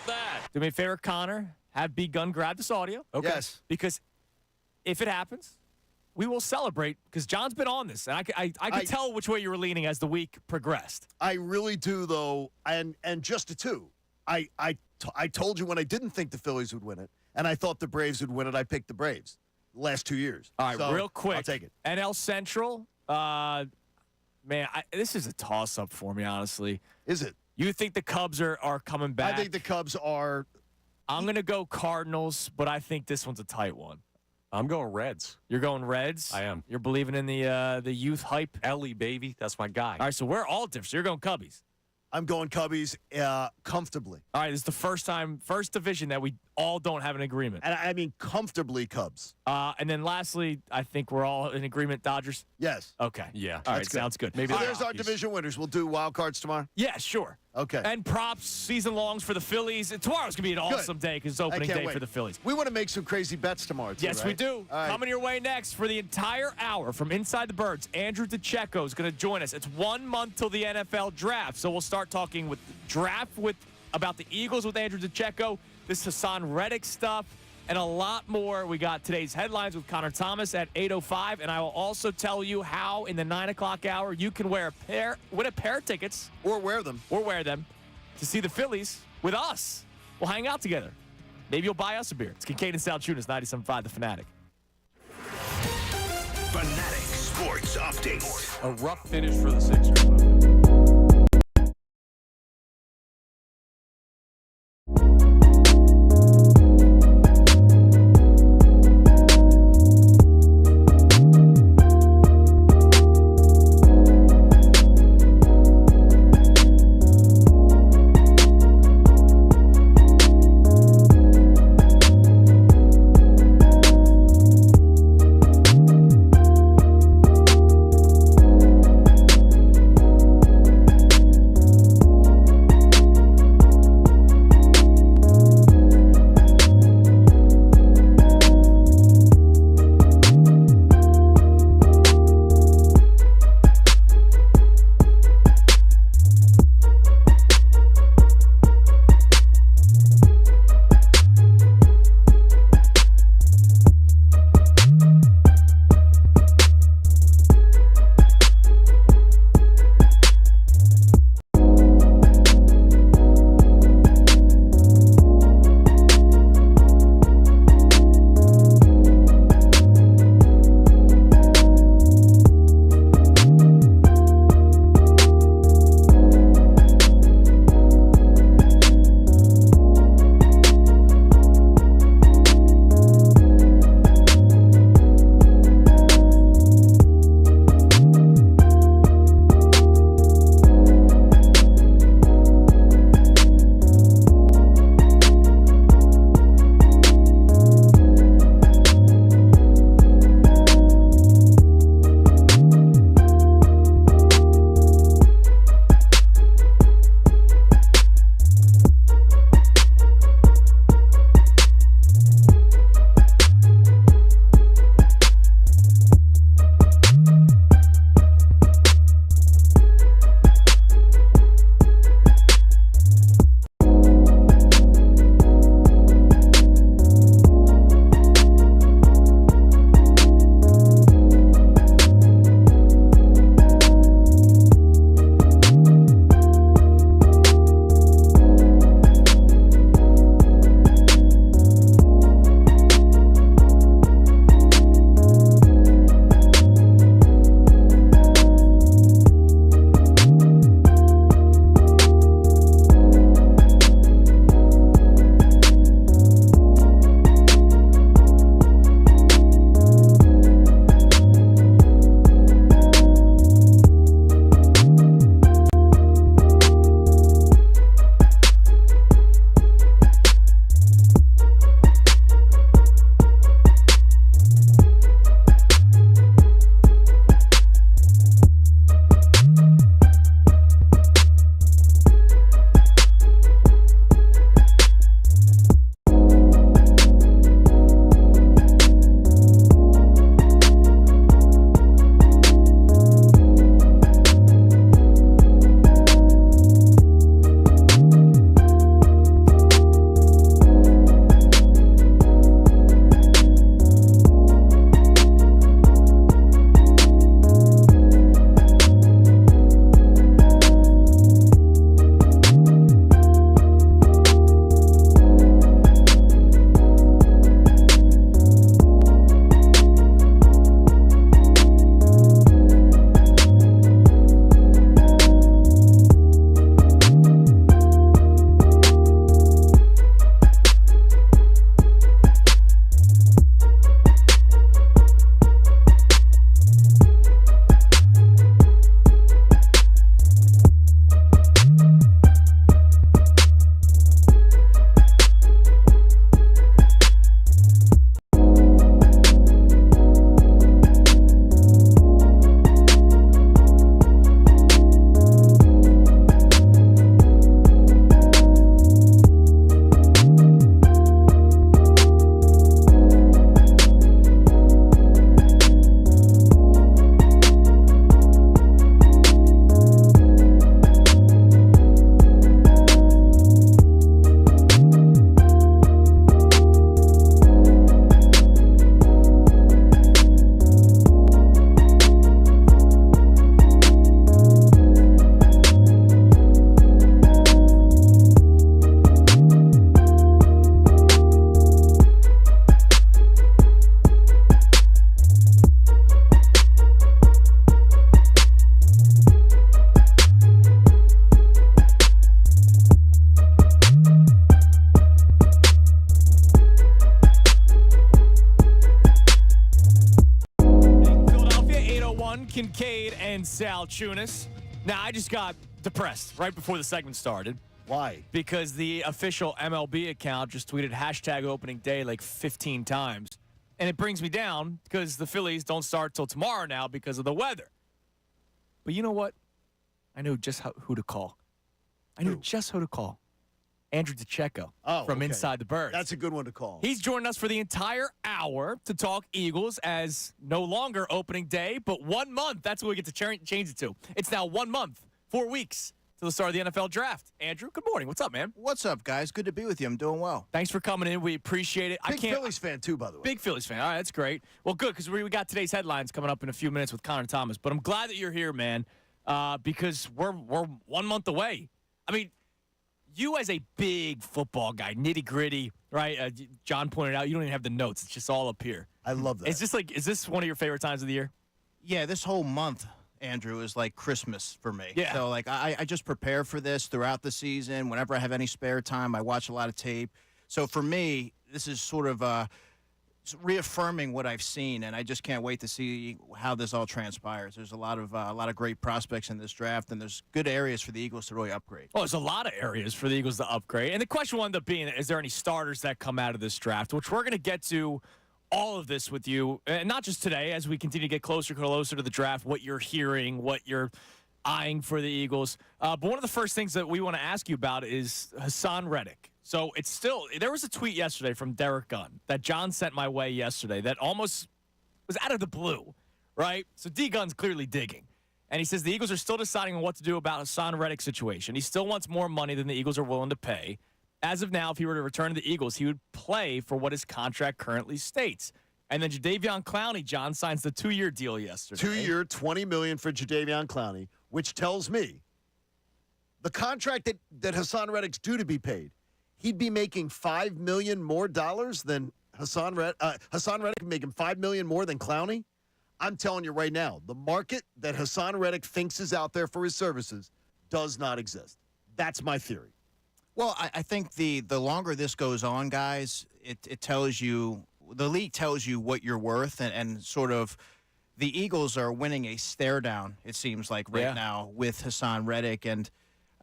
Do me a favor, Connor. Have B Gun grab this audio. Okay. Yes. Because if it happens, we will celebrate because John's been on this, and I could tell which way you were leaning as the week progressed. I really do, though, and just a two. I told you when I didn't think the Phillies would win it, and I thought the Braves would win it. I picked the Braves the last 2 years. All right, So, real quick. I'll take it. NL Central, this is a toss-up for me, honestly. Is it? You think the Cubs are coming back? I think the Cubs are. I'm going to go Cardinals, but I think this one's a tight one. I'm going Reds. You're going Reds? I am. You're believing in the youth hype? Ellie, baby. That's my guy. All right, so we're all different. So you're going Cubbies. I'm going Cubbies comfortably. All right, this is the first division that we all don't have an agreement. And I mean comfortably Cubs. And then lastly, I think we're all in agreement, Dodgers. Yes. Okay. Yeah. All right, sounds good. Maybe So there's our division winners. We'll do wild cards tomorrow. Yeah, sure. Okay. And props, season longs for the Phillies. And tomorrow's going to be an awesome day because it's opening day wait. for the Phillies. We want to make some crazy bets tomorrow, too, Yes, right? we do. All right. Coming your way next for the entire hour from Inside the Birds, Andrew DeCecco is going to join us. It's 1 month till the NFL draft, so we'll start talking with the draft about the Eagles with Andrew DeCecco, this Hassan Reddick stuff, and a lot more. We got today's headlines with Connor Thomas at 8:05, and I will also tell you how in the 9 o'clock hour you can win a pair of tickets. Or wear them. To see the Phillies with us. We'll hang out together. Maybe you'll buy us a beer. It's Kincade Salciunas, 97.5 The Fanatic. Fanatic Sports Update. A rough finish for the Sixers. Kincade and Salciunas. Now, I just got depressed right before the segment started. Why? Because the official MLB account just tweeted hashtag opening day like 15 times. And it brings me down because the Phillies don't start till tomorrow now because of the weather. But you know what? I knew just who to call. Just who to call. Andrew DeCecco from Inside the Birds. That's a good one to call. He's joined us for the entire hour to talk Eagles as no longer opening day, but 1 month. That's what we get to change it to. It's now 1 month, 4 weeks to the start of the NFL draft. Andrew, good morning. What's up, man? What's up, guys? Good to be with you. I'm doing well. Thanks for coming in. We appreciate it. Big Phillies fan, too, by the way. Big Phillies fan. All right, that's great. Well, good, because we got today's headlines coming up in a few minutes with Connor Thomas. But I'm glad that you're here, man, because we're 1 month away. I mean, you as a big football guy, nitty-gritty, right? John pointed out, you don't even have the notes. It's just all up here. I love that. Is this one of your favorite times of the year? Yeah, this whole month, Andrew, is like Christmas for me. Yeah. So, like, I just prepare for this throughout the season. Whenever I have any spare time, I watch a lot of tape. So, for me, this is sort of reaffirming what I've seen, and I just can't wait to see how this all transpires. There's a lot of great prospects in this draft, and there's good areas for the Eagles to really upgrade. Oh, there's a lot of areas for the Eagles to upgrade. And the question will end up being, is there any starters that come out of this draft, which we're going to get to all of this with you, and not just today, as we continue to get closer to the draft, what you're hearing, what you're eyeing for the Eagles. But one of the first things that we want to ask you about is Hassan Reddick. So there was a tweet yesterday from Derek Gunn that John sent my way yesterday that almost was out of the blue, right? So D Gunn's clearly digging. And he says the Eagles are still deciding on what to do about Hassan Reddick's situation. He still wants more money than the Eagles are willing to pay. As of now, if he were to return to the Eagles, he would play for what his contract currently states. And then Jadeveon Clowney, John, signs the 2-year deal yesterday. 2-year, $20 million for Jadeveon Clowney, which tells me the contract that Hassan Reddick's due to be paid, he'd be making $5 million more than Hassan Reddick making $5 million more than Clowney. I'm telling you right now, the market that Hassan Reddick thinks is out there for his services does not exist. That's my theory. Well, I think the longer this goes on, guys, it tells you, the league tells you what you're worth, and sort of the Eagles are winning a stare down, it seems like, right now with Hassan Reddick. And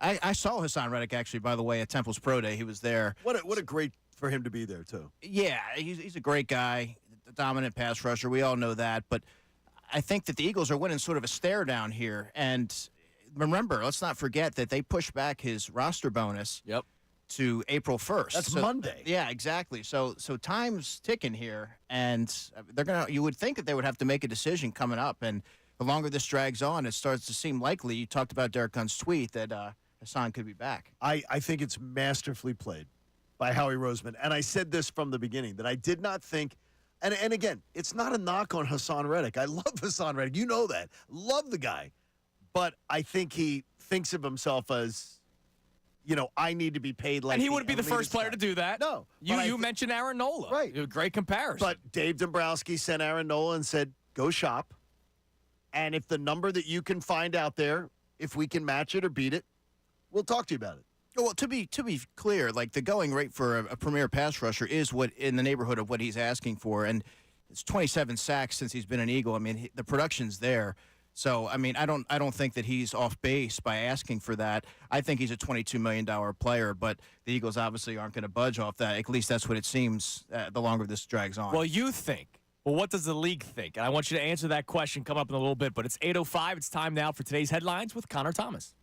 I saw Hassan Reddick, actually, by the way, at Temple's Pro Day. He was there. What a great for him to be there, too. Yeah, he's a great guy, a dominant pass rusher. We all know that. But I think that the Eagles are winning sort of a stare down here. And remember, let's not forget that they pushed back his roster bonus to April 1st. That's Monday. Yeah, exactly. So time's ticking here, and you would think that they would have to make a decision coming up. And the longer this drags on, it starts to seem likely. You talked about Derek Gunn's tweet that Hassan could be back. I think it's masterfully played by Howie Roseman. And I said this from the beginning, that I did not think, and again, it's not a knock on Hassan Reddick. I love Hassan Reddick. You know that. Love the guy. But I think he thinks of himself as, I need to be paid like. And he wouldn't be the first player to do that. No. You mentioned Aaron Nola. Right. Great comparison. But Dave Dombrowski sent Aaron Nola and said, go shop. And if the number that you can find out there, if we can match it or beat it, we'll talk to you about it. Well, to be clear, like the going rate for a premier pass rusher is what in the neighborhood of what he's asking for, and it's 27 sacks since he's been an Eagle. I mean, the production's there. So, I mean, I don't think that he's off base by asking for that. I think he's a $22 million player, but the Eagles obviously aren't going to budge off that. At least that's what it seems the longer this drags on. Well, you think. Well, what does the league think? And I want you to answer that question coming up in a little bit, but it's 8:05. It's time now for today's headlines with Connor Thomas.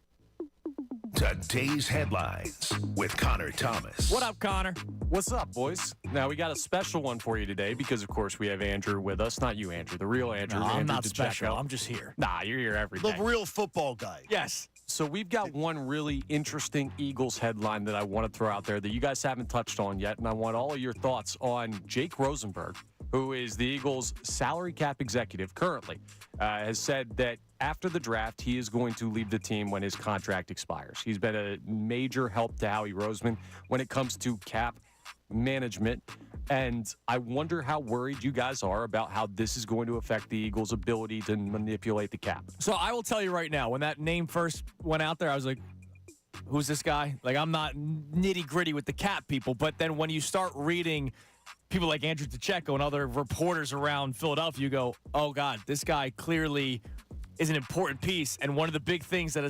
Today's headlines with Connor Thomas. What up, Connor? What's up, boys? Now, we got a special one for you today because, of course, we have Andrew with us. Not you, Andrew. The real Andrew. No, I'm Andrew not DeCecco. special. I'm just here. Nah, you're here every day. The real football guy. Yes. So we've got one really interesting Eagles headline that I want to throw out there that you guys haven't touched on yet, and I want all of your thoughts on Jake Rosenberg, who is the Eagles' salary cap executive currently, has said that after the draft, he is going to leave the team when his contract expires. He's been a major help to Howie Roseman when it comes to cap management, and I wonder how worried you guys are about how this is going to affect the Eagles' ability to manipulate the cap. So I will tell you right now, when that name first went out there, I was like, who's this guy? Like, I'm not nitty-gritty with the cap people, but then when you start reading people like Andrew DeCecco and other reporters around Philadelphia, you go, oh, God, this guy clearly is an important piece. And one of the big things that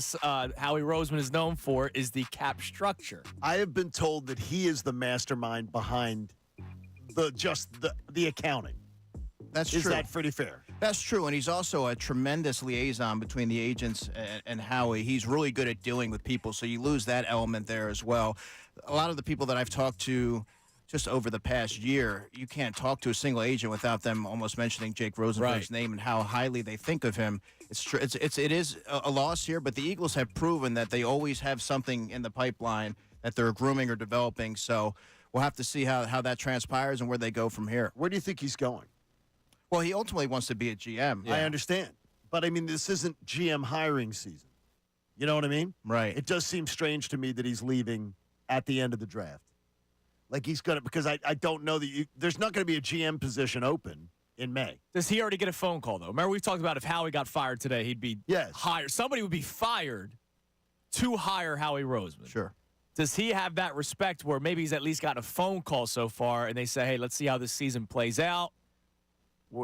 Howie Roseman is known for is the cap structure. I have been told that he is the mastermind behind the accounting. That's true. Is that pretty fair? That's true, and he's also a tremendous liaison between the agents and Howie. He's really good at dealing with people, so you lose that element there as well. A lot of the people that I've talked to just over the past year, you can't talk to a single agent without them almost mentioning Jake Rosenberg's name and how highly they think of him. It's true. It is a loss here, but the Eagles have proven that they always have something in the pipeline that they're grooming or developing. So we'll have to see how that transpires and where they go from here. Where do you think he's going? Well, he ultimately wants to be a GM. I understand. But, I mean, this isn't GM hiring season. You know what I mean? Right. It does seem strange to me that he's leaving at the end of the draft. Like he's going to – because I don't know that there's not going to be a GM position open in May. Does he already get a phone call, though? Remember we talked about if Howie got fired today, he'd be hired. Somebody would be fired to hire Howie Roseman. Sure. Does he have that respect where maybe he's at least got a phone call so far and they say, hey, let's see how this season plays out?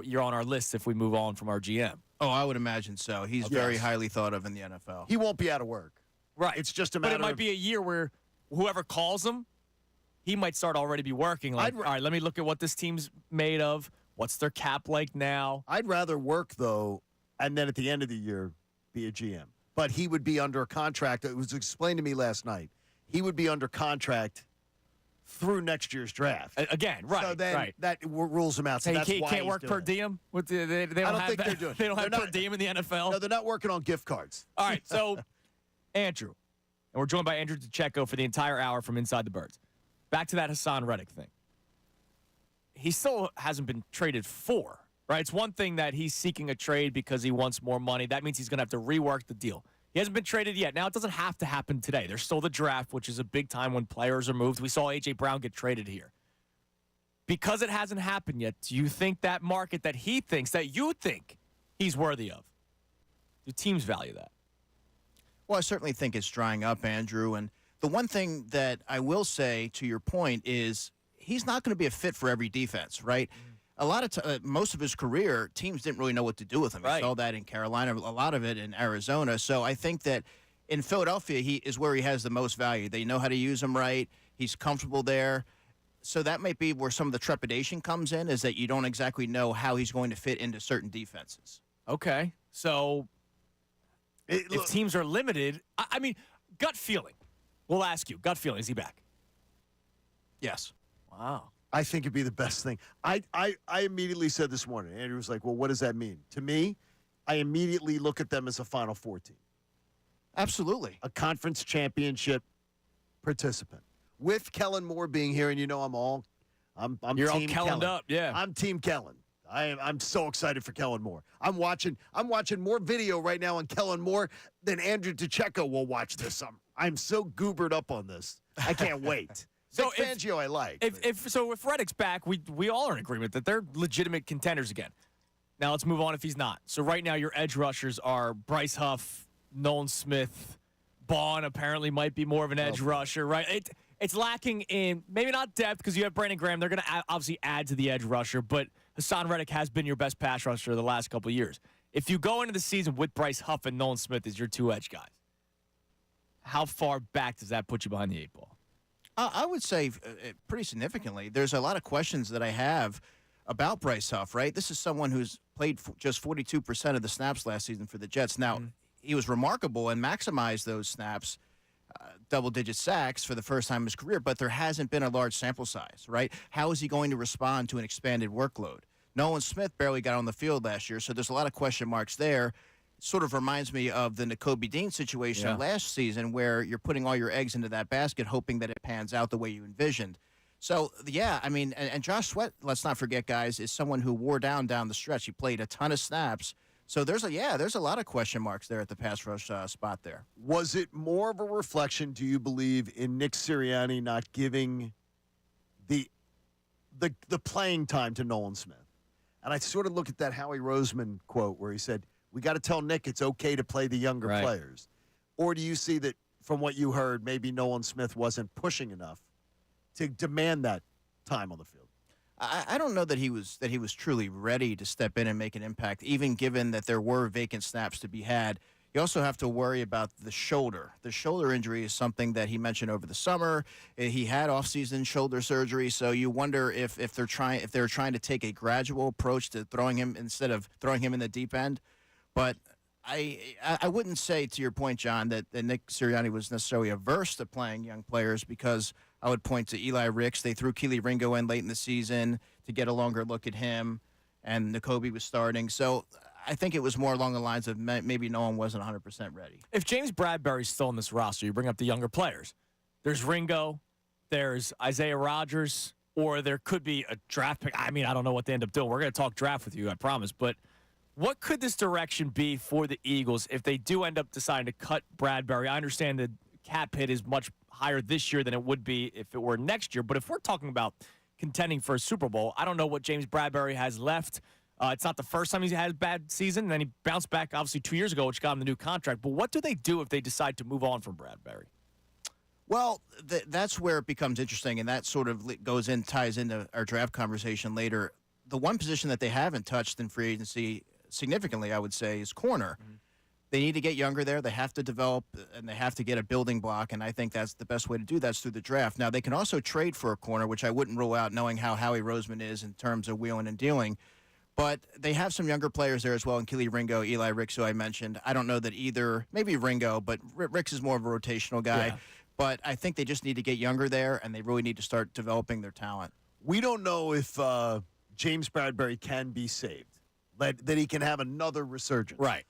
You're on our list if we move on from our GM. Oh, I would imagine so. He's very highly thought of in the NFL. He won't be out of work. Right. It's just a matter of – But it might be a year where whoever calls him, he might start already be working. Like, all right, let me look at what this team's made of. What's their cap like now? I'd rather work, though, and then at the end of the year be a GM. But he would be under a contract. It was explained to me last night. He would be under contract through next year's draft. Again, right. So then that rules him out. So that's he why can't he's work doing per it. diem? They don't I don't have think that. they're doing it. They don't have They're per diem in the NFL? No, they're not working on gift cards. All right, so Andrew. And we're joined by Andrew DeCecco for the entire hour from Inside the Birds. Back to that Hassan Reddick thing. He still hasn't been traded for, right? It's one thing that he's seeking a trade because he wants more money. That means he's going to have to rework the deal. He hasn't been traded yet. Now, it doesn't have to happen today. There's still the draft, which is a big time when players are moved. We saw A.J. Brown get traded here. Because it hasn't happened yet, do you think that market that he thinks, that you think he's worthy of, do teams value that? Well, I certainly think it's drying up, Andrew. And the one thing that I will say to your point is he's not going to be a fit for every defense, right? A lot of most of his career, teams didn't really know what to do with him. We saw that in Carolina, a lot of it in Arizona. So I think that in Philadelphia, he is where he has the most value. They know how to use him right. He's comfortable there. So that might be where some of the trepidation comes in, is that you don't exactly know how he's going to fit into certain defenses. Okay. So if teams are limited, I mean, gut feeling. We'll ask you. Gut feeling, is he back? Yes. Wow. I think it'd be the best thing. I immediately said this morning, Andrew was like, well, what does that mean? To me, I immediately look at them as a Final Four team. Absolutely. A conference championship participant. With Kellen Moore being here, and you know I'm You're team all Kellened up, yeah. I'm Team Kellen. I'm so excited for Kellen Moore. I'm watching more video right now on Kellen Moore than Andrew DeCecco will watch this summer. I'm so goobered up on this. I can't wait. So Fangio, I like. If Reddick's back, we all are in agreement that they're legitimate contenders again. Now let's move on if he's not. So right now your edge rushers are Bryce Huff, Nolan Smith, Bond apparently might be more of an edge rusher, right? It's lacking in maybe not depth because you have Brandon Graham. They're going to obviously add to the edge rusher, but Hassan Reddick has been your best pass rusher the last couple of years. If you go into the season with Bryce Huff and Nolan Smith as your two edge guys, how far back does that put you behind the eight ball? I would say pretty significantly. There's a lot of questions that I have about Bryce Huff, right? This is someone who's played just 42% of the snaps last season for the Jets. Now, he was remarkable and maximized those snaps, double-digit sacks for the first time in his career, but there hasn't been a large sample size, right? How is he going to respond to an expanded workload? Nolan Smith barely got on the field last year, so there's a lot of question marks there. Sort of reminds me of the Nakobe Dean situation last season where you're putting all your eggs into that basket hoping that it pans out the way you envisioned. So, yeah, I mean, and Josh Sweat, let's not forget, guys, is someone who wore down the stretch. He played a ton of snaps. So there's a lot of question marks there at the pass rush spot there. Was it more of a reflection, do you believe, in Nick Sirianni not giving the playing time to Nolan Smith? And I sort of look at that Howie Roseman quote where he said, we got to tell Nick it's okay to play the younger players. Or do you see that, from what you heard, maybe Nolan Smith wasn't pushing enough to demand that time on the field? I don't know that he was truly ready to step in and make an impact, even given that there were vacant snaps to be had. You also have to worry about the shoulder. The shoulder injury is something that he mentioned over the summer. He had off-season shoulder surgery, so you wonder if they're trying to take a gradual approach to throwing him instead of throwing him in the deep end. But I wouldn't say, to your point, John, that Nick Sirianni was necessarily averse to playing young players, because I would point to Eli Ricks. They threw Kelee Ringo in late in the season to get a longer look at him, and Nakobe was starting. So I think it was more along the lines of maybe no one wasn't 100% ready. If James Bradbury's still in this roster, you bring up the younger players. There's Ringo, there's Isaiah Rodgers, or there could be a draft pick. I mean, I don't know what they end up doing. We're going to talk draft with you, I promise. But what could this direction be for the Eagles if they do end up deciding to cut Bradbury? I understand the cap hit is much higher this year than it would be if it were next year. But if we're talking about contending for a Super Bowl, I don't know what James Bradbury has left. It's not the first time he's had a bad season, and then he bounced back, obviously, 2 years ago, which got him the new contract. But what do they do if they decide to move on from Bradbury? Well, that's where it becomes interesting, and that sort of ties into our draft conversation later. The one position that they haven't touched in free agency significantly, I would say, is corner. Mm-hmm. They need to get younger there. They have to develop, and they have to get a building block, and I think that's the best way to do that is through the draft. Now, they can also trade for a corner, which I wouldn't rule out, knowing how Howie Roseman is in terms of wheeling and dealing. But they have some younger players there as well, in Kelee Ringo, Eli Ricks, who I mentioned. I don't know that either, maybe Ringo, but Ricks is more of a rotational guy. Yeah. But I think they just need to get younger there, and they really need to start developing their talent. We don't know if James Bradbury can be saved, that he can have another resurgence. Right.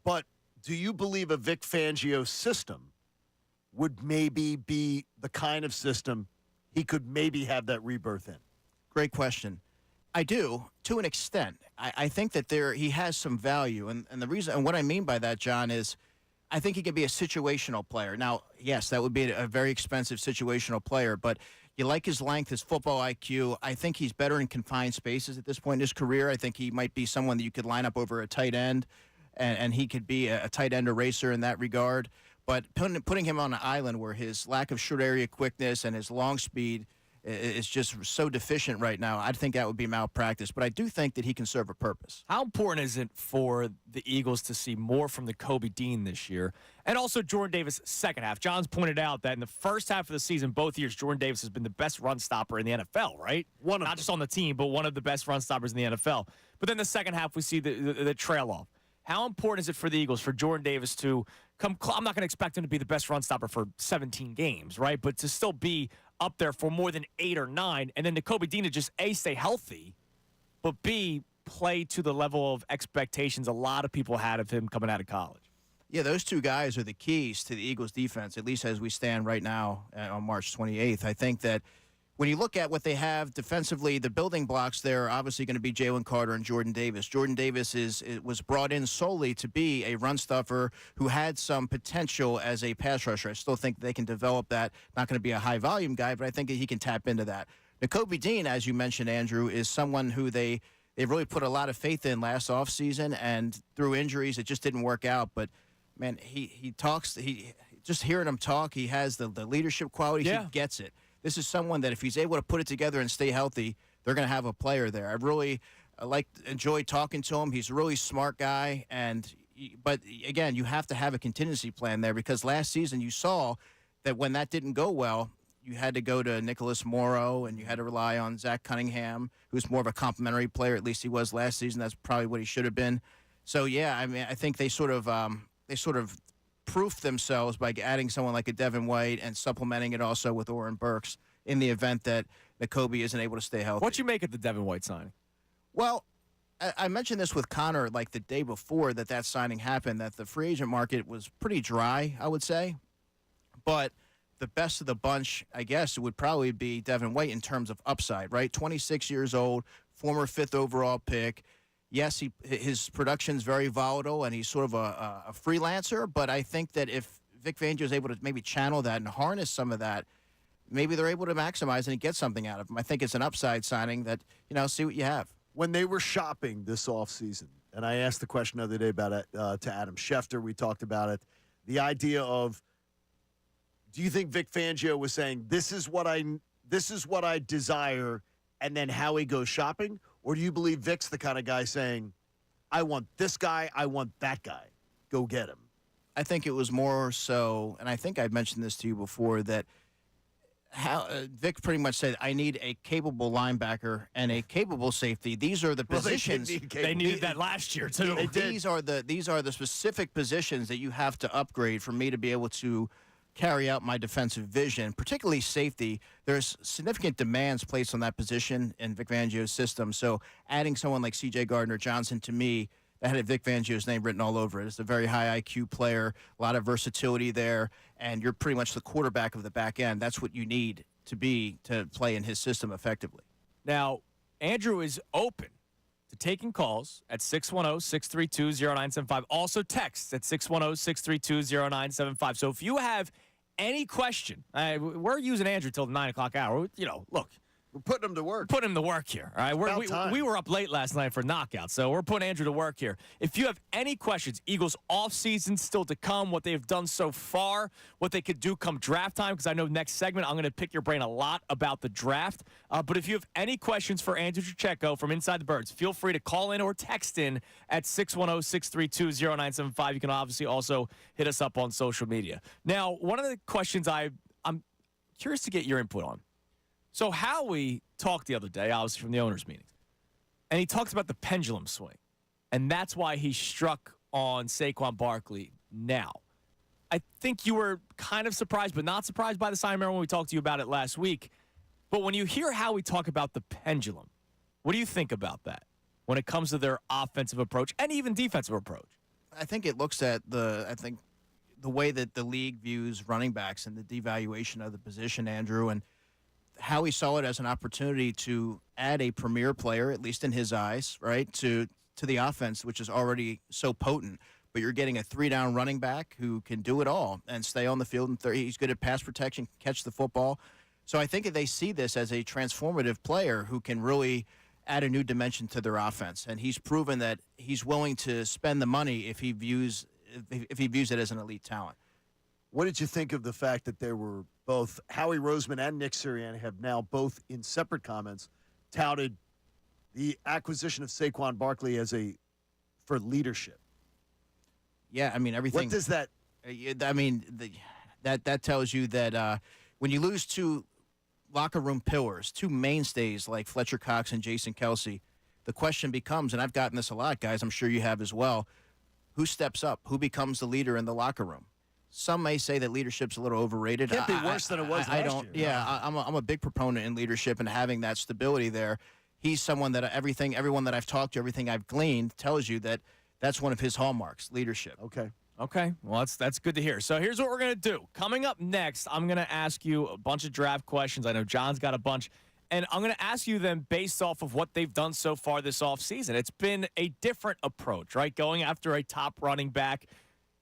But do you believe a Vic Fangio system would maybe be the kind of system he could maybe have that rebirth in? Great question. I do, to an extent. I think that he has some value, and the reason, and what I mean by that, John, is I think he could be a situational player. Now, yes, that would be a very expensive situational player, but you like his length, his football IQ. I think he's better in confined spaces at this point in his career. I think he might be someone that you could line up over a tight end, and he could be a tight end eraser in that regard. But putting him on an island where his lack of short area quickness and his long speed is just so deficient right now, I think that would be malpractice. But I do think that he can serve a purpose. How important is it for the Eagles to see more from the Kobe Dean this year? And also Jordan Davis' second half. John's pointed out that in the first half of the season, both years, Jordan Davis has been the best run stopper in the NFL, right? Not just on the team, but one of the best run stoppers in the NFL. But then the second half, we see the trail off. How important is it for the Eagles, for Jordan Davis to come? I'm not going to expect him to be the best run stopper for 17 games, right? But to still be up there for more than 8 or 9, and then Nakobe Dean to just A, stay healthy, but B, play to the level of expectations a lot of people had of him coming out of college. Yeah, those two guys are the keys to the Eagles' defense, at least as we stand right now on March 28th. I think that when you look at what they have defensively, the building blocks there are obviously going to be Jalen Carter and Jordan Davis. Jordan Davis was brought in solely to be a run stuffer who had some potential as a pass rusher. I still think they can develop that. Not going to be a high-volume guy, but I think that he can tap into that. Nakobe Dean, as you mentioned, Andrew, is someone who they really put a lot of faith in last offseason, and through injuries, it just didn't work out. But, man, he talks. Just hearing him talk, he has the leadership quality. Yeah. He gets it. This is someone that if he's able to put it together and stay healthy, they're going to have a player there. I really enjoy talking to him. He's a really smart guy. But, again, you have to have a contingency plan there, because last season you saw that when that didn't go well, you had to go to Nicholas Morrow and you had to rely on Zach Cunningham, who's more of a complimentary player. At least he was last season. That's probably what he should have been. So, yeah, I mean, I think they sort of proof themselves by adding someone like a Devin White and supplementing it also with Oren Burks in the event that Nakobe isn't able to stay healthy. What you make of the Devin White signing? Well, I mentioned this with Connor like the day before that signing happened, that the free agent market was pretty dry, I would say. But the best of the bunch, I guess, would probably be Devin White in terms of upside, right? 26 years old, former 5th overall pick. Yes, his production's very volatile, and he's sort of a freelancer, but I think that if Vic Fangio is able to maybe channel that and harness some of that, maybe they're able to maximize and get something out of him. I think it's an upside signing that, see what you have. When they were shopping this offseason, and I asked the question the other day about it to Adam Schefter, we talked about it, the idea of, do you think Vic Fangio was saying, this is what I desire and then Howie goes shopping? Or do you believe Vic's the kind of guy saying, I want this guy, I want that guy. Go get him. I think it was more so, and I think I've mentioned this to you before, that Vic pretty much said, I need a capable linebacker and a capable safety. These are the positions. They needed that last year, too. These are the specific positions that you have to upgrade for me to be able to carry out my defensive vision, particularly safety. There's significant demands placed on that position in Vic Fangio's system. So adding someone like C.J. Gardner-Johnson, to me, that had Vic Fangio's name written all over it. It's a very high IQ player, a lot of versatility there, and you're pretty much the quarterback of the back end. That's what you need to be to play in his system effectively. Now, Andrew is open to taking calls at 610-632-0975. Also texts at 610-632-0975. So if you have any question, we're using Andrew till the 9 o'clock hour. Look. We're putting him to work. Putting him to work here. All right, we were up late last night for knockout, so we're putting Andrew to work here. If you have any questions, Eagles offseason still to come, what they've done so far, what they could do come draft time, because I know next segment I'm going to pick your brain a lot about the draft. But if you have any questions for Andrew Pacheco from Inside the Birds, feel free to call in or text in at 610-632-0975. You can obviously also hit us up on social media. Now, one of the questions I'm curious to get your input on. So Howie talked the other day, obviously from the owners' meetings, and he talks about the pendulum swing, and that's why he struck on Saquon Barkley now. I think you were kind of surprised, but not surprised by the sign. Remember when we talked to you about it last week. But when you hear Howie talk about the pendulum, what do you think about that when it comes to their offensive approach and even defensive approach? I think it looks at the way that the league views running backs and the devaluation of the position, Andrew, and Howie saw it as an opportunity to add a premier player, at least in his eyes, right, to the offense, which is already so potent. But you're getting a 3-down running back who can do it all and stay on the field. And he's good at pass protection, catch the football. So I think that they see this as a transformative player who can really add a new dimension to their offense. And he's proven that he's willing to spend the money if he views it as an elite talent. What did you think of the fact that there were both Howie Roseman and Nick Sirianni have now both in separate comments touted the acquisition of Saquon Barkley for leadership? Yeah, I mean, everything. What does that? I mean, that tells you that when you lose two locker room pillars, two mainstays like Fletcher Cox and Jason Kelsey, the question becomes, and I've gotten this a lot, guys, I'm sure you have as well, who steps up? Who becomes the leader in the locker room? Some may say that leadership's a little overrated. Can't be worse than it was last year. Yeah, I'm a big proponent in leadership and having that stability there. He's someone that everyone that I've talked to, everything I've gleaned tells you that that's one of his hallmarks, leadership. Okay. Well, that's good to hear. So here's what we're going to do. Coming up next, I'm going to ask you a bunch of draft questions. I know John's got a bunch. And I'm going to ask you them based off of what they've done so far this offseason. It's been a different approach, right? Going after a top running back.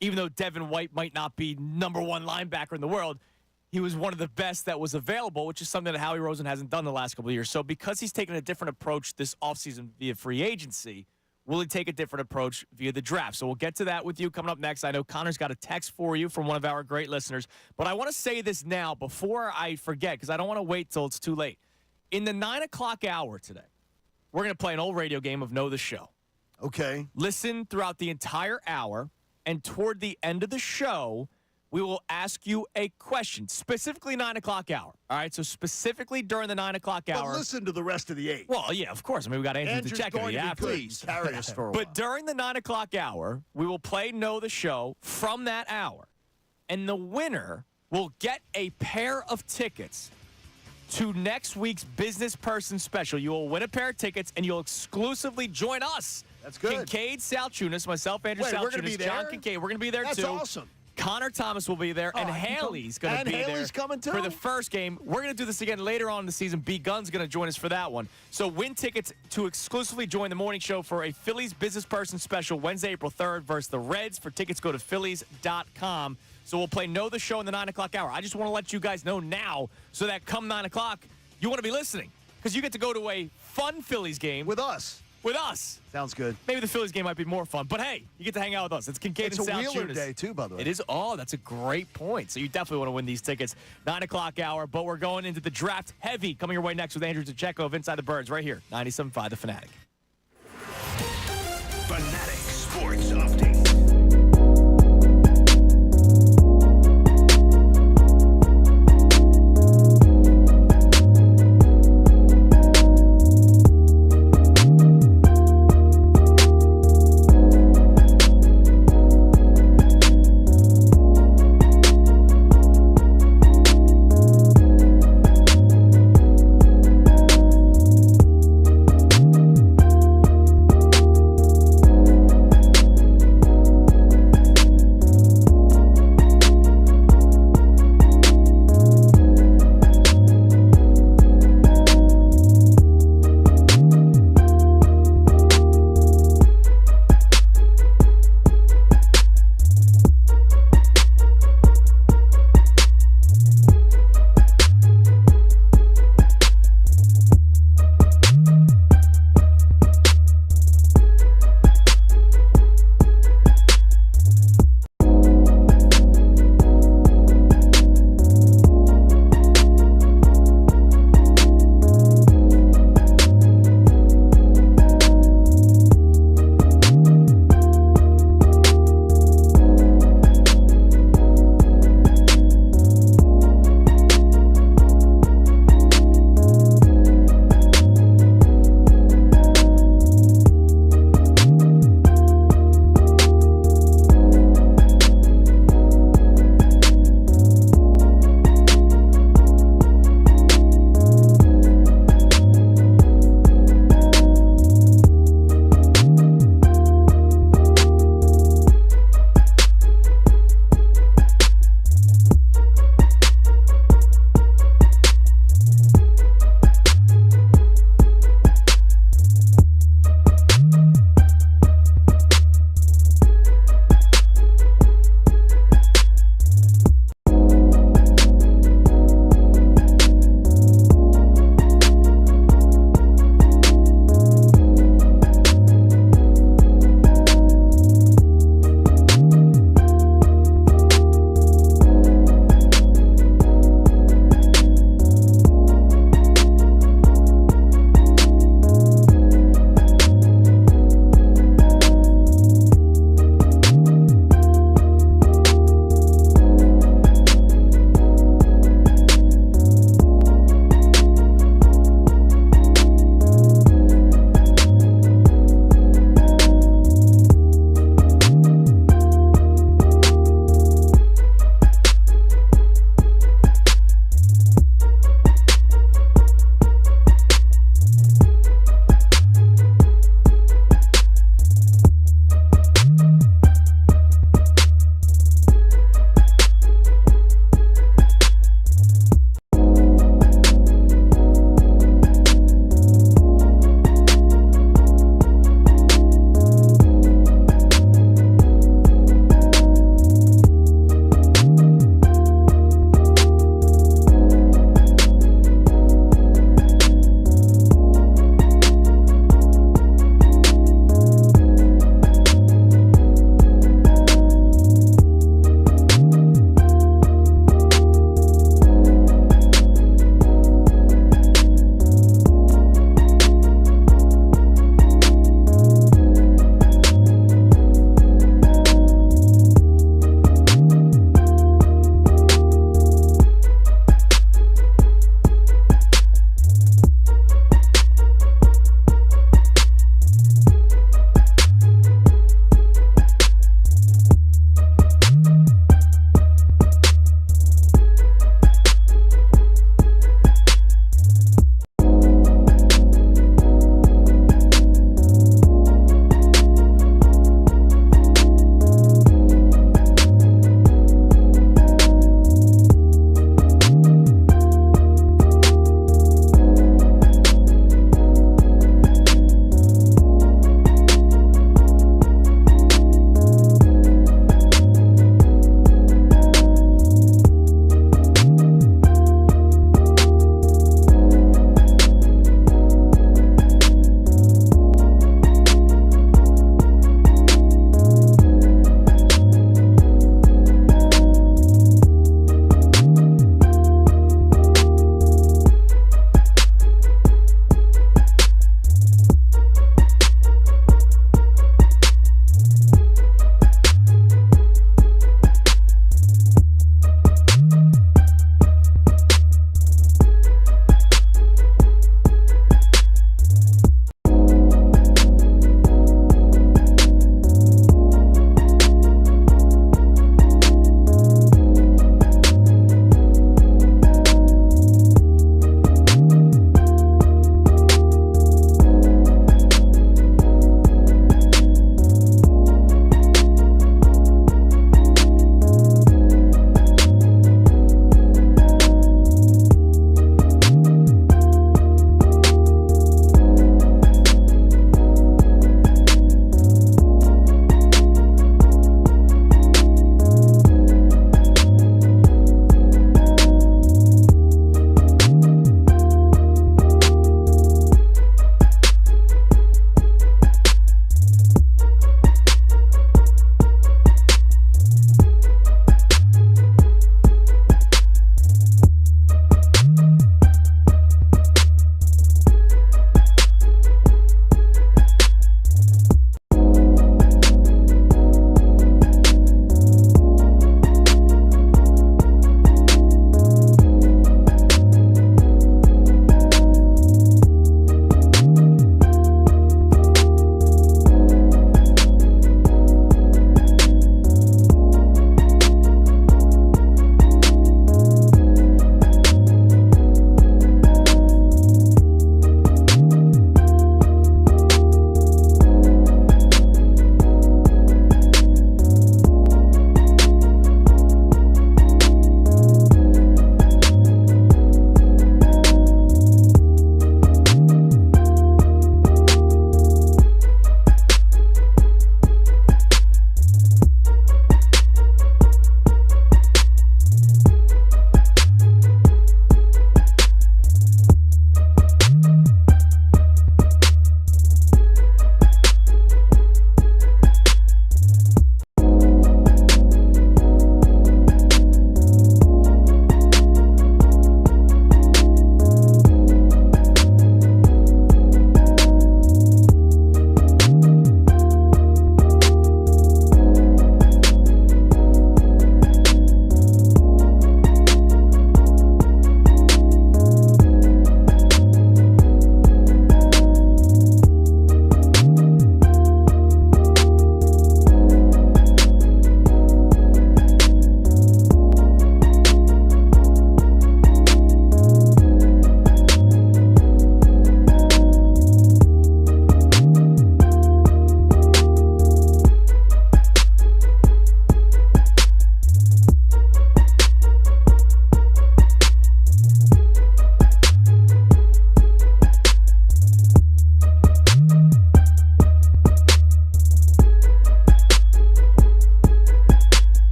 Even though Devin White might not be number one linebacker in the world, he was one of the best that was available, which is something that Howie Roseman hasn't done the last couple of years. So because he's taken a different approach this offseason via free agency, will he take a different approach via the draft? So we'll get to that with you coming up next. I know Connor's got a text for you from one of our great listeners. But I want to say this now before I forget, because I don't want to wait till it's too late. In the 9 o'clock hour today, we're going to play an old radio game of Know the Show. Okay. Listen throughout the entire hour. And toward the end of the show, we will ask you a question, specifically 9 o'clock hour. All right, so specifically during the 9 o'clock hour. But listen to the rest of the 8. Well, yeah, of course. I mean, we got Andrew to check it. Please carry us for a while. But during the 9 o'clock hour, we will play Know the Show from that hour. And the winner will get a pair of tickets to next week's Business Person Special. You will win a pair of tickets, and you'll exclusively join us. That's good. Kincade Salciunas, myself, Andrew Salciunas, we're gonna be there? John Kincade. We're going to be there, That's too. That's awesome. Connor Thomas will be there, and Haley's going to be there. Haley's coming, too? For the first game. We're going to do this again later on in the season. B. Gunn's going to join us for that one. So win tickets to exclusively join the morning show for a Phillies Business Person Special Wednesday, April 3rd versus the Reds. For tickets, go to Phillies.com. So we'll play Know the Show in the 9 o'clock hour. I just want to let you guys know now so that come 9 o'clock, you want to be listening because you get to go to a fun Phillies game with us. with us. Sounds good. Maybe the Phillies game might be more fun. But, hey, you get to hang out with us. It's Kincade It's and a Salciunas. Wheeler Day, too, by the way. It is. Oh, that's a great point. So you definitely want to win these tickets. 9 o'clock hour. But we're going into the draft heavy coming your way next with Andrew DeCecco of Inside the Birds right here. 97.5 The Fanatic. Fanatic Sports Update.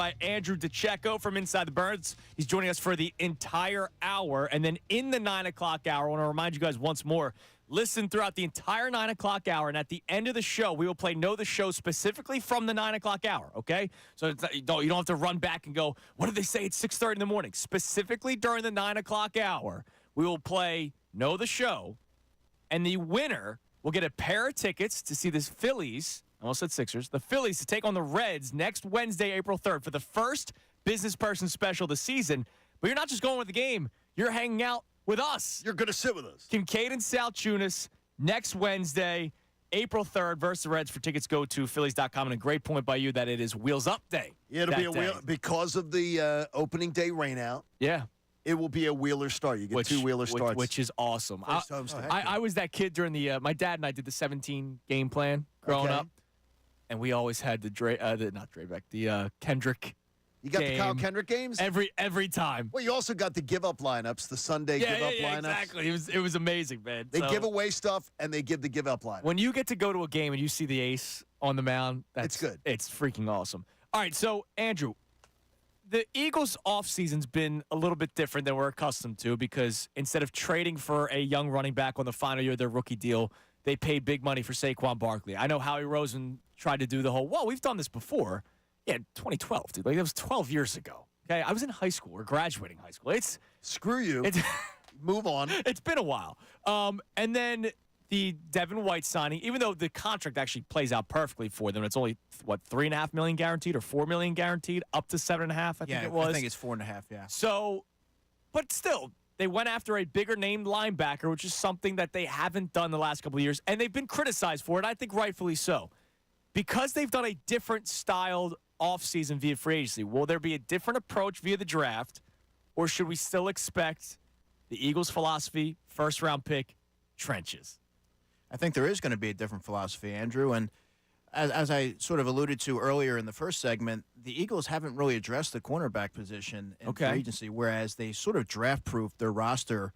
by Andrew DeCecco from Inside the Birds. He's joining us for the entire hour. And then in the 9 o'clock hour, I want to remind you guys once more, listen throughout the entire 9 o'clock hour. And at the end of the show, we will play Know the Show specifically from the 9 o'clock hour, okay? So you don't have to run back and go, what did they say? It's 6:30 in the morning. Specifically during the 9 o'clock hour, we will play Know the Show. And the winner will get a pair of tickets to see the Phillies. I almost said Sixers. The Phillies to take on the Reds next Wednesday, April 3rd, for the first business person special of the season. But you're not just going with the game. You're hanging out with us. You're going to sit with us. Kincade and Salciunas next Wednesday, April 3rd versus the Reds. For tickets, go to Phillies.com. And a great point by you that it is Wheels Up Day. Yeah, it'll be a wheel because of the opening day rainout. Yeah. It will be a Wheeler start. You get 2 Wheeler starts. Which is awesome. I I was that kid during the my dad and I did the 17 game plan growing up. And we always had the Kendrick. You got game the Kyle Kendrick games? Every time. Well, you also got the give-up lineups, the Sunday give-up lineups. Exactly. It was amazing, man. They give away stuff, and they give the give-up lineup. When you get to go to a game and you see the ace on the mound, it's good. It's freaking awesome. All right, so, Andrew, the Eagles' offseason's been a little bit different than we're accustomed to because instead of trading for a young running back on the final year of their rookie deal, they paid big money for Saquon Barkley. I know Howie Rosen tried to do the whole, well, we've done this before. Yeah, 2012, dude. Like, that was 12 years ago. Okay, I was in high school or graduating high school. Screw you. Move on. It's been a while. And then the Devin White signing, even though the contract actually plays out perfectly for them, it's only, $3.5 million guaranteed or $4 million guaranteed, up to $7.5, I think it was. I think it's 4.5, yeah. So, but still, they went after a bigger named linebacker, which is something that they haven't done the last couple of years, and they've been criticized for it, I think rightfully so. Because they've done a different styled offseason via free agency, will there be a different approach via the draft, or should we still expect the Eagles' philosophy, first-round pick, trenches? I think there is going to be a different philosophy, Andrew, and as I sort of alluded to earlier in the first segment, the Eagles haven't really addressed the cornerback position in free agency, whereas they sort of draft-proofed their roster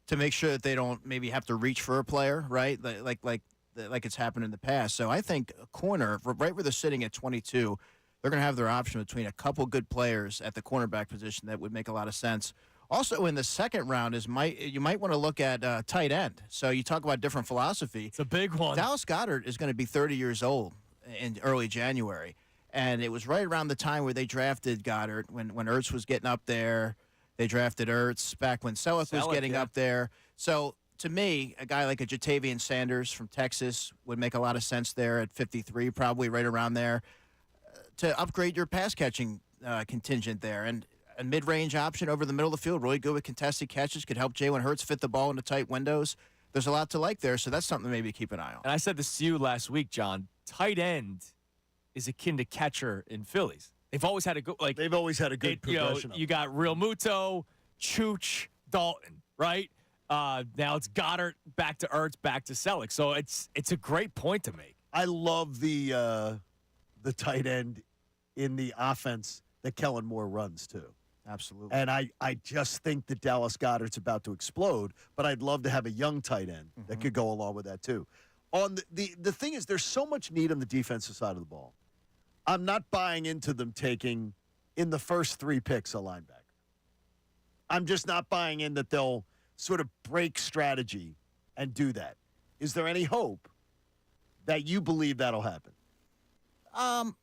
to make sure that they don't maybe have to reach for a player, right? Like it's happened in the past. So I think a corner, right where they're sitting at 22, they're going to have their option between a couple good players at the cornerback position that would make a lot of sense. Also in the second round you might want to look at tight end. So you talk about different philosophy. It's a big one. Dallas Goedert is going to be 30 years old in early January. And it was right around the time where they drafted Goddard, when Ertz was getting up there. They drafted Ertz back when Selleck was getting up there. So to me, a guy like a Jatavian Sanders from Texas would make a lot of sense there at 53, probably right around there, to upgrade your pass-catching contingent there. And a mid-range option over the middle of the field, really good with contested catches, could help Jalen Hurts fit the ball into tight windows. There's a lot to like there, so that's something maybe to keep an eye on. And I said this to you last week, John. Tight end is akin to catcher in Phillies. They've always had a good progression. You got Real Muto, Chooch, Dalton, right? Now it's Goddard, back to Ertz, back to Selleck. So it's a great point to make. I love the tight end in the offense that Kellen Moore runs too. Absolutely. And I just think that Dallas Goedert's about to explode, but I'd love to have a young tight end that could go along with that too. On the thing is, there's so much need on the defensive side of the ball. I'm not buying into them taking in the first 3 picks a linebacker. I'm just not buying in that they'll sort of break strategy and do that. Is there any hope that you believe that'll happen? I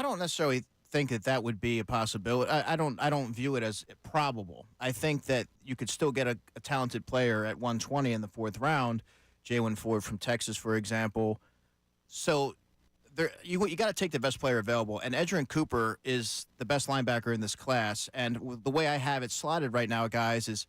don't necessarily think that would be a possibility. I don't view it as probable. I think that you could still get a talented player at 120 in the 4th round, Jalen Ford from Texas, for example. So you got to take the best player available, and Edgerrin Cooper is the best linebacker in this class. And the way I have it slotted right now, guys, is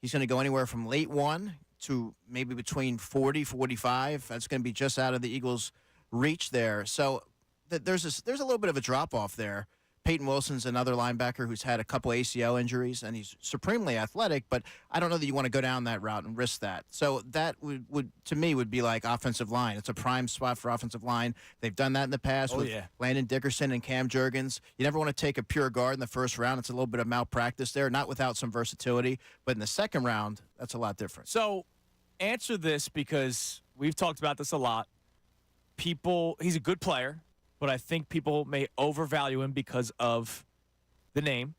he's going to go anywhere from late 1 to maybe between 40, 45. That's going to be just out of the Eagles' reach there. So there's a little bit of a drop-off there. Peyton Wilson's another linebacker who's had a couple ACL injuries, and he's supremely athletic, but I don't know that you want to go down that route and risk that. So that would to me, would be like offensive line. It's a prime spot for offensive line. They've done that in the past with Landon Dickerson and Cam Jurgens. You never want to take a pure guard in the first round. It's a little bit of malpractice there, not without some versatility. But in the second round, that's a lot different. So answer this, because we've talked about this a lot. He's a good player, but I think people may overvalue him because of the name.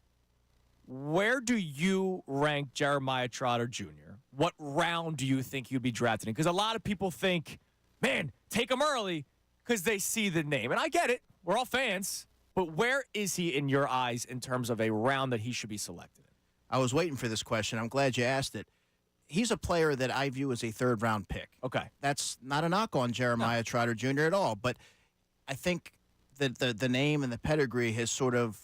Where do you rank Jeremiah Trotter Jr.? What round do you think he'd be drafted in? Because a lot of people think, man, take him early because they see the name. And I get it. We're all fans. But where is he in your eyes in terms of a round that he should be selected in? I was waiting for this question. I'm glad you asked it. He's a player that I view as a third-round pick. Okay. That's not a knock on Jeremiah Trotter Jr. at all, but I think that the name and the pedigree has sort of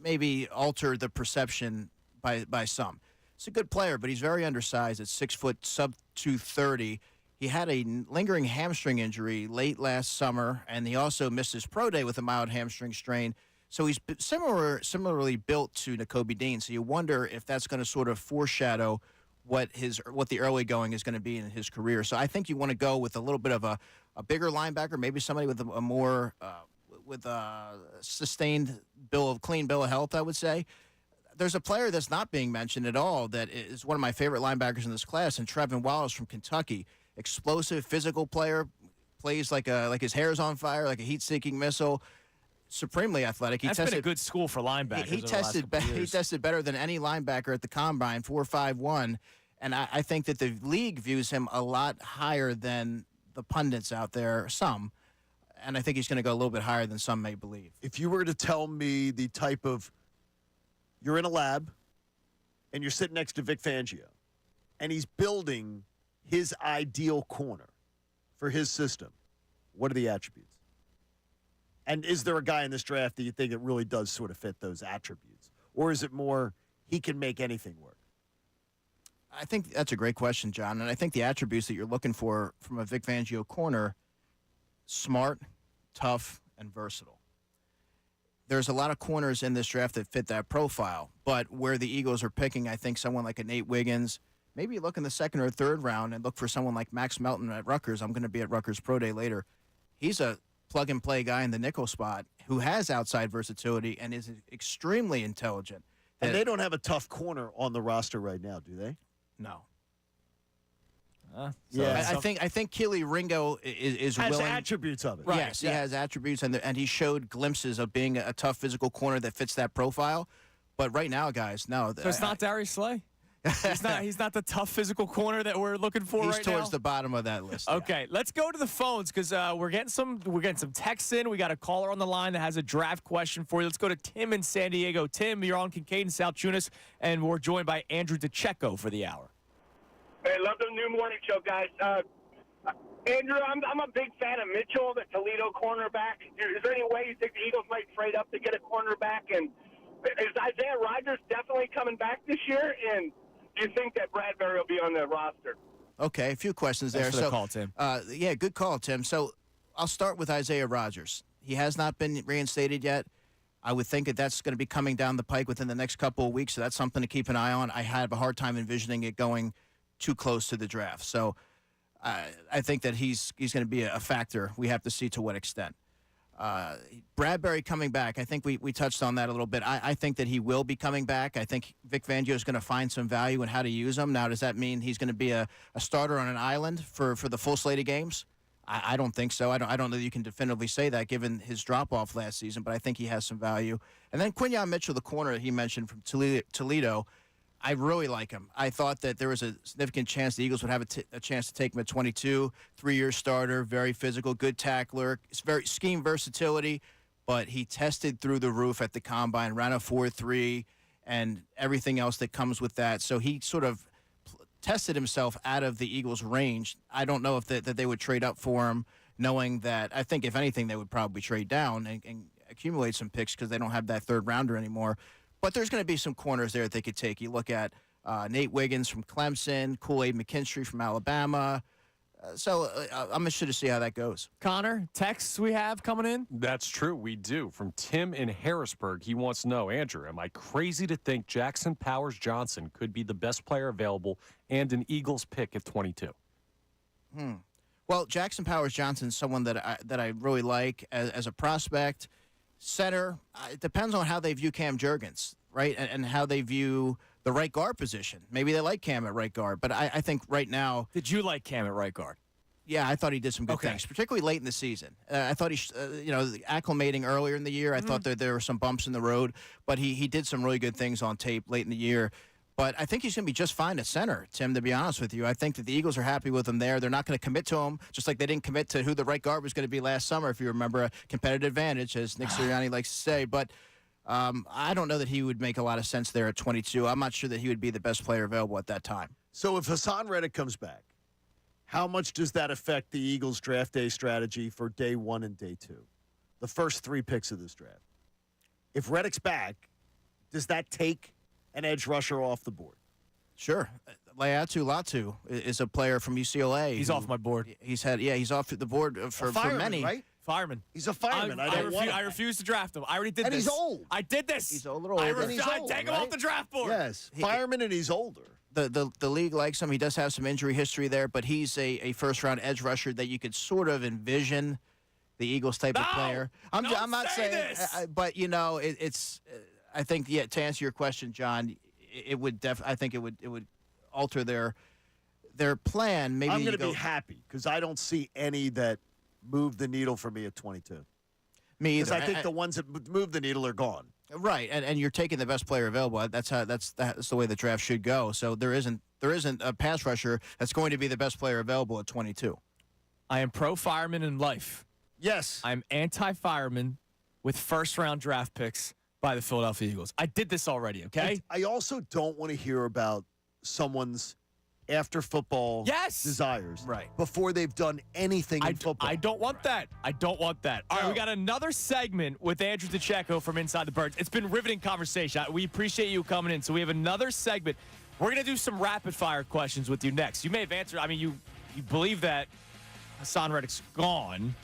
maybe altered the perception by some. He's a good player, but he's very undersized at 6 foot, sub 230. He had a lingering hamstring injury late last summer, and he also missed his pro day with a mild hamstring strain. So he's similarly built to Nakobe Dean. So you wonder if that's going to sort of foreshadow what the early going is going to be in his career. So I think you want to go with a little bit of a bigger linebacker, maybe somebody with a more with a sustained clean bill of health, I would say. There's a player that's not being mentioned at all that is one of my favorite linebackers in this class, and Trevin Wallace from Kentucky. Explosive, physical player, plays like his hair's on fire, like a heat-seeking missile. Supremely athletic. That's been a good school for linebackers. He tested better than any linebacker at the combine, 4.51, and I think that the league views him a lot higher than the pundits out there, some, and I think he's going to go a little bit higher than some may believe. If you were to tell me the type of, you're in a lab, and you're sitting next to Vic Fangio, and he's building his ideal corner for his system, what are the attributes? And is there a guy in this draft that you think it really does sort of fit those attributes? Or is it more he can make anything work? I think that's a great question, John. And I think the attributes that you're looking for from a Vic Fangio corner, smart, tough, and versatile. There's a lot of corners in this draft that fit that profile. But where the Eagles are picking, I think someone like a Nate Wiggins, maybe you look in the second or third round and look for someone like Max Melton at Rutgers. I'm going to be at Rutgers Pro Day later. He's a plug-and-play guy in the nickel spot who has outside versatility and is extremely intelligent. And they don't have a tough corner on the roster right now, do they? No. Yeah, I think Keely Ringo is has willing. attributes of it. Right. Yes, he has attributes, and he showed glimpses of being a tough physical corner that fits that profile. But right now, guys, no. So it's not Darius Slay? He's not the tough physical corner that we're looking for right now? He's towards the bottom of that list. Okay, let's go to the phones because we're getting some texts in. We got a caller on the line that has a draft question for you. Let's go to Tim in San Diego. Tim, you're on Kincade Salciunas, and we're joined by Andrew DeCecco for the hour. Hey, love the new morning show, guys. Andrew, I'm a big fan of Mitchell, the Toledo cornerback. Is there any way you think the Eagles might trade up to get a cornerback? And is Isaiah Rodgers definitely coming back this year? And do you think that Bradbury will be on the roster? Okay, a few questions there. Thanks for the call, Tim. Yeah, good call, Tim. So I'll start with Isaiah Rodgers. He has not been reinstated yet. I would think that that's going to be coming down the pike within the next couple of weeks, so that's something to keep an eye on. I have a hard time envisioning it going too close to the draft. So I think that he's going to be a factor. We have to see to what extent. Bradbury coming back, I think we touched on that a little bit. I think that he will be coming back. I think Vic Fangio is going to find some value in how to use him. Now, does that mean he's going to be a starter on an island for the full slate of games? I don't think so. I don't know that you can definitively say that given his drop-off last season, but I think he has some value. And then Quinyon Mitchell, the corner that he mentioned from Toledo, I really like him. I thought that there was a significant chance the Eagles would have a chance to take him at 22, 3-year starter, very physical, good tackler, it's very scheme versatility, but he tested through the roof at the combine, ran a 4.3, and everything else that comes with that. So he sort of tested himself out of the Eagles' range. I don't know if that they would trade up for him, knowing that I think, if anything, they would probably trade down and accumulate some picks because they don't have that third rounder anymore. But there's going to be some corners there that they could take. You look at Nate Wiggins from Clemson, Kool-Aid McKinstry from Alabama. So I'm interested to see how that goes. Connor, texts we have coming in? That's true. We do. From Tim in Harrisburg, he wants to know, Andrew, am I crazy to think Jackson Powers Johnson could be the best player available and an Eagles pick at 22? Well, Jackson Powers Johnson is someone that I really like as a prospect. Center, it depends on how they view Cam Jurgens, right, and how they view the right guard position. Maybe they like Cam at right guard, but I think right now... Did you like Cam at right guard? Yeah, I thought he did some good things, particularly late in the season. I thought acclimating earlier in the year, I thought that there were some bumps in the road, but he did some really good things on tape late in the year. But I think he's going to be just fine at center, Tim, to be honest with you. I think that the Eagles are happy with him there. They're not going to commit to him, just like they didn't commit to who the right guard was going to be last summer, if you remember, a competitive advantage, as Nick Sirianni likes to say. But I don't know that he would make a lot of sense there at 22. I'm not sure that he would be the best player available at that time. So if Hassan Reddick comes back, how much does that affect the Eagles' draft day strategy for day 1 and day 2? The first 3 picks of this draft. If Reddick's back, does that take an edge rusher off the board? Sure. Laiatu Latu is a player from UCLA. He's off my board. He's off the board for many. Right? Fireman. He's a fireman. I refuse to draft him. I already did and this. He's old. I did this. He's a little older. I take him off the draft board. Yes, fireman, and he's older. The league likes him. He does have some injury history there, but he's a first-round edge rusher that you could sort of envision the Eagles type of player. I'm not saying this. But it's. I think to answer your question, John, it would I think it would alter their plan. Maybe I'm going to be happy because I don't see any that move the needle for me at 22. Me either. Because I think the ones that move the needle are gone. Right, and you're taking the best player available. That's the way the draft should go. So there isn't a pass rusher that's going to be the best player available at 22. I am pro fireman in life. Yes. I'm anti-fireman with first-round draft picks by the Philadelphia Eagles. I did this already, okay? I also don't want to hear about someone's after football desires before they've done anything in football. I don't want that. All right, we got another segment with Andrew DeCecco from Inside the Birds. It's been riveting conversation. We appreciate you coming in. So we have another segment. We're going to do some rapid-fire questions with you next. You may have answered. I mean, you believe that Hassan Reddick's gone.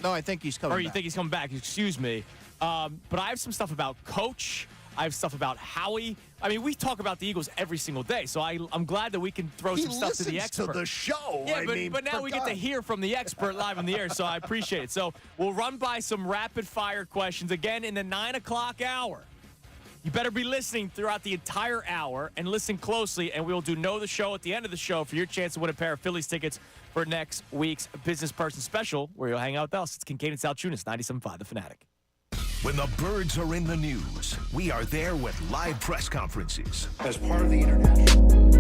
No, I think he's coming back. Or you think he's coming back. Excuse me. But I have some stuff about Coach. I have stuff about Howie. I mean, we talk about the Eagles every single day, so I'm glad that we can throw some stuff to the expert. To the show. Yeah, but now we get to hear from the expert live on the air, so I appreciate it. So we'll run by some rapid-fire questions again in the 9 o'clock hour. You better be listening throughout the entire hour and listen closely, and we'll do Know the Show at the end of the show for your chance to win a pair of Phillies tickets for next week's Business Person Special, where you'll hang out with us. It's Kincade Salciunas, 97.5 The Fanatic. When the Birds are in the news, we are there with live press conferences. As part of the international.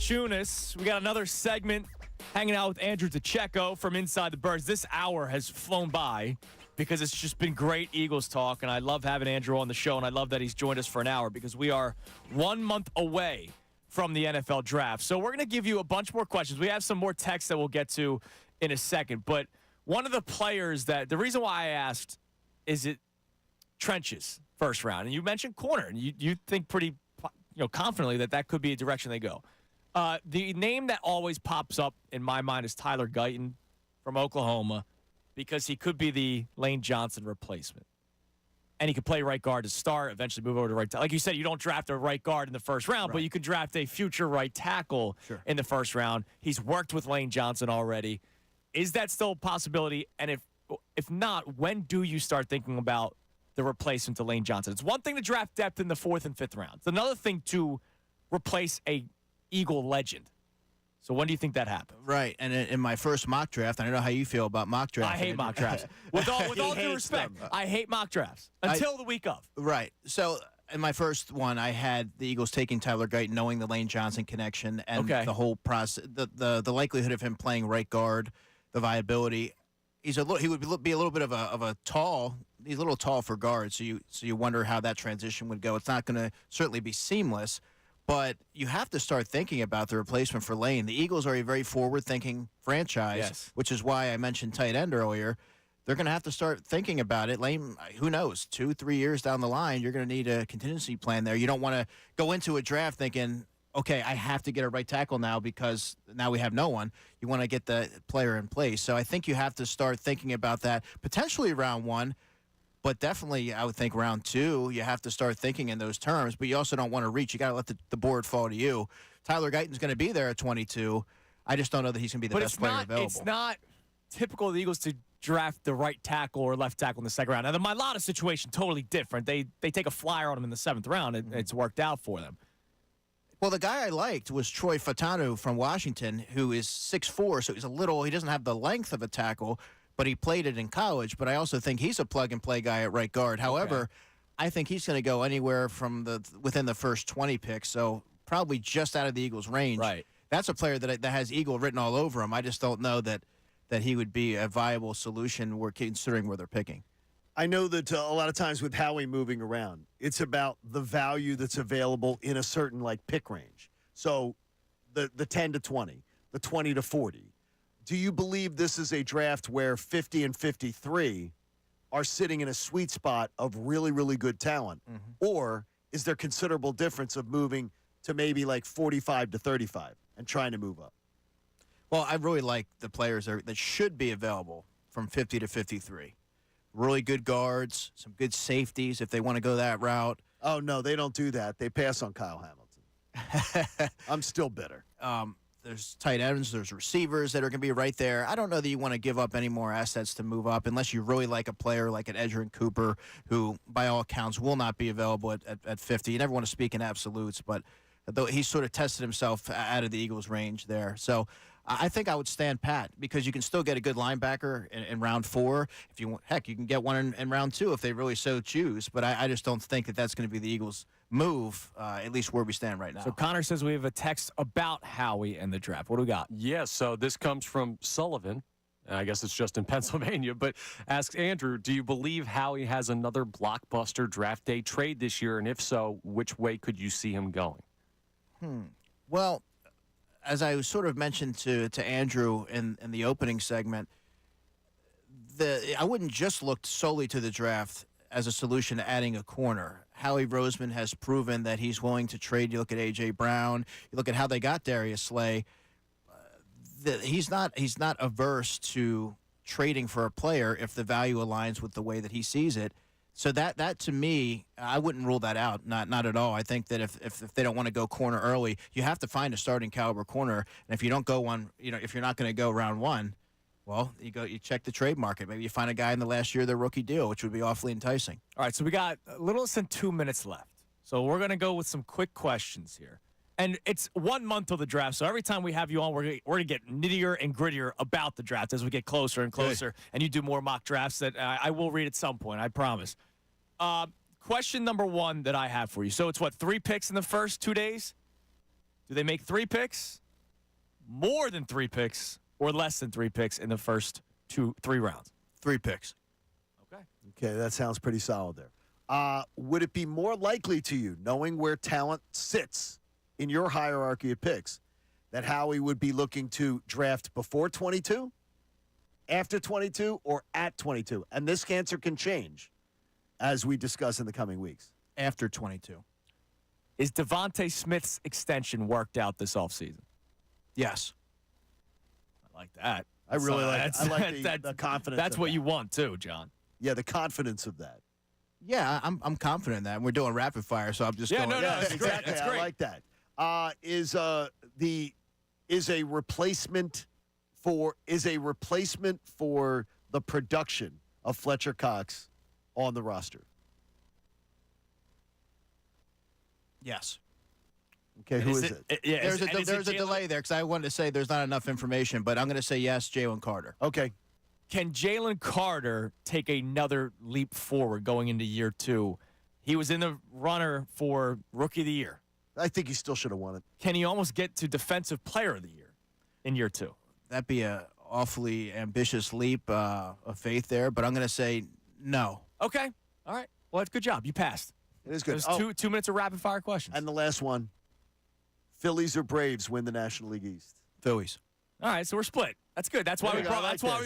Salciunas. We got another segment hanging out with Andrew DeCecco from Inside the Birds. This hour has flown by because it's just been great Eagles talk, and I love having Andrew on the show, and I love that he's joined us for an hour because we are 1 month away from the NFL draft. So we're going to give you a bunch more questions. We have some more texts that we'll get to in a second, but one of the players that the reason why I asked is it trenches first round, and you mentioned corner, and you think pretty confidently that could be a direction they go. The name that always pops up in my mind is Tyler Guyton from Oklahoma because he could be the Lane Johnson replacement. And he could play right guard to start, eventually move over to right tackle. Like you said, you don't draft a right guard in the first round, but you could draft a future right tackle in the first round. He's worked with Lane Johnson already. Is that still a possibility? And if not, when do you start thinking about the replacement to Lane Johnson? It's one thing to draft depth in the 4th and 5th rounds. It's another thing to replace a Eagle legend. So when do you think that happens? Right, and in my first mock draft, I don't know how you feel about mock drafts. I hate mock drafts. With all due respect, I hate mock drafts until the week of. Right. So in my first one, I had the Eagles taking Tyler Guyton, knowing the Lane Johnson connection and the whole process, the likelihood of him playing right guard, the viability. He would be a little bit of a tall. He's a little tall for guard, so you wonder how that transition would go. It's not going to certainly be seamless. But you have to start thinking about the replacement for Lane. The Eagles are a very forward-thinking franchise, which is why I mentioned tight end earlier. They're going to have to start thinking about it. Lane, who knows, 2-3 years down the line, you're going to need a contingency plan there. You don't want to go into a draft thinking, okay, I have to get a right tackle now because now we have no one. You want to get the player in place. So I think you have to start thinking about that potentially round 1. But definitely, I would think round 2, you have to start thinking in those terms. But you also don't want to reach. You got to let the board fall to you. Tyler Guyton's going to be there at 22. I just don't know that he's going to be the best player available. It's not typical of the Eagles to draft the right tackle or left tackle in the second round. Now, the Mailata situation, totally different. They take a flyer on him in the 7th round, and it's worked out for them. Well, the guy I liked was Troy Fautanu from Washington, who is 6'4", so he doesn't have the length of a tackle, but he played it in college. But I also think he's a plug-and-play guy at right guard. However, I think he's going to go anywhere from within the first 20 picks, so probably just out of the Eagles' range. Right. That's a player that has Eagle written all over him. I just don't know that he would be a viable solution considering where they're picking. I know that a lot of times with Howie moving around, it's about the value that's available in a certain pick range. So the 10 to 20, the 20 to 40. Do you believe this is a draft where 50 and 53 are sitting in a sweet spot of really, really good talent? Mm-hmm. Or is there considerable difference of moving to maybe 45 to 35 and trying to move up? Well, I really like the players that should be available from 50 to 53. Really good guards, some good safeties if they want to go that route. Oh, no, they don't do that. They pass on Kyle Hamilton. I'm still bitter. There's tight ends, there's receivers that are going to be right there. I don't know that you want to give up any more assets to move up unless you really like a player like an Edgerrin Cooper, who, by all accounts, will not be available at 50. You never want to speak in absolutes, but though he sort of tested himself out of the Eagles' range there. So I think I would stand pat because you can still get a good linebacker in round 4. If you want, heck, you can get one in round 2 if they really so choose. But I just don't think that that's going to be the Eagles' move, at least where we stand right now. So Connor says we have a text about Howie and the draft. What do we got? Yeah, so this comes from Sullivan. I guess it's just in Pennsylvania, but asks Andrew, do you believe Howie has another blockbuster draft day trade this year? And if so, which way could you see him going? Well, as I sort of mentioned to Andrew in the opening segment, I wouldn't just look solely to the draft as a solution to adding a corner. Howie Roseman has proven that he's willing to trade. You look at A.J. Brown. You look at how they got Darius Slay. He's not averse to trading for a player if the value aligns with the way that he sees it. So that to me, I wouldn't rule that out, not at all. I think that if they don't want to go corner early, you have to find a starting caliber corner. And if you don't go one, if you're not going to go round 1, well, you check the trade market. Maybe you find a guy in the last year of their rookie deal, which would be awfully enticing. All right, so we got a little less than 2 minutes left. So we're going to go with some quick questions here. And it's 1 month till the draft, so every time we have you on, we're going to get nittier and grittier about the draft as we get closer and closer. Good. And you do more mock drafts that I will read at some point, I promise. Question number 1 that I have for you. So it's 3 picks in the first 2 days? Do they make 3 picks, more than 3 picks, or less than 3 picks in the first 3 rounds? 3 picks. Okay, that sounds pretty solid there. Would it be more likely to you, knowing where talent sits in your hierarchy of picks, that Howie would be looking to draft before 22, after 22, or at 22? And this answer can change as we discuss in the coming weeks. After 22. Is Devontae Smith's extension worked out this offseason? Yes. I like that. I really like the confidence. That's what you want, too, John. Yeah, the confidence of that. Yeah, I'm confident in that. We're doing rapid fire, so I'm just going. That's great. That's great. I like that. Is a replacement for the production of Fletcher Cox on the roster? Yes. Okay, who is it? There's a delay there because I wanted to say there's not enough information, but I'm going to say yes, Jalen Carter. Okay. Can Jalen Carter take another leap forward going into year 2? He was in the runner for Rookie of the Year. I think he still should have won it. Can he almost get to Defensive Player of the Year in year 2? That'd be a awfully ambitious leap of faith there, but I'm going to say no. Okay. All right. Well, that's good job. You passed. It is good. There's 2 minutes of rapid fire questions. And the last one, Phillies or Braves win the National League East? Phillies. All right, so we're split. That's good. That's why we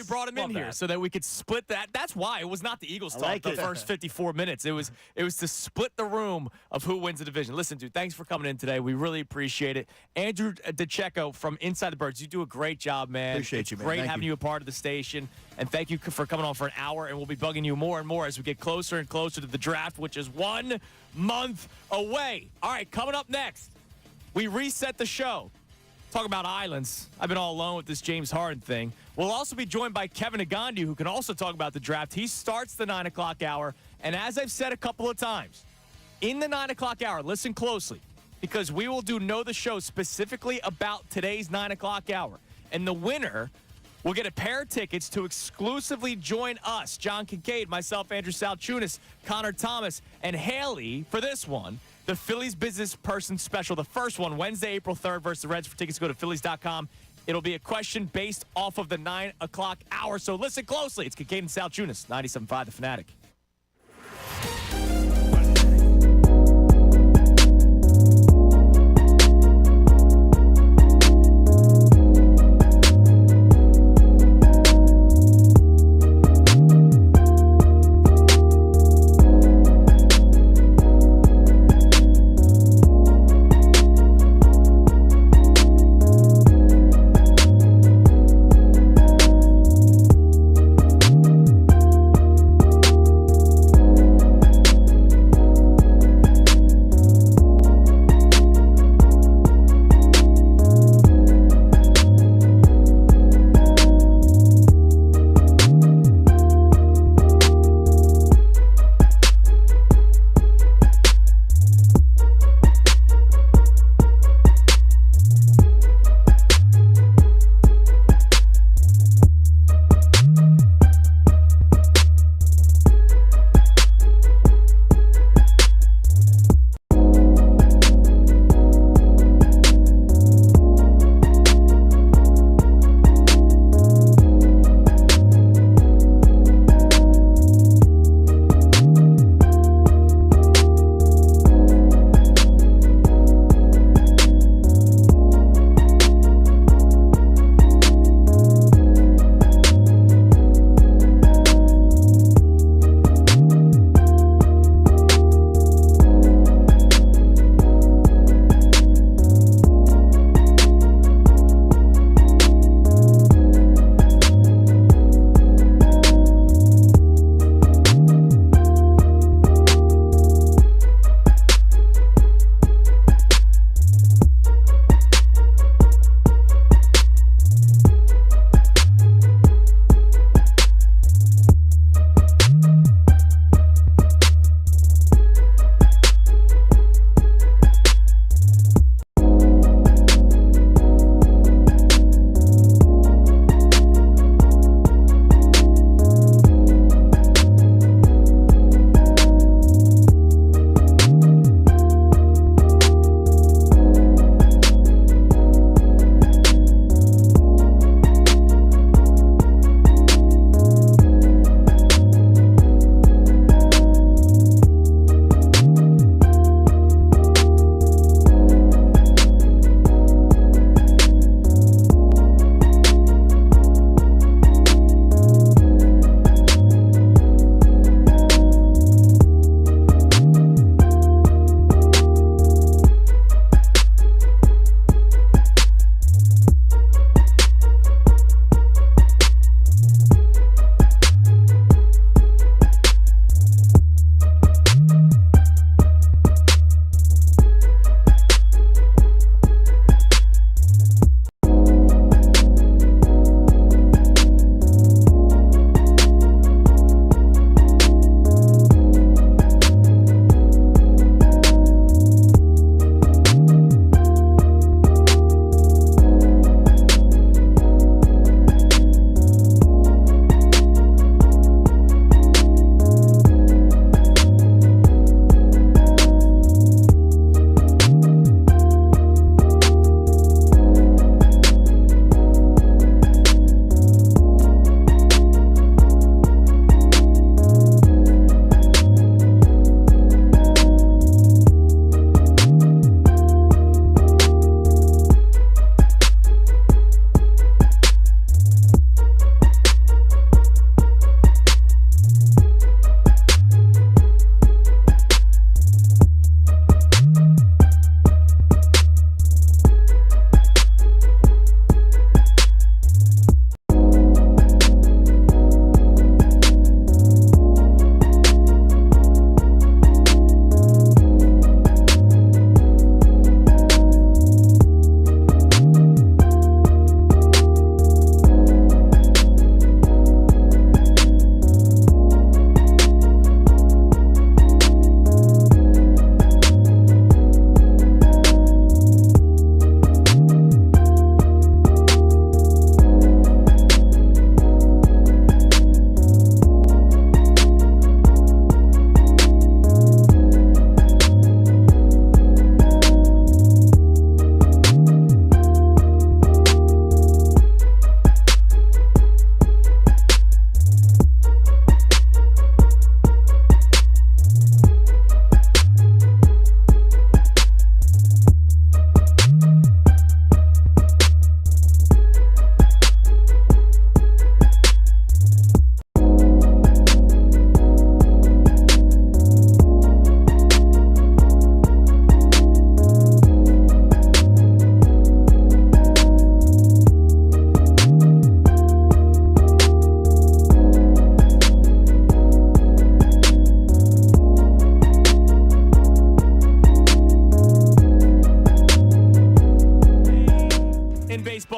brought him in here, so that we could split that. That's why it was not the Eagles talk the first 54 minutes. It was to split the room of who wins the division. Listen, dude, thanks for coming in today. We really appreciate it. Andrew DeCecco from Inside the Birds, you do a great job, man. Appreciate you, man. Great having you a part of the station, and thank you for coming on for an hour. And we'll be bugging you more and more as we get closer and closer to the draft, which is 1 month away. All right, coming up next, we reset the show. Talk about islands. I've been all alone with this James Harden thing. We'll also be joined by Kevin Agondi, who can also talk about the draft. He starts the 9 o'clock hour. And as I've said a couple of times, in the 9 o'clock hour, listen closely, because we will Know the Show specifically about today's 9 o'clock hour. And the winner will get a pair of tickets to exclusively join us, John Kincade, myself, Andrew Salciunas, Connor Thomas, and Haley for this one. The Phillies Business Person Special, the first one, Wednesday, April 3rd versus the Reds. For tickets, go to Phillies.com. It'll be a question based off of the 9 o'clock hour, so listen closely. It's Kincade and Salciunas, 97.5 The Fanatic.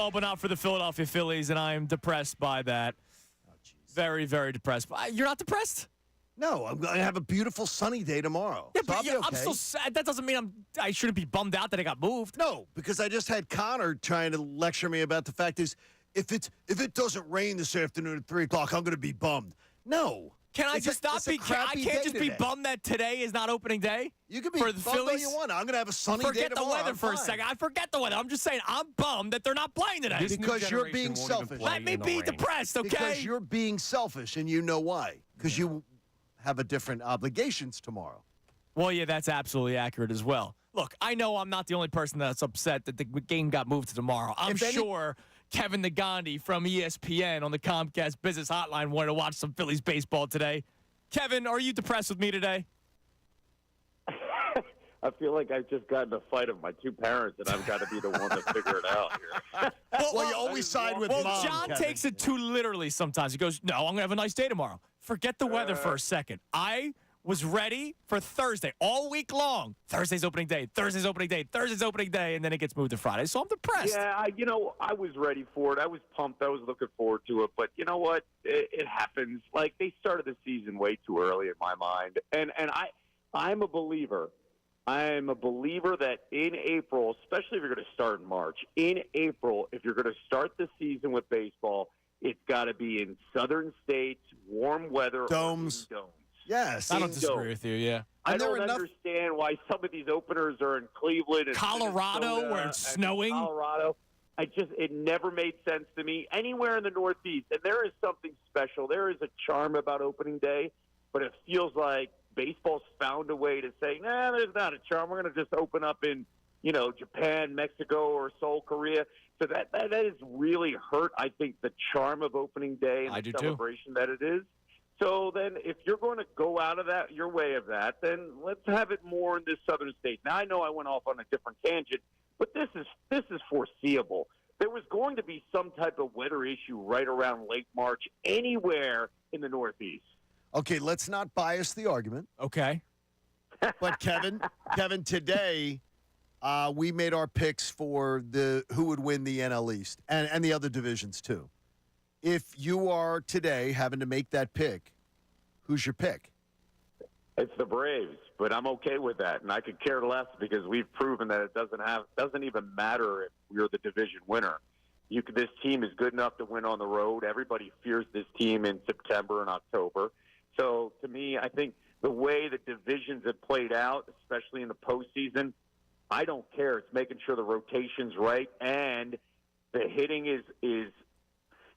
baseball, but not for the Philadelphia Phillies, and I am depressed by that. Very, very depressed. You're not depressed? No, I'm going to have a beautiful sunny day tomorrow. Yeah, So but I'll be okay. I'm so sad. That doesn't mean I shouldn't be bummed out that I got moved. No, because I just had Connor trying to lecture me about the fact is if it doesn't rain this afternoon at 3 o'clock, I'm going to be bummed. No. Can I just not be? I can't just be bummed that today is not opening day. You can be for the bummed all Phillies. you want. I'm going to have a sunny day Forget tomorrow. the weather I'm for a fine. second. I forget the weather. I'm just saying I'm bummed that they're not playing today. Because you're being selfish. Let me be depressed, okay? Because you're being selfish, and you know why. Because you have a different obligations tomorrow. Well, yeah, that's absolutely accurate as well. Look, I know I'm not the only person that's upset that the game got moved to tomorrow. I'm sure Kevin Nagandi from ESPN on the Comcast Business Hotline wanted to watch some Phillies baseball today. Kevin, are you depressed with me today? I feel like I've just gotten a fight of my two parents, and I've got to be the one to figure it out here. Well, you always side with Mom. John Kevin takes it too literally sometimes. He goes, no, I'm going to have a nice day tomorrow. Forget the weather for a second. I was ready for Thursday all week long. Thursday's opening day, Thursday's opening day, Thursday's opening day, and then it gets moved to Friday. So I'm depressed. Yeah, I was ready for it. I was pumped. I was looking forward to it. But you know what? It happens. Like, they started the season way too early in my mind. And I'm a believer. I'm a believer that in April, especially if you're going to start in March, in April, if you're going to start the season with baseball, it's got to be in southern states, warm weather. Domes. Yes. I don't disagree with you, yeah. I don't understand why some of these openers are in Cleveland and Colorado, where it's snowing. Colorado. It never made sense to me. Anywhere in the Northeast, and there is something special. There is a charm about opening day, but it feels like baseball's found a way to say, nah, there's not a charm. We're going to just open up in, Japan, Mexico, or Seoul, Korea. So that has really hurt, I think, the charm of opening day and the celebration that it is. So then if you're going to go out of that, your way of that, then let's have it more in this southern state. Now, I know I went off on a different tangent, but this is foreseeable. There was going to be some type of weather issue right around late March anywhere in the Northeast. Okay, let's not bias the argument. Okay. But Kevin, today we made our picks for who would win the NL East and the other divisions too. If you are today having to make that pick, who's your pick? It's the Braves, but I'm okay with that, and I could care less because we've proven that it doesn't even matter if you're the division winner. This team is good enough to win on the road. Everybody fears this team in September and October. So to me, I think the way the divisions have played out, especially in the postseason, I don't care. It's making sure the rotation's right and the hitting is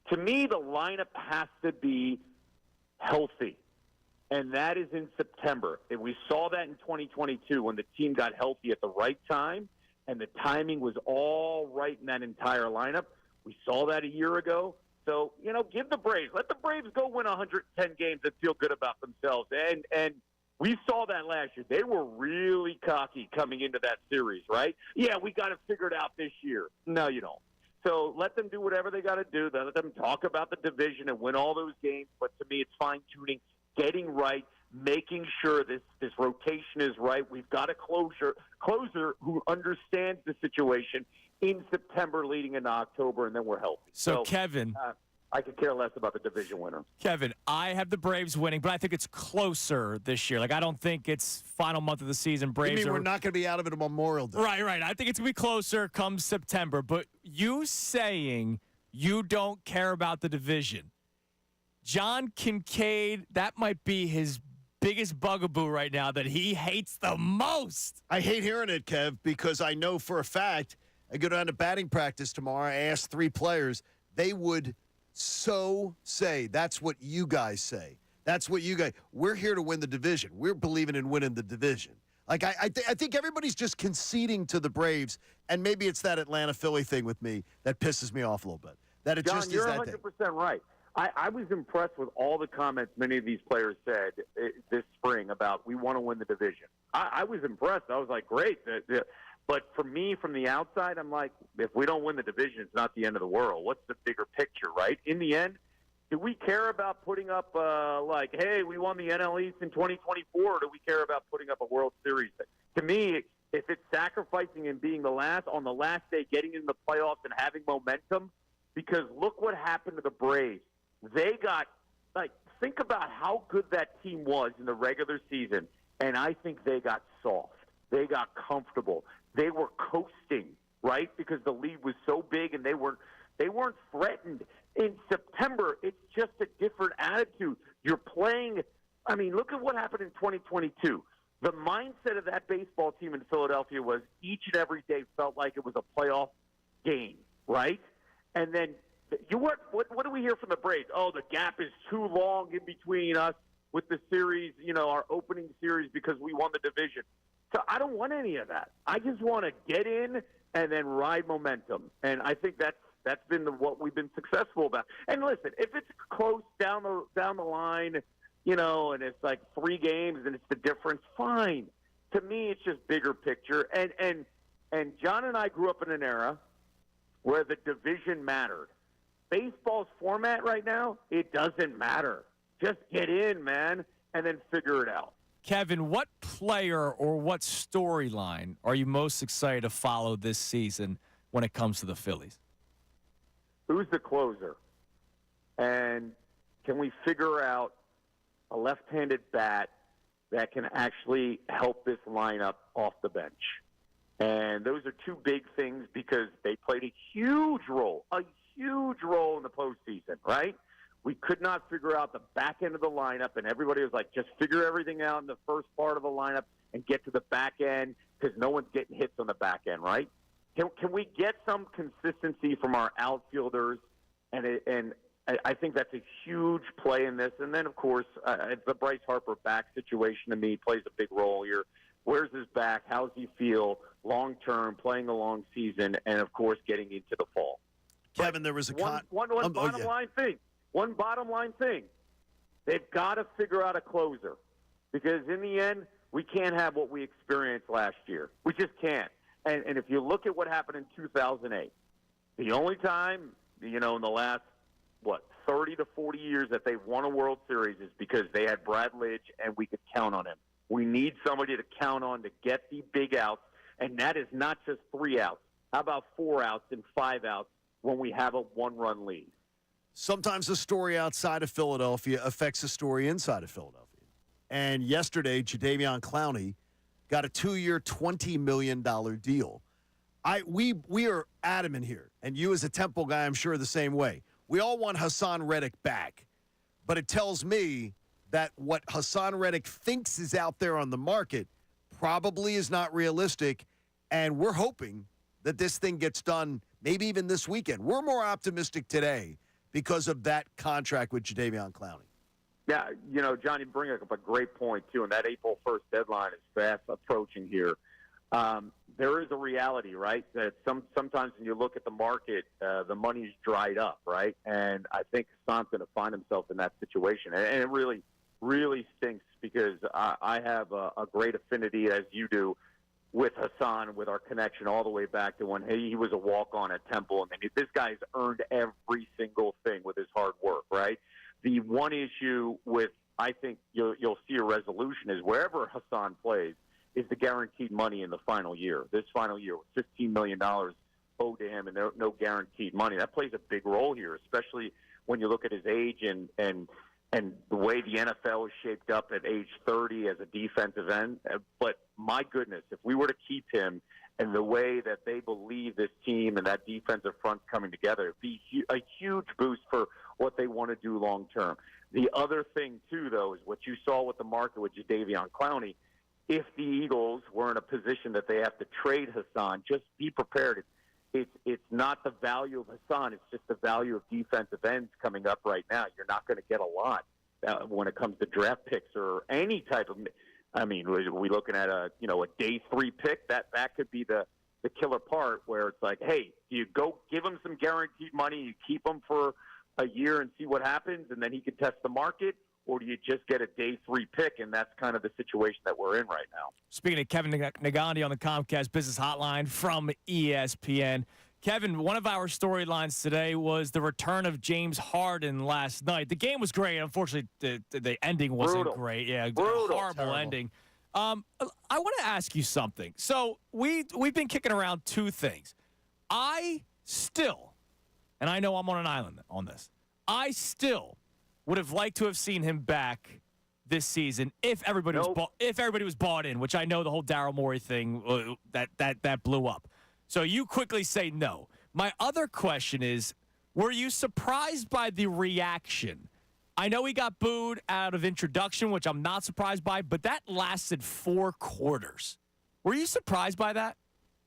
to me, the lineup has to be healthy. And that is in September. And we saw that in 2022 when the team got healthy at the right time and the timing was all right in that entire lineup. We saw that a year ago. So, give the Braves. Let the Braves go win 110 games and feel good about themselves. And we saw that last year. They were really cocky coming into that series, right? Yeah, we got to figure it out this year. No, you don't. So let them do whatever they got to do. Let them talk about the division and win all those games. But to me, it's fine-tuning, getting right, making sure this rotation is right. We've got a closer who understands the situation in September leading into October, and then we're healthy. So Kevin, I could care less about the division winner. Kevin, I have the Braves winning, but I think it's closer this year. Like, I don't think it's final month of the season. Braves we're not going to be out of it on Memorial Day. Right. I think it's going to be closer come September. But you saying you don't care about the division, John Kincade, that might be his biggest bugaboo right now that he hates the most. I hate hearing it, Kev, because I know for a fact, I go down to batting practice tomorrow, I ask 3 players, they would so say, that's what you guys say. That's what you guys, we're here to win the division. We're believing in winning the division. Like, I think everybody's just conceding to the Braves, and maybe it's that Atlanta-Philly thing with me that pisses me off a little bit. That it John, just you're is that 100% thing. right. I was impressed with all the comments many of these players said this spring about we want to win the division. I was impressed. I was like, great. But for me, from the outside, I'm like, if we don't win the division, it's not the end of the world. What's the bigger picture, right? In the end, do we care about putting up, hey, we won the NL East in 2024, or do we care about putting up a World Series? To me, if it's sacrificing and being the last on the last day, getting in the playoffs and having momentum, because look what happened to the Braves. They got, think about how good that team was in the regular season, and I think they got soft. They got comfortable. They were coasting, right, because the lead was so big and they weren't threatened. In September, it's just a different attitude. You're playing, look at what happened in 2022. The mindset of that baseball team in Philadelphia was each and every day felt like it was a playoff game, right? And then what do we hear from the Braves? Oh, the gap is too long in between us with the series, our opening series, because we won the division. So I don't want any of that. I just want to get in and then ride momentum. And I think that's been what we've been successful about. And listen, if it's close down the line, and it's like 3 games and it's the difference, fine. To me, it's just bigger picture. And John and I grew up in an era where the division mattered. Baseball's format right now, it doesn't matter. Just get in, man, and then figure it out. Kevin, what player or what storyline are you most excited to follow this season when it comes to the Phillies? Who's the closer? And can we figure out a left-handed bat that can actually help this lineup off the bench? And those are 2 big things because they played a huge role in the postseason, right? We could not figure out the back end of the lineup, and everybody was like, just figure everything out in the first part of the lineup and get to the back end because no one's getting hits on the back end, right? Can we get some consistency from our outfielders? And I think that's a huge play in this. And then, of course, the Bryce Harper back situation to me plays a big role here. Where's his back? How does he feel long-term, playing a long season, and, of course, getting into the fall? Kevin, there was a one bottom line thing. They've got to figure out a closer because in the end, we can't have what we experienced last year. We just can't. And if you look at what happened in 2008, the only time, in the last, 30 to 40 years that they've won a World Series is because they had Brad Lidge and we could count on him. We need somebody to count on to get the big outs, and that is not just 3 outs. How about 4 outs and 5 outs when we have a 1-run lead? Sometimes a story outside of Philadelphia affects a story inside of Philadelphia. And yesterday, Jadeveon Clowney got a 2-year, $20 million deal. We are adamant here, and you as a Temple guy, I'm sure the same way. We all want Hassan Reddick back, but it tells me that what Hassan Reddick thinks is out there on the market probably is not realistic, and we're hoping that this thing gets done maybe even this weekend. We're more optimistic today because of that contract with Jadeveon Clowney. Yeah, Johnny, bring up a great point, too, and that April 1st deadline is fast approaching here. There is a reality, right, that sometimes when you look at the market, the money's dried up, right? And I think Hassan's going to find himself in that situation. And it really, really stinks because I have a great affinity, as you do, with Hassan, with our connection all the way back to when he was a walk-on at Temple. And this guy's earned every single thing with his hard work, right? The one issue with, I think you'll see a resolution is wherever Hassan plays is the guaranteed money in the final year. This final year with $15 million owed to him and no guaranteed money. That plays a big role here, especially when you look at his age and the way the NFL is shaped up at age 30 as a defensive end. But my goodness, if we were to keep him and the way that they believe this team and that defensive front's coming together, it'd be a huge boost for what they want to do long term. The other thing, too, though, is what you saw with the market with Jadeveon Clowney. If the Eagles were in a position that they have to trade Hassan, just be prepared. It's not the value of Hassan. It's just the value of defensive ends coming up right now. You're not going to get a lot when it comes to draft picks or any type of – I mean, we're looking at a day 3 pick. That could be the killer part where it's like, hey, do you go give him some guaranteed money, you keep him for a year and see what happens, and then he can test the market? Or do you just get a day 3 pick? And that's kind of the situation that we're in right now. Speaking of Kevin Negandhi on the Comcast Business Hotline from ESPN. Kevin, one of our storylines today was the return of James Harden last night. The game was great. Unfortunately, the ending wasn't great. Yeah, Brutal. Horrible ending. I want to ask you something. So we've been kicking around two things. I still, and I know I'm on an island on this, I still would have liked to have seen him back this season if everybody was bought in, which I know the whole Daryl Morey thing that blew up. So you quickly say no. My other question is, were you surprised by the reaction? I know he got booed out of introduction, which I'm not surprised by, but that lasted 4 quarters. Were you surprised by that?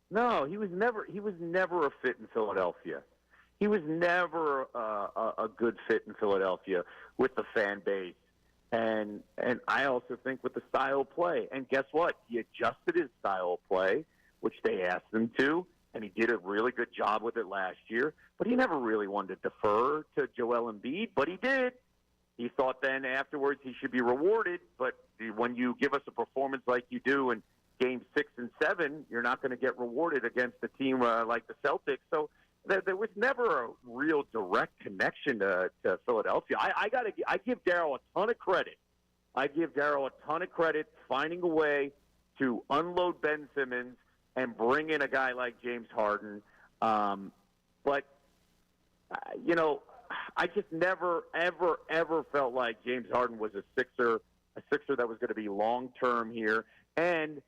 No, he was never a fit in Philadelphia. He was never a good fit in Philadelphia with the fan base. And I also think with the style of play. And guess what? He adjusted his style of play, which they asked him to, and he did a really good job with it last year. But he never really wanted to defer to Joel Embiid, but he did. He thought then afterwards he should be rewarded. But when you give us a performance like you do in Games 6 and 7, you're not going to get rewarded against a team like the Celtics. So there was never a real direct connection to Philadelphia. I give Daryl a ton of credit. I give Daryl a ton of credit finding a way to unload Ben Simmons and bring in a guy like James Harden. But I just never, ever, ever felt like James Harden was a Sixer that was going to be long-term here. And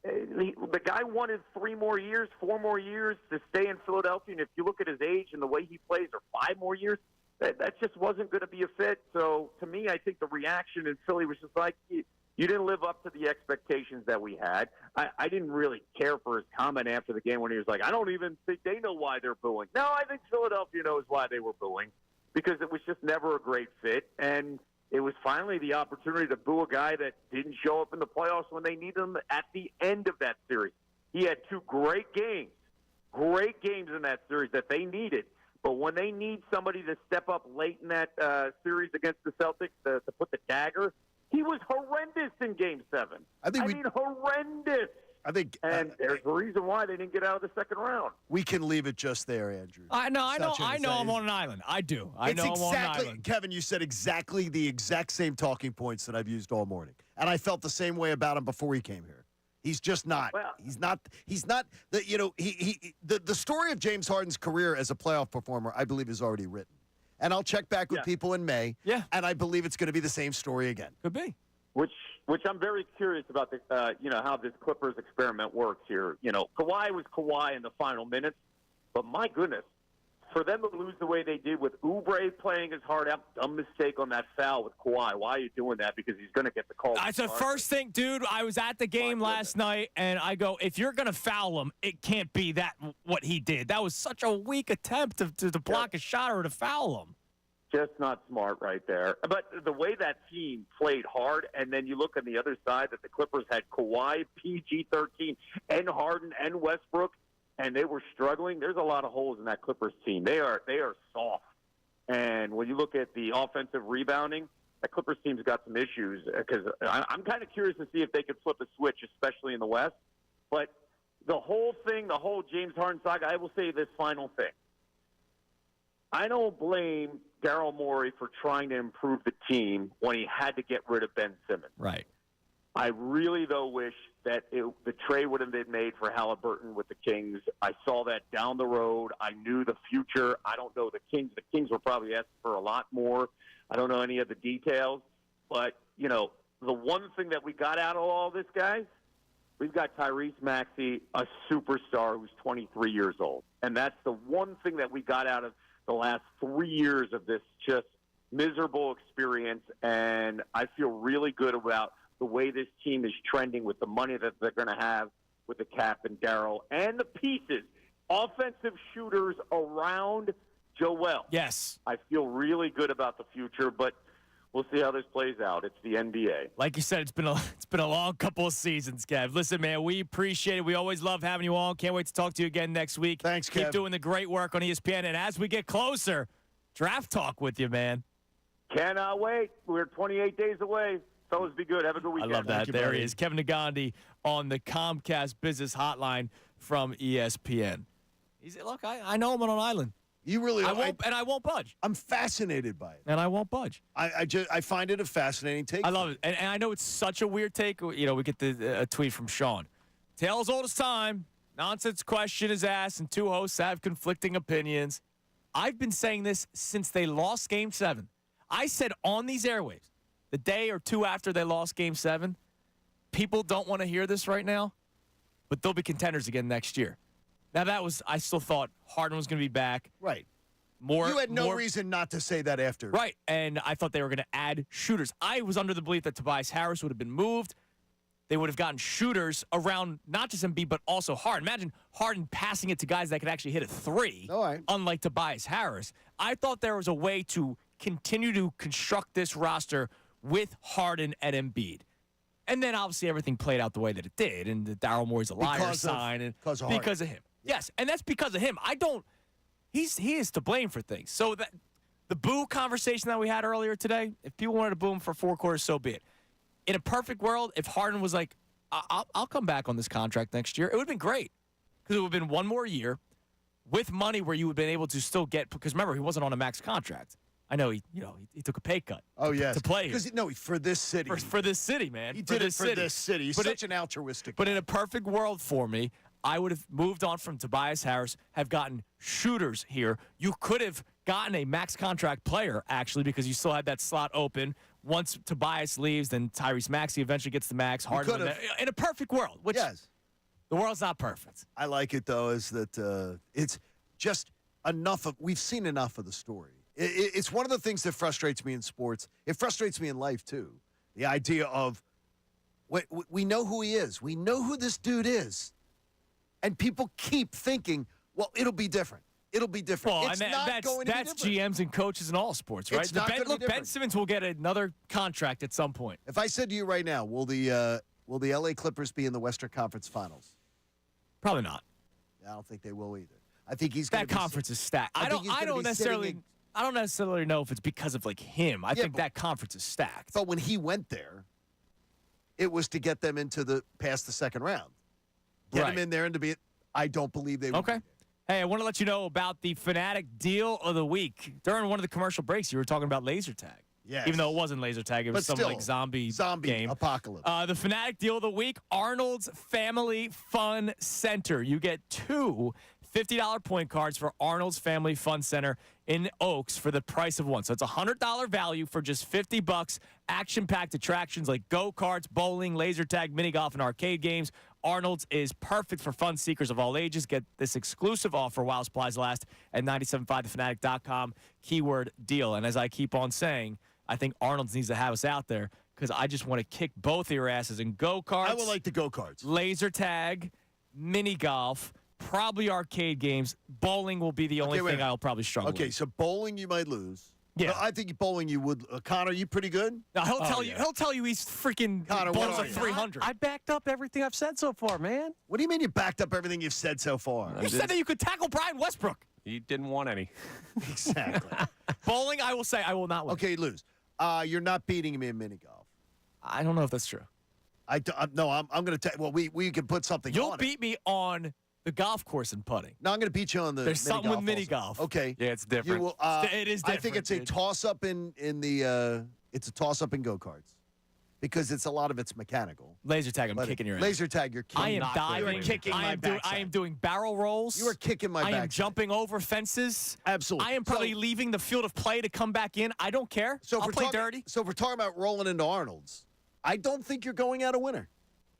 the guy wanted 4 more years to stay in Philadelphia. And if you look at his age and the way he plays, or 5 more years, that just wasn't going to be a fit. So to me, I think the reaction in Philly was just like, you didn't live up to the expectations that we had. I didn't really care for his comment after the game when he was like, I don't even think they know why they're booing. No, I think Philadelphia knows why they were booing, because it was just never a great fit. And it was finally the opportunity to boo a guy that didn't show up in the playoffs when they needed him at the end of that series. He had 2 great games in that series that they needed. But when they need somebody to step up late in that series against the Celtics to put the dagger, he was horrendous in Game 7. Horrendous. And there's a reason why they didn't get out of the second round. We can leave it just there, Andrew. I know I'm on an island. I do. I know I'm on an island. Kevin, you said exactly the exact same talking points that I've used all morning. And I felt the same way about him before he came here. He's just not. Well, he's not the story of James Harden's career as a playoff performer, I believe, is already written. And I'll check back with people in May. Yeah. And I believe it's going to be the same story again. Could be. Which I'm very curious about how this Clippers experiment works here. Kawhi was Kawhi in the final minutes, but my goodness, for them to lose the way they did with Oubre playing his heart out, dumb mistake on that foul with Kawhi. Why are you doing that? Because he's going to get the call. That's the first thing, dude. I was at the game last night, and I go, if you're going to foul him, it can't be what he did. That was such a weak attempt to block a shot or to foul him. Just not smart right there. But the way that team played hard, and then you look on the other side that the Clippers had Kawhi, PG-13, and Harden and Westbrook, and they were struggling. There's a lot of holes in that Clippers team. They are soft. And when you look at the offensive rebounding, that Clippers team's got some issues, because I'm kind of curious to see if they could flip a switch, especially in the West. But the whole James Harden saga, I will say this final thing. I don't blame Daryl Morey for trying to improve the team when he had to get rid of Ben Simmons. Right. I really, though, wish that the trade would have been made for Halliburton with the Kings. I saw that down the road. I knew the future. I don't know the Kings. The Kings were probably asking for a lot more. I don't know any of the details. But, the one thing that we got out of all this, guys, we've got Tyrese Maxey, a superstar who's 23 years old. And that's the one thing that we got out of the last 3 years of this just miserable experience, and I feel really good about the way this team is trending with the money that they're going to have with the cap and Daryl and the pieces, offensive shooters around Joel. Yes. I feel really good about the future, but we'll see how this plays out. It's the NBA. Like you said, it's been a long couple of seasons, Kev. Listen, man, we appreciate it. We always love having you on. Can't wait to talk to you again next week. Thanks, Kev. Keep doing the great work on ESPN. And as we get closer, draft talk with you, man. Cannot wait. We're 28 days away. Fellas, be good. Have a good weekend. I love that. There he is, Kevin Nagandi on the Comcast Business Hotline from ESPN. Look, I know I'm on an island. You really I won't budge. I'm fascinated by it. And I won't budge. I find it a fascinating take. I love it. And I know it's such a weird take. You know, we get a tweet from Sean. Tales old as time. Nonsense question is asked, and two hosts have conflicting opinions. I've been saying this since they lost Game 7. I said on these airwaves, the day or two after they lost Game 7, people don't want to hear this right now, but they'll be contenders again next year. Now, I still thought Harden was going to be back. Right. You had no reason not to say that after. Right, and I thought they were going to add shooters. I was under the belief that Tobias Harris would have been moved. They would have gotten shooters around not just Embiid, but also Harden. Imagine Harden passing it to guys that could actually hit a three, unlike Tobias Harris. I thought there was a way to continue to construct this roster with Harden and Embiid. And then, obviously, everything played out the way that it did, and the Daryl Morey's a liar sign. Because of him. Yes, and that's because of him. He is to blame for things. So the boo conversation that we had earlier today, if people wanted to boo him for 4 quarters, so be it. In a perfect world, if Harden was like, I'll come back on this contract next year, it would have been great. Because it would have been one more year with money where you would have been able to still get, because remember, he wasn't on a max contract. I know he took a pay cut. To play here. Because for this city. For this city, man. He did it for this city. He's such an altruistic But in a perfect world for me, I would have moved on from Tobias Harris, have gotten shooters here. You could have gotten a max contract player, actually, because you still had that slot open. Once Tobias leaves, then Tyrese Maxey eventually gets the max. Harden in a perfect world, which the world's not perfect. I like it, though, is that it's just enough of – we've seen enough of the story. It's one of the things that frustrates me in sports. It frustrates me in life, too. The idea of we know who he is. We know who this dude is. And people keep thinking, well, it'll be different. It'll be different. Well, it's not going to be different. That's GMs and coaches in all sports, right? It's not going to be different. Ben Simmons will get another contract at some point. If I said to you right now, will the LA Clippers be in the Western Conference Finals? Probably not. I don't think they will either. I think he's going to That conference is stacked. I don't necessarily know if it's because of like him. I think that conference is stacked. But when he went there, it was to get them past the second round. Get him in there and to be. I don't believe they would. Okay. Hey, I want to let you know about the Fanatic deal of the week. During one of the commercial breaks, you were talking about laser tag. Yes. Even though it wasn't laser tag, it was some like zombie game. Apocalypse. The Fanatic deal of the week, Arnold's Family Fun Center. You get 2 $50 point cards for Arnold's Family Fun Center in Oaks for the price of one. So it's a $100 value for just $50. Action-packed attractions like go-karts, bowling, laser tag, mini golf, and arcade games. Arnold's is perfect for fun seekers of all ages. Get this exclusive offer while supplies last at 975thefanatic.com, keyword deal. And as I keep on saying, I think Arnold's needs to have us out there because I just want to kick both of your asses in go-karts. I would like the go-karts. Laser tag, mini golf, probably arcade games. Bowling will be the only thing I'll probably struggle with. Okay, so bowling you might lose. Yeah, I think bowling you would. Connor, you pretty good? No, he'll tell you. He'll tell you he's freaking Connor, bowls a 300. I backed up everything I've said so far, man. What do you mean you backed up everything you've said so far? You said that you could tackle Brian Westbrook. He didn't want any. Exactly. Bowling, I will say I will not win. Okay, you lose. You're not beating me in mini golf. I don't know if that's true. No, I'm going to tell. Well, we can put something. You'll beat me on the golf course and putting. No, I'm going to beat you on the. There's something with mini golf. Okay. Yeah, it's different. You will, it is different. I think it's a toss-up in the. It's a toss-up in go-karts. Because it's a lot of it's mechanical. Laser tag, I'm kicking your ass. Laser tag, you're kicking. I am diving. Kicking my backside. I am doing barrel rolls. You are kicking my backside. I am jumping over fences. Absolutely. I am probably leaving the field of play to come back in. I don't care. I'll play dirty. So if we're talking about rolling into Arnold's, I don't think you're going out a winner.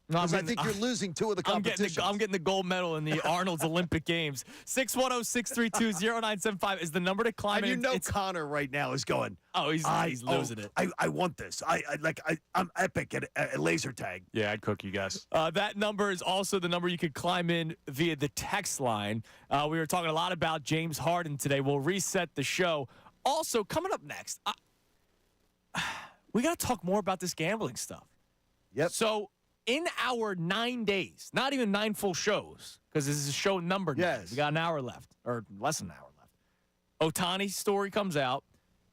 No, I think you're losing 2 of the competitions. I'm getting the gold medal in the Arnold's Olympic Games. 610-632-0975 is the number to climb in. And you know Connor right now is going, he's losing it. I want this. I'm epic at laser tag. Yeah, I'd cook you guys. That number is also the number you could climb in via the text line. We were talking a lot about James Harden today. We'll reset the show. Also, coming up next, we got to talk more about this gambling stuff. Yep. So, in our 9 days, not even 9 full shows, because this is show number 9. Yes. We got an hour left, or less than an hour left. Otani's story comes out.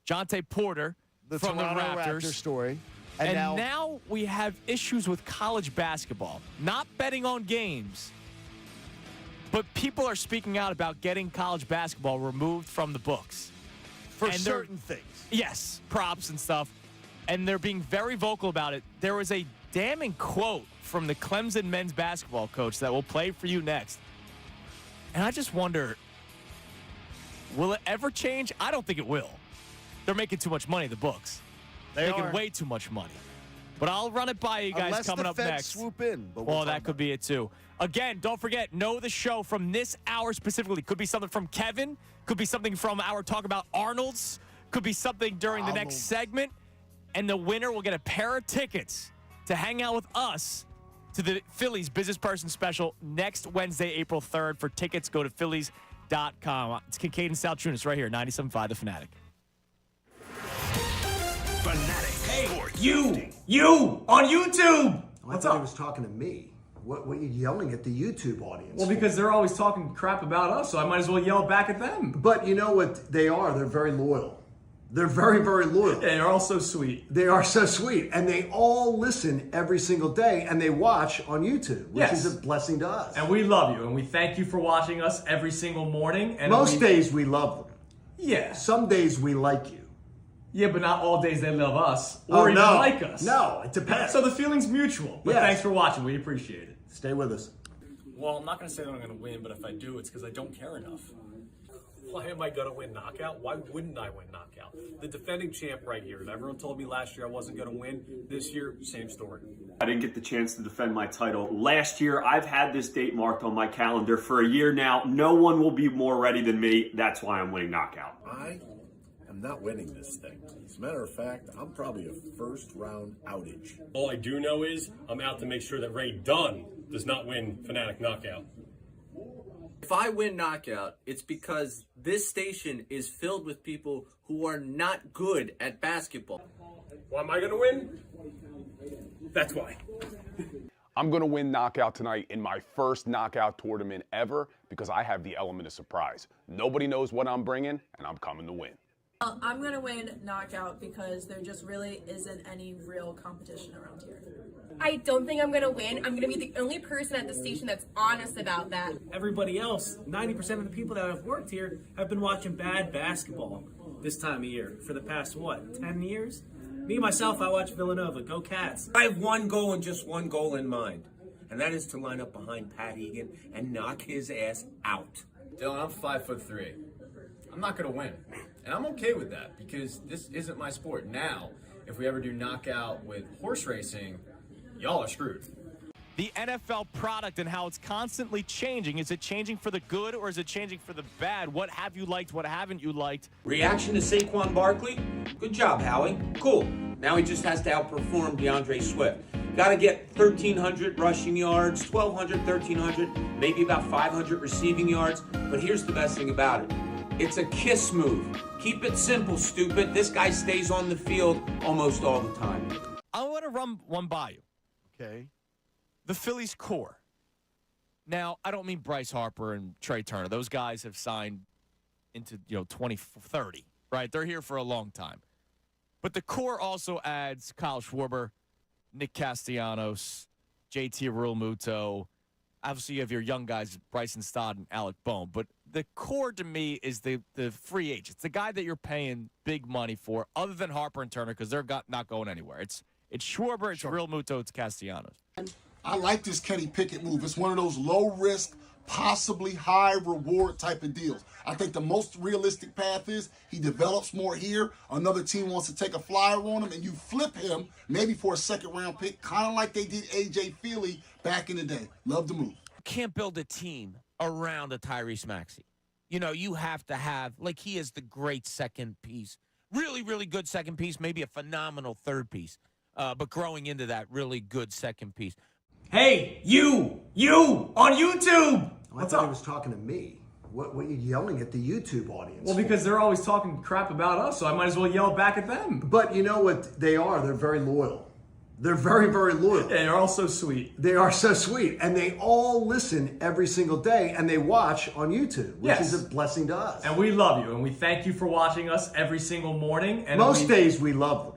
Jonte Porter from Toronto the Raptors story. And now we have issues with college basketball. Not betting on games, But people are speaking out about getting college basketball removed from the books. For certain things. Yes, props and stuff. And they're being very vocal about it. There was a damning quote from the Clemson men's basketball coach that will play for you next. And I just wonder, will it ever change? I don't think it will. They're making too much money, the books. They making are. way too much money. But I'll run it by you guys Unless coming the up Feds next. swoop in. But Well, that could be it too. Again, don't forget, know the show from this hour specifically. Could be something from Kevin. Could be something from our talk about Arnold's. Could be something during the next segment. And the winner will get a pair of tickets to hang out with us to the Phillies Business Person Special next Wednesday, April 3rd. For tickets, go to Phillies.com. It's Kincade and Salciunas right here, 97.5 The Fanatic. Fanatic. Hey, you on YouTube. I thought he was talking to me. What are you yelling at the YouTube audience? Well, because they're always talking crap about us, so I might as well yell back at them. But you know what they are? They're very loyal. They're very, very loyal. Yeah, they're all so sweet. They are so sweet. And they all listen every single day, and they watch on YouTube, which is a blessing to us. And we love you, and we thank you for watching us every single morning. And Most days we love them. Yeah. Some days we like you. Yeah, but not all days they love us or even like us. No, it depends. So the feeling's mutual. But thanks for watching. We appreciate it. Stay with us. Well, I'm not going to say that I'm going to win, but if I do, it's because I don't care enough. Why am I going to win knockout? Why wouldn't I win knockout? The defending champ right here. Everyone told me last year I wasn't going to win. This year, same story. I didn't get the chance to defend my title last year. I've had this date marked on my calendar for a year now. No one will be more ready than me. That's why I'm winning knockout. I am not winning this thing. As a matter of fact, I'm probably a first-round outage. All I do know is I'm out to make sure that Ray Dunn does not win Fanatic knockout. If I win knockout, it's because this station is filled with people who are not good at basketball. Why am I going to win? That's why. I'm going to win knockout tonight in my first knockout tournament ever because I have the element of surprise. Nobody knows what I'm bringing, and I'm coming to win. I'm going to win knockout because there just really isn't any real competition around here. I don't think I'm going to win. I'm going to be the only person at the station that's honest about that. Everybody else, 90% of the people that have worked here have been watching bad basketball this time of year for the past, 10 years? Me, myself, I watch Villanova. Go Cats. I have one goal and just one goal in mind, and that is to line up behind Pat Egan and knock his ass out. Dylan, I'm 5'3". I'm not going to win, and I'm okay with that because this isn't my sport. Now, if we ever do knockout with horse racing, y'all are screwed. The NFL product and how it's constantly changing. Is it changing for the good or is it changing for the bad? What have you liked? What haven't you liked? Reaction to Saquon Barkley? Good job, Howie. Cool. Now he just has to outperform DeAndre Swift. Got to get 1,300 rushing yards, 1,200, 1,300, maybe about 500 receiving yards. But here's the best thing about it. It's a kiss move. Keep it simple, stupid. This guy stays on the field almost all the time. I want to run one by you. Okay. The Phillies core. Now, I don't mean Bryce Harper and Trey Turner. Those guys have signed into 2030, right? They're here for a long time. But the core also adds Kyle Schwarber, Nick Castellanos, JT Realmuto. Obviously, you have your young guys, Bryson Stott and Alec Bohm. But the core to me is the free agents, the guy that you're paying big money for, other than Harper and Turner, because they're not going anywhere. It's Schwarber, it's Realmuto, it's Castellanos. I like this Kenny Pickett move. It's one of those low-risk, possibly high-reward type of deals. I think the most realistic path is he develops more here. Another team wants to take a flyer on him, and you flip him maybe for a second-round pick, kind of like they did A.J. Philly back in the day. Love the move. You can't build a team around a Tyrese Maxey. You have to have, he is the great second piece. Really, really good second piece, maybe a phenomenal third piece. But growing into that really good second piece. Hey, you on YouTube. I thought he was talking to me. What are you yelling at the YouTube audience? Well, because they're always talking crap about us, so I might as well yell back at them. But you know what they are? They're very loyal. They're very, very loyal. Yeah, they're all so sweet. They are so sweet. And they all listen every single day, and they watch on YouTube, which is a blessing to us. And we love you, and we thank you for watching us every single morning. And Most days we love them.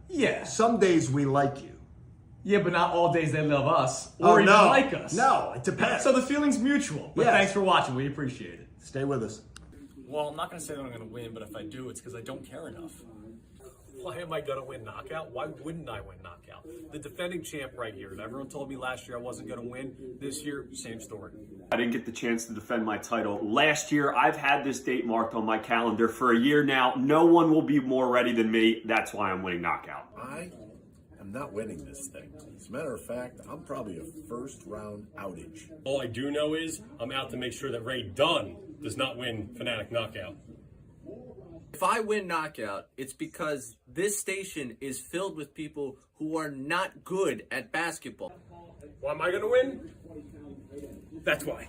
Yeah. Some days we like you. Yeah, but not all days they love us or even like us. No, it depends. So the feeling's mutual. But thanks for watching. We appreciate it. Stay with us. Well, I'm not going to say that I'm going to win, but if I do, it's because I don't care enough. Why am I going to win knockout? Why wouldn't I win knockout? The defending champ right here. And everyone told me last year I wasn't going to win. This year, same story. I didn't get the chance to defend my title last year. I've had this date marked on my calendar for a year now. No one will be more ready than me. That's why I'm winning knockout. I am not winning this thing. As a matter of fact, I'm probably a first-round outage. All I do know is I'm out to make sure that Ray Dunn does not win Fanatic knockout. If I win knockout, it's because this station is filled with people who are not good at basketball. Why am I going to win? That's why.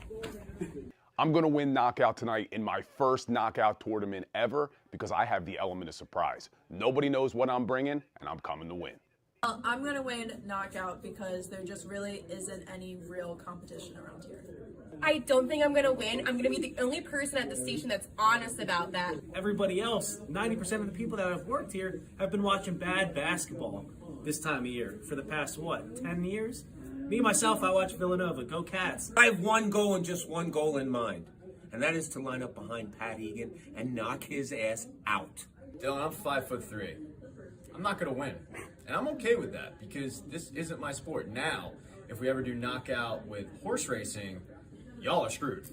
I'm going to win knockout tonight in my first knockout tournament ever because I have the element of surprise. Nobody knows what I'm bringing, and I'm coming to win. I'm going to win knockout because there just really isn't any real competition around here. I don't think I'm going to win. I'm going to be the only person at the station that's honest about that. Everybody else, 90% of the people that have worked here have been watching bad basketball this time of year for the past, 10 years? Me, myself, I watch Villanova. Go Cats. I have one goal and just one goal in mind, and that is to line up behind Pat Egan and knock his ass out. Dylan, I'm 5'3". I'm not going to win. And I'm okay with that because this isn't my sport. Now, if we ever do knockout with horse racing, y'all are screwed.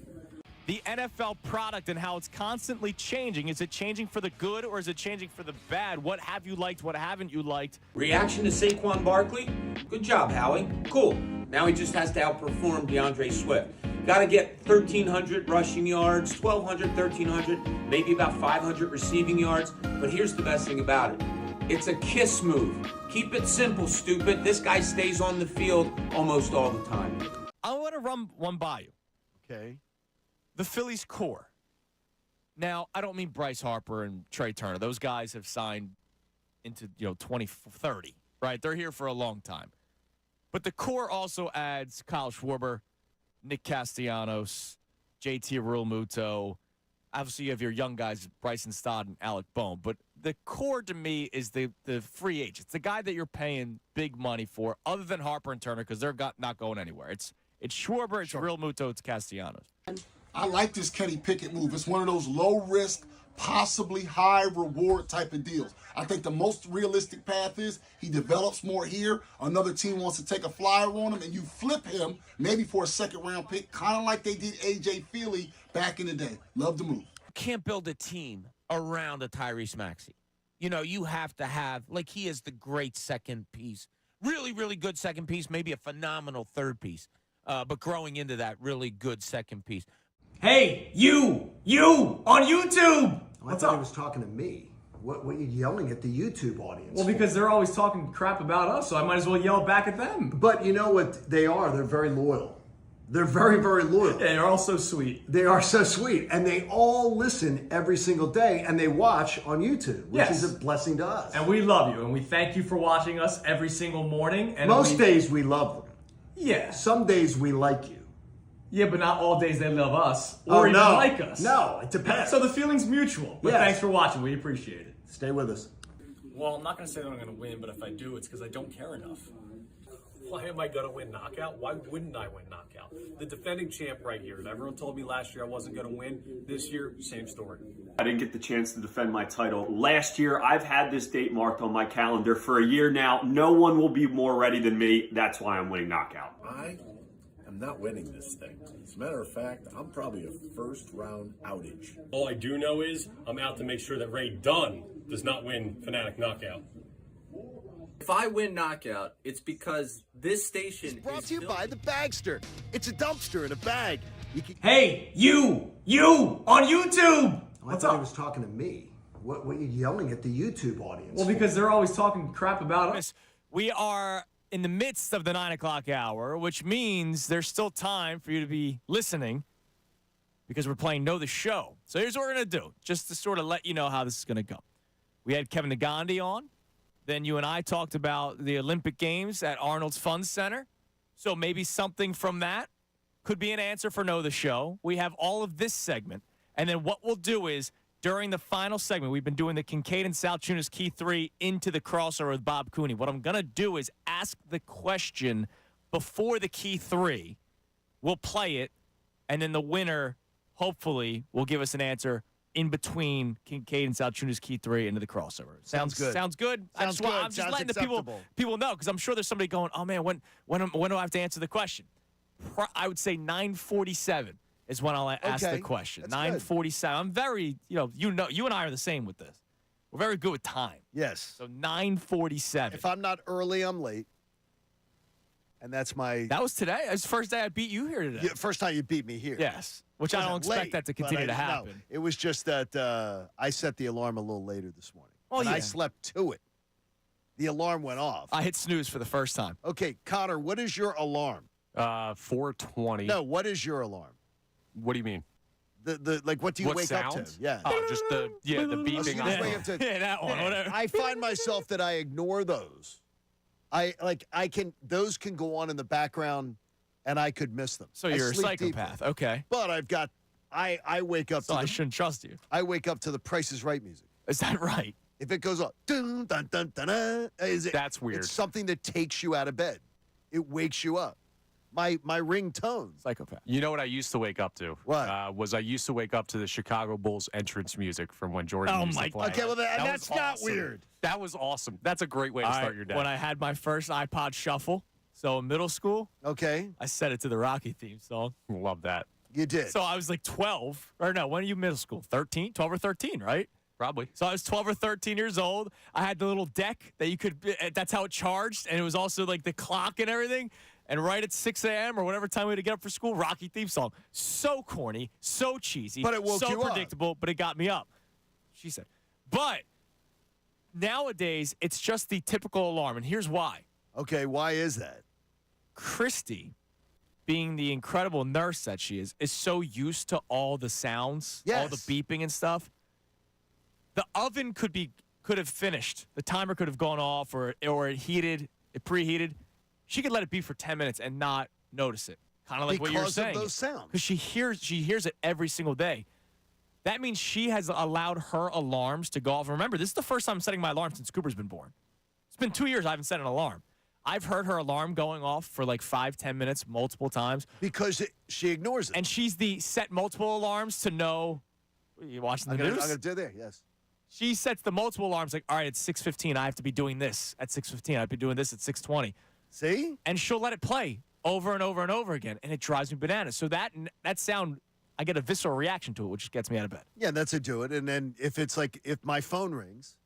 The NFL product and how it's constantly changing. Is it changing for the good or is it changing for the bad? What have you liked? What haven't you liked? Reaction to Saquon Barkley? Good job, Howie. Cool. Now he just has to outperform DeAndre Swift. Got to get 1,300 rushing yards, 1,200, 1,300, maybe about 500 receiving yards. But here's the best thing about it. It's a kiss move. Keep it simple, stupid. This guy stays on the field almost all the time. I want to run one by you. Okay. The Phillies core. Now, I don't mean Bryce Harper and Trey Turner. Those guys have signed into 2030, right? They're here for a long time. But the core also adds Kyle Schwarber, Nick Castellanos, JT Realmuto. Obviously, you have your young guys, Bryson Stott and Alec Bohm. But the core to me is the free agent. It's the guy that you're paying big money for, other than Harper and Turner, because they're not going anywhere. It's Schwarber, it's Realmuto, it's Castellanos. I like this Kenny Pickett move. It's one of those low-risk, possibly high-reward type of deals. I think the most realistic path is he develops more here. Another team wants to take a flyer on him, and you flip him maybe for a second-round pick, kind of like they did A.J. Philly back in the day. Love the move. You can't build a team around a Tyrese Maxey. You have to have, he is the great second piece. Really, really good second piece, maybe a phenomenal third piece. But growing into that really good second piece. Hey, you on YouTube. I thought he was talking to me. What are you yelling at the YouTube audience? Well, because they're always talking crap about us, so I might as well yell back at them. But you know what they are? They're very loyal. They're very, very loyal. Yeah, they're all so sweet. They are so sweet. And they all listen every single day, and they watch on YouTube, which is a blessing to us. And we love you, and we thank you for watching us every single morning. And most days we love them. Yeah. Some days we like you. Yeah, but not all days they love us or even like us. No, it depends. So the feeling's mutual. But thanks for watching. We appreciate it. Stay with us. Well, I'm not going to say that I'm going to win, but if I do, it's because I don't care enough. Why am I going to win knockout? Why wouldn't I win knockout? The defending champ right here. And everyone told me last year I wasn't going to win. This year, same story. I didn't get the chance to defend my title last year. I've had this date marked on my calendar for a year now. No one will be more ready than me. That's why I'm winning knockout. I am not winning this thing. As a matter of fact, I'm probably a first-round outage. All I do know is I'm out to make sure that Ray Dunn does not win Fanatic knockout. If I win knockout, it's because this station brought to you by the Bagster. It's a dumpster in a bag. Hey, you on YouTube. I thought he was talking to me. What are you yelling at the YouTube audience? Well, because they're always talking crap about us. We are in the midst of the 9 o'clock hour, which means there's still time for you to be listening because we're playing Know the Show. So here's what we're going to do, just to sort of let you know how this is going to go. We had Kevin Nagandi on. Then you and I talked about the Olympic Games at Arnold's Fun Center. So maybe something from that could be an answer for Know the Show. We have all of this segment. And then what we'll do is during the final segment, we've been doing the Kincade and Salciunas Key 3 into the crossover with Bob Cooney. What I'm going to do is ask the question before the Key 3. We'll play it, and then the winner, hopefully, will give us an answer in between Kincade and Salciunas Key 3 into the crossover. Sounds good. Sounds good? Sounds good. I'm just Sounds letting acceptable. the people know, because I'm sure there's somebody going, oh, man, when do I have to answer the question? I would say 9:47 is when I'll ask the question. 9:47. I'm very, you and I are the same with this. We're very good with time. Yes. So 9:47. If I'm not early, I'm late. And that's my... That was today. It was the first day I beat you here today. Yeah, first time you beat me here. Yes. Which I don't expect that to continue to happen. No, it was just that I set the alarm a little later this morning. Oh, and yeah. I slept to it. The alarm went off. I hit snooze for the first time. Okay, Connor, what is your alarm? 4:20. No, what is your alarm? What do you mean? What do you wake sound? up to? Yeah. Oh, just the beeping. Yeah, that one. Whatever. I find myself that I ignore those. Those can go on in the background, and I could miss them. So you're a psychopath. Deeply. Okay. But I wake up I shouldn't trust you. I wake up to the Price is Right music. Is that right? If it goes on, dun, dun, dun, dun, dun, that's weird. It's something that takes you out of bed. It wakes you up. My ringtone. Psychopath. You know what I used to wake up to? What? I used to wake up to the Chicago Bulls entrance music from when Jordan used to play. Okay, well, that's not awesome. weird. That was awesome. That's a great way to start your day. When I had my first iPod Shuffle, so in middle school, okay, I set it to the Rocky theme song. Love that. You did. So I was like 12, or no, when are you middle school? 13, 12 or 13, right? Probably. So I was 12 or 13 years old. I had the little deck that you could, that's how it charged. And it was also like the clock and everything. And right at 6 a.m. or whatever time we had to get up for school, Rocky theme song. So corny, so cheesy, but it woke so you up. predictable, but it got me up. She said. But nowadays, it's just the typical alarm. And here's why. Okay, why is that? Christy, being the incredible nurse that she is so used to all the sounds, all the beeping and stuff. The oven could have finished. The timer could have gone off, or it preheated. She could let it be for 10 minutes and not notice it. Kind of like what you're saying. Because of those sounds. Because she hears it every single day. That means she has allowed her alarms to go off. Remember, this is the first time I'm setting my alarm since Cooper's been born. It's been 2 years I haven't set an alarm. I've heard her alarm going off for like 5-10 minutes multiple times. Because she ignores it. And she's the set multiple alarms to know. Are you watching the news? I'm going to do there, yes. She sets the multiple alarms like, all right, it's 6:15. I have to be doing this at 6:15. I have to be doing this at 6:20. See? And she'll let it play over and over and over again, and it drives me bananas. So that sound, I get a visceral reaction to it, which gets me out of bed. Yeah, that's a do it. And then if it's like, if my phone rings,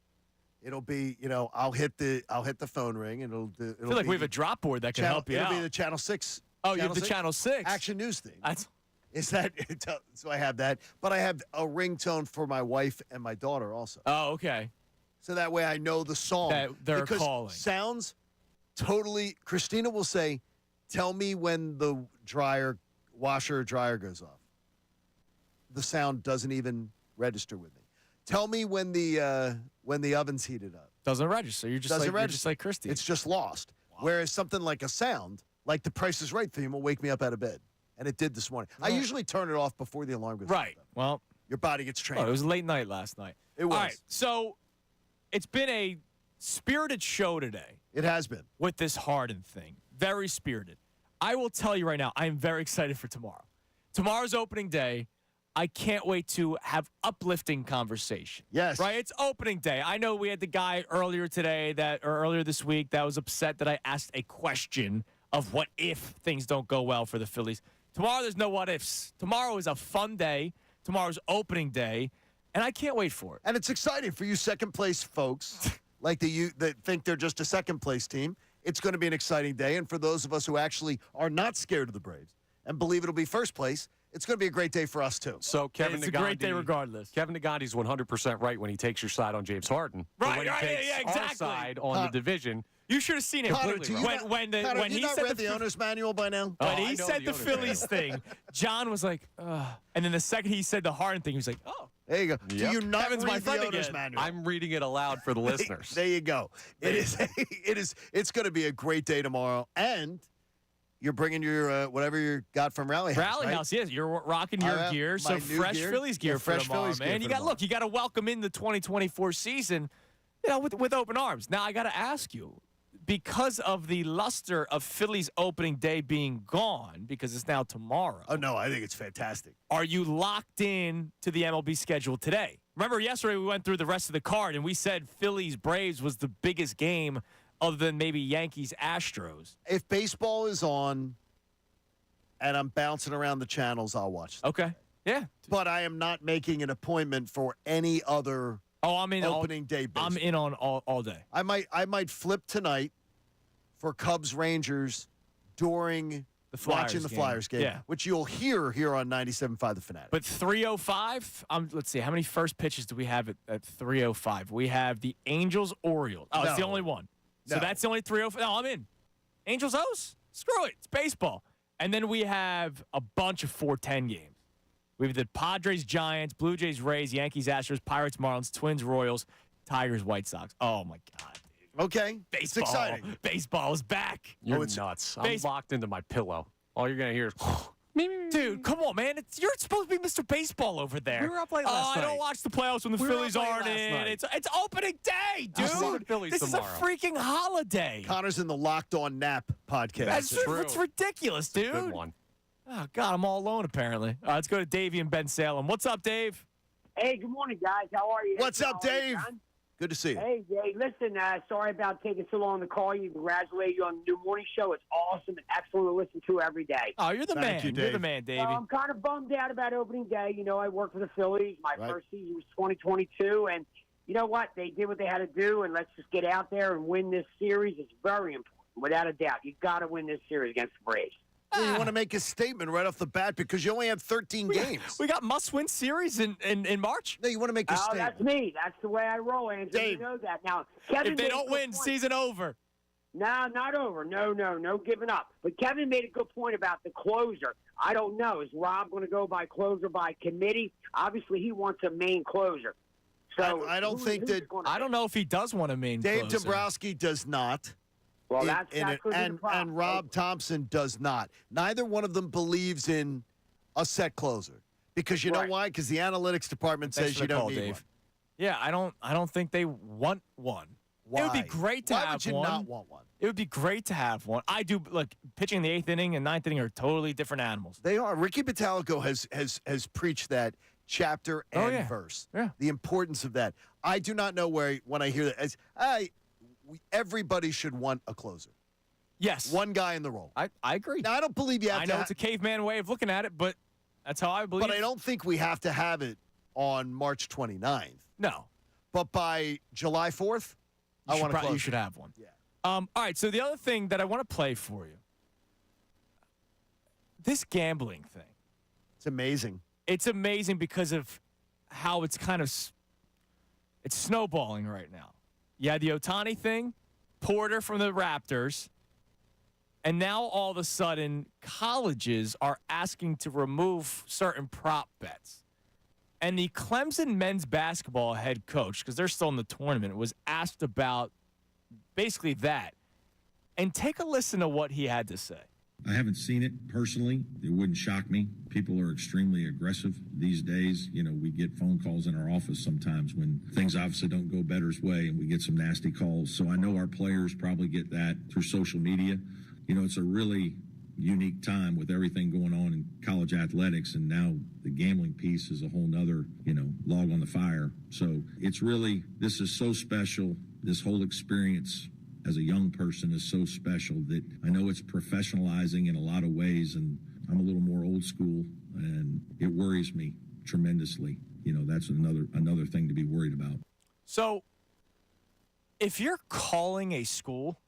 it'll be, I'll hit the phone ring, and it'll I feel like we have a drop board that can help you out. It'll be the Channel 6. Oh, you have the Channel 6? Action News thing. That's So I have that. But I have a ringtone for my wife and my daughter also. Oh, okay. So that way I know the song. That they're because calling. Sounds totally. Christina will say, tell me when the washer or dryer goes off. The sound doesn't even register with me. Tell me when the oven's heated up. Doesn't register. You're just like Christy. It's just lost. Wow. Whereas something like a sound, like the Price is Right theme, will wake me up out of bed. And it did this morning. I usually turn it off before the alarm goes off. Right. Well, your body gets trained. Oh, it was a late night last night. It was. All right. So it's been a spirited show today. It has been. With this Harden thing. Very spirited. I will tell you right now, I am very excited for tomorrow. Tomorrow's opening day. I can't wait to have uplifting conversation. Yes. Right? It's opening day. I know we had the guy earlier this week that was upset that I asked a question of what if things don't go well for the Phillies. Tomorrow there's no what ifs. Tomorrow is a fun day. Tomorrow's opening day, and I can't wait for it. And it's exciting for you second place folks like that think they're just a second place team. It's going to be an exciting day. And for those of us who actually are not scared of the Braves and believe it'll be first place, it's going to be a great day for us, too. So Kevin It's a great day regardless. Kevin Nagandi's 100% right when he takes your side on James Harden. Right, when he takes exactly. our side on the division. You should have seen him. Connor, When he not said read the owner's manual by now? When he said the Phillies thing, John was like, ugh. And then the second he said the Harden thing, he was like, oh. There you go. Yep. Do you not Kevin's my read friend the owner's again. manual? I'm reading it aloud for the listeners. There you go. It's going to be a great day tomorrow. And You're bringing your whatever you got from Rally House. Rally right? House, yes. You're rocking your gear. So my new fresh gear. Phillies gear Yeah, for fresh tomorrow, Phillies gear man. for You got tomorrow. look. You got to welcome in the 2024 season, with open arms. Now I got to ask you, because of the luster of Phillies opening day being gone, because it's now tomorrow. Oh no, I think it's fantastic. Are you locked in to the MLB schedule today? Remember yesterday we went through the rest of the card and we said Phillies Braves was the biggest game other than maybe Yankees Astros. If baseball is on and I'm bouncing around the channels, I'll watch them. Okay. Yeah. But I am not making an appointment for any other I'm in opening day baseball. I'm in on all day. I might flip tonight for Cubs Rangers during watching the Flyers game, yeah. which you'll hear here on 97.5 The Fanatic. But 3:05, let's see, how many first pitches do we have at 3:05? We have the Angels-Orioles. Oh, it's the only one. So that's the only 3:05. No, I'm in. Angels-O's? Screw it. It's baseball. And then we have a bunch of 4:10 games. We have the Padres-Giants, Blue Jays-Rays, Yankees-Astros, Pirates-Marlins, Twins-Royals, Tigers-White Sox. Oh, my God. Okay. Baseball. It's exciting. Baseball is back. You're nuts. I'm locked into my pillow. All you're going to hear is... Dude, come on, man. You're supposed to be Mr. Baseball over there. We were up late last I night. don't watch the playoffs when the Phillies aren't in. It's opening day, dude. This is a freaking holiday. Connor's in the Locked On Nap podcast. That's ridiculous, dude. Good one. Oh, God, I'm all alone, apparently. Let's go to Davey and Ben Salem. What's up, Dave? Hey, good morning, guys. How are you? What's up, How are you, Dave? John? Good to see you. Hey, Dave. Listen, sorry about taking so long to call you. Congratulate you on the new morning show. It's awesome and excellent to listen to every day. Oh, you're the man. You're the man, Davey. I'm kind of bummed out about opening day. You know, I worked for the Phillies. My first season was 2022, and you know what? They did what they had to do, and let's just get out there and win this series. It's very important, without a doubt. You got to win this series against the Braves. Well, you want to make a statement right off the bat because you only have 13 games. We got must-win series in March. No, you want to make a statement. That's me. That's the way I roll, Andrew. Dave. You know that. Now, Kevin If they made a don't good win, point. season over. No, not over. No giving up. But Kevin made a good point about the closer. I don't know. Is Rob going to go by closer by committee? Obviously, he wants a main closer. So I don't think that. I don't know if he does want a main Dave closer. Dombrowski does not. Well, that could be the and problem. Rob Thompson does not. Neither one of them believes in a set closer because you know why? Because the analytics department Thanks says for you the don't call, need Dave. one. Yeah, I don't think they want one. Why? It would be great to Why have would you one. not want one? It would be great to have one. I do. Look, pitching in the 8th inning and 9th inning are totally different animals. They are. Ricky Pitalico has preached that chapter and verse. Yeah. The importance of that. I do not know when I hear that. Everybody should want a closer. Yes. One guy in the role. I agree. Now, I don't believe you have I to. know it's a caveman way of looking at it, but that's how I believe. But I don't think we have to have it on March 29th. No. But by July 4th, I want to close. You should have one. Yeah. All right. So the other thing that I want to play for you, this gambling thing. It's amazing. It's amazing because of how it's kind of it's snowballing right now. You had the Ohtani thing, Porter from the Raptors, and now all of a sudden colleges are asking to remove certain prop bets. And the Clemson men's basketball head coach, because they're still in the tournament, was asked about basically that. And take a listen to what he had to say. I haven't seen it personally. It wouldn't shock me. People are extremely aggressive these days. You know, we get phone calls in our office sometimes when things obviously don't go better's way and we get some nasty calls. So I know our players probably get that through social media. You know, it's a really unique time with everything going on in college athletics, and now the gambling piece is a whole nother, log on the fire. So it's really, this is so special. This whole experience as a young person is so special that I know it's professionalizing in a lot of ways, and I'm a little more old school, and it worries me tremendously. That's another thing to be worried about. So if you're calling a school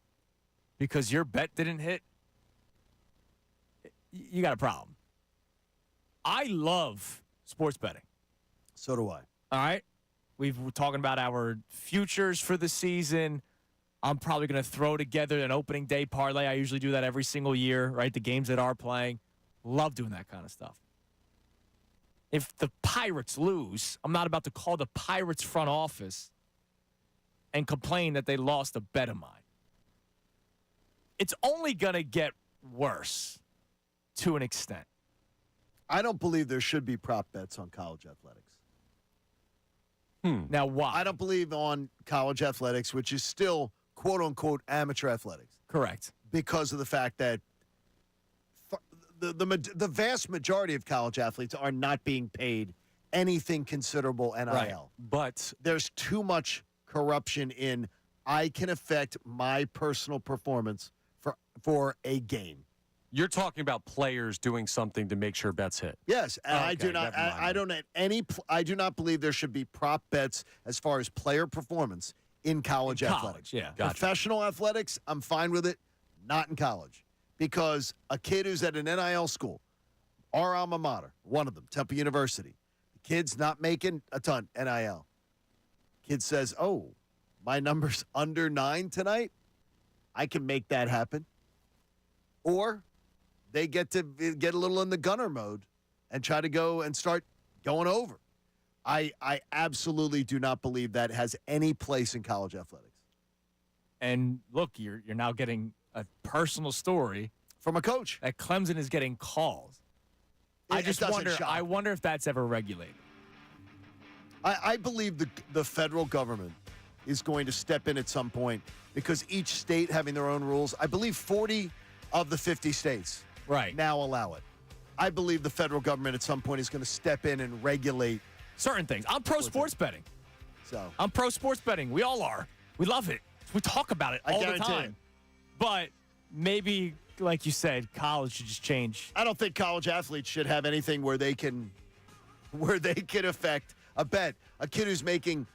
because your bet didn't hit, you got a problem. I love sports betting. So do I. All right? We're talking about our futures for the season. I'm probably going to throw together an opening day parlay. I usually do that every single year, right? The games that are playing. Love doing that kind of stuff. If the Pirates lose, I'm not about to call the Pirates front office and complain that they lost a bet of mine. It's only going to get worse to an extent. I don't believe there should be prop bets on college athletics. Now, why? I don't believe on college athletics, which is still, quote-unquote, amateur athletics. Correct. Because of the fact that the vast majority of college athletes are not being paid anything considerable NIL. Right. But there's too much corruption in I can affect my personal performance for a game. You're talking about players doing something to make sure bets hit. Yes, and Okay, I do not. I do not believe there should be prop bets as far as player performance in college athletics. Yeah, gotcha. Professional athletics, I'm fine with it. Not in college, because a kid who's at an NIL school, our alma mater, one of them, Temple University, the kid's not making a ton NIL. Kid says, "Oh, my number's under 9 tonight. I can make that happen." Or they get to get a little in the gunner mode and try to go and start going over. I absolutely do not believe that has any place in college athletics. And look, you're now getting a personal story from a coach that Clemson is getting calls. I just wonder. I wonder if that's ever regulated. I believe the federal government is going to step in at some point, because each state having their own rules. I believe 40 of the 50 states now allow it. I believe the federal government at some point is going to step in and regulate certain things. I'm pro sports betting. So I'm pro sports betting. We all are. We love it. We talk about it all the guarantee time. it. But maybe, like you said, college should just change. I don't think college athletes should have anything where they can affect a bet. A kid who's making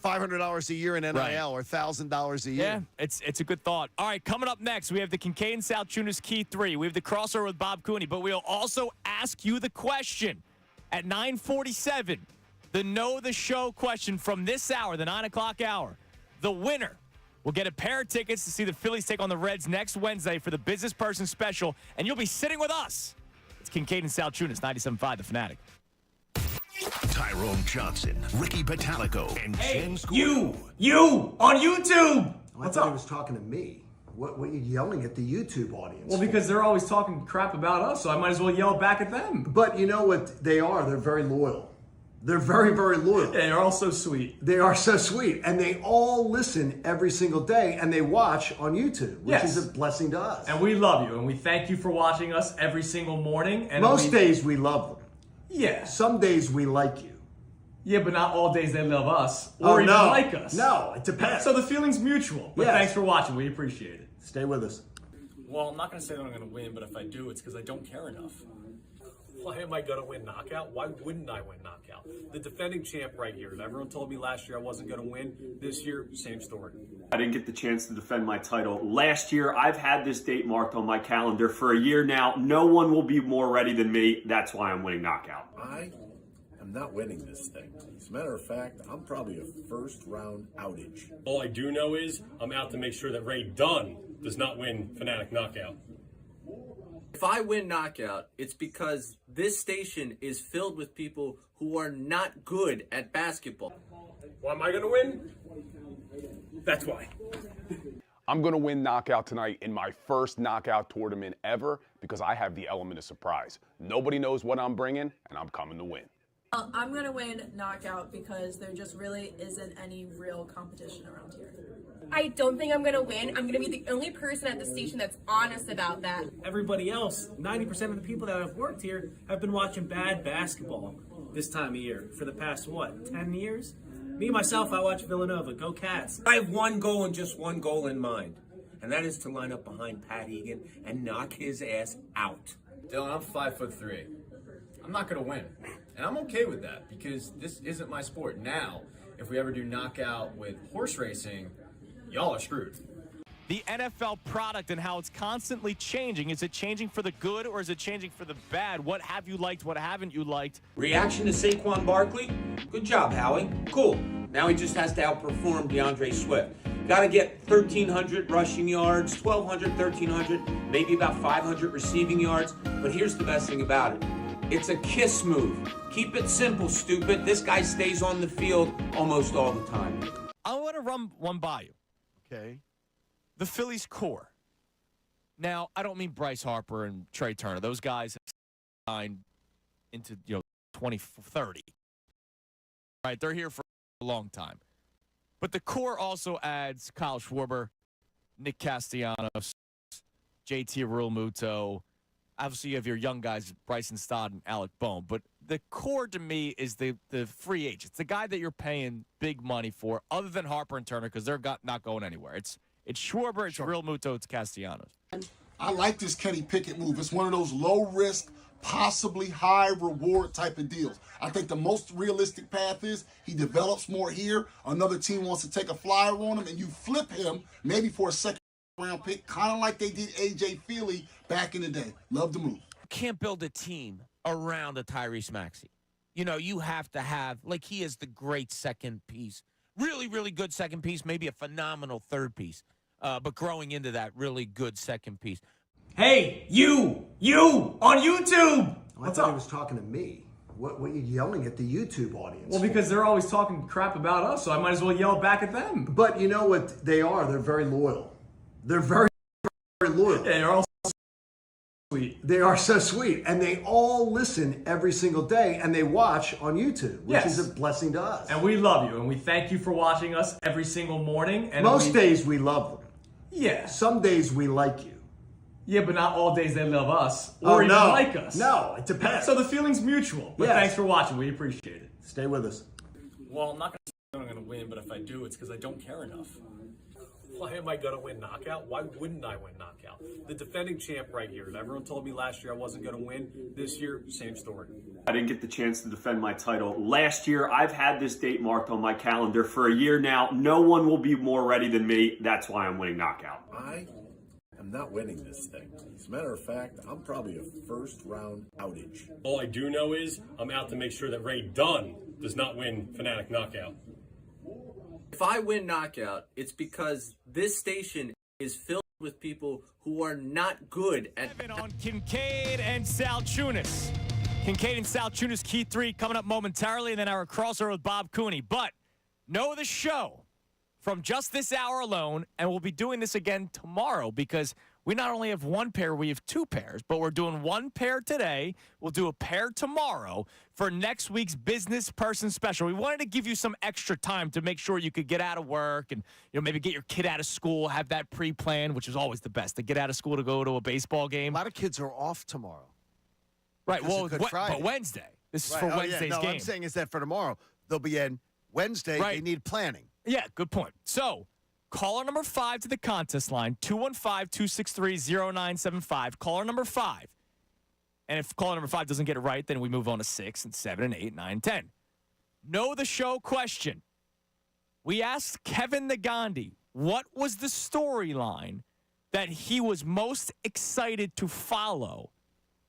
$500 a year in NIL or $1,000 a year. Yeah, it's a good thought. All right, coming up next, we have the Kincade Salciunas Key 3. We have the crossover with Bob Cooney, but we'll also ask you the question at 9:47. The Know the Show question from this hour, the 9 o'clock hour. The winner will get a pair of tickets to see the Phillies take on the Reds next Wednesday for the Business Person Special, and you'll be sitting with us. It's Kincade and Salciunas, 97.5 The Fanatic. Tyrone Johnson, Ricky Batalico, and Jen Score. You on YouTube. I thought he was talking to me. What are you yelling at the YouTube audience? Well, because they're always talking crap about us, so I might as well yell back at them. But you know what they are? They're very loyal. They're very, very loyal. They are all so sweet. They are so sweet. And they all listen every single day, and they watch on YouTube, which is a blessing to us. And we love you, and we thank you for watching us every single morning. And most days we love them. Yeah. Some days we like you. Yeah, but not all days they love us or even like us. No, it depends. So the feeling's mutual. But thanks for watching. We appreciate it. Stay with us. Well, I'm not going to say that I'm going to win, but if I do, it's because I don't care enough. Why am I going to win knockout? Why wouldn't I win knockout? The defending champ right here. Everyone told me last year I wasn't going to win. This year, same story. I didn't get the chance to defend my title last year. I've had this date marked on my calendar for a year now. No one will be more ready than me. That's why I'm winning knockout. I am not winning this thing. As a matter of fact, I'm probably a first-round outage. All I do know is I'm out to make sure that Ray Dunn does not win Fanatic knockout. If I win knockout, it's because this station is filled with people who are not good at basketball. Why am I going to win? That's why. I'm going to win knockout tonight in my first knockout tournament ever, because I have the element of surprise. Nobody knows what I'm bringing, and I'm coming to win. I'm going to win knockout because there just really isn't any real competition around here. I don't think I'm going to win. I'm going to be the only person at the station that's honest about that. Everybody else, 90% of the people that have worked here have been watching bad basketball this time of year for the past, 10 years? Me, myself, I watch Villanova. Go Cats. I have one goal and just one goal in mind, and that is to line up behind Pat Egan and knock his ass out. Dylan, I'm 5'3". I'm not going to win. And I'm okay with that, because this isn't my sport. Now, if we ever do knockout with horse racing, y'all are screwed. The NFL product and how it's constantly changing. Is it changing for the good or is it changing for the bad? What have you liked? What haven't you liked? Reaction to Saquon Barkley? Good job, Howie. Cool. Now he just has to outperform DeAndre Swift. Got to get 1,300 rushing yards, 1,200, 1,300, maybe about 500 receiving yards. But here's the best thing about it. It's a kiss move. Keep it simple, stupid. This guy stays on the field almost all the time. I want to run one by you. Okay. The Phillies core. Now, I don't mean Bryce Harper and Trey Turner. Those guys have signed into 2030. Right? They're here for a long time. But the core also adds Kyle Schwarber, Nick Castellanos, JT Realmuto. Obviously, you have your young guys, Bryson Stott and Alec Bohm. But the core to me is the free agents, the guy that you're paying big money for, other than Harper and Turner, because they're not going anywhere. It's Schwarber, it's Realmuto, it's Castellanos. I like this Kenny Pickett move. It's one of those low-risk, possibly high-reward type of deals. I think the most realistic path is he develops more here. Another team wants to take a flyer on him, and you flip him maybe for a second-round pick, kind of like they did A.J. Philly back in the day. Love the move. You can't build a team around a Tyrese Maxey. You have to have, like, he is the great second piece. Really, really good second piece, maybe a phenomenal third piece. But growing into that really good second piece. Hey, you on YouTube. I thought he was talking to me. What are you yelling at the YouTube audience? Well, because they're always talking crap about us, so I might as well yell back at them. But you know what they are? They're very loyal. They're very, very loyal. Yeah, they're all sweet. They are so sweet. And they all listen every single day, and they watch on YouTube, which is a blessing to us. And we love you, and we thank you for watching us every single morning. And most days we love them. Yeah. Some days we like you. Yeah, but not all days they love us or even like us. No, it depends. So the feeling's mutual. But thanks for watching. We appreciate it. Stay with us. Well, I'm not going to say I'm going to win, but if I do, it's because I don't care enough. Why am I going to win knockout? Why wouldn't I win knockout? The defending champ right here. Everyone told me last year I wasn't going to win. This year, same story. I didn't get the chance to defend my title last year. I've had this date marked on my calendar for a year now. No one will be more ready than me. That's why I'm winning knockout. I am not winning this thing. As a matter of fact, I'm probably a first-round outage. All I do know is I'm out to make sure that Ray Dunn does not win Fanatic knockout. If I win knockout, it's because this station is filled with people who are not good at... On Kincade and Salciunas. Kincade and Salciunas, Key 3, coming up momentarily, and then our crossover with Bob Cooney. But know the show from just this hour alone, and we'll be doing this again tomorrow because we not only have one pair, we have two pairs, but we're doing one pair today. We'll do a pair tomorrow for next week's Business Person Special. We wanted to give you some extra time to make sure you could get out of work and maybe get your kid out of school, have that pre-planned, which is always the best, to get out of school to go to a baseball game. A lot of kids are off tomorrow. Right, well, but Wednesday. This is for Wednesday's game. What I'm saying is that for tomorrow, they'll be in Wednesday. Right. They need planning. Yeah, good point. So, caller number 5 to the contest line, 215-263-0975. Caller number 5. And if caller number 5 doesn't get it right, then we move on to 6 and 7 and 8, 9, 10. Know the show question. We asked Kevin Nagandi, what was the storyline that he was most excited to follow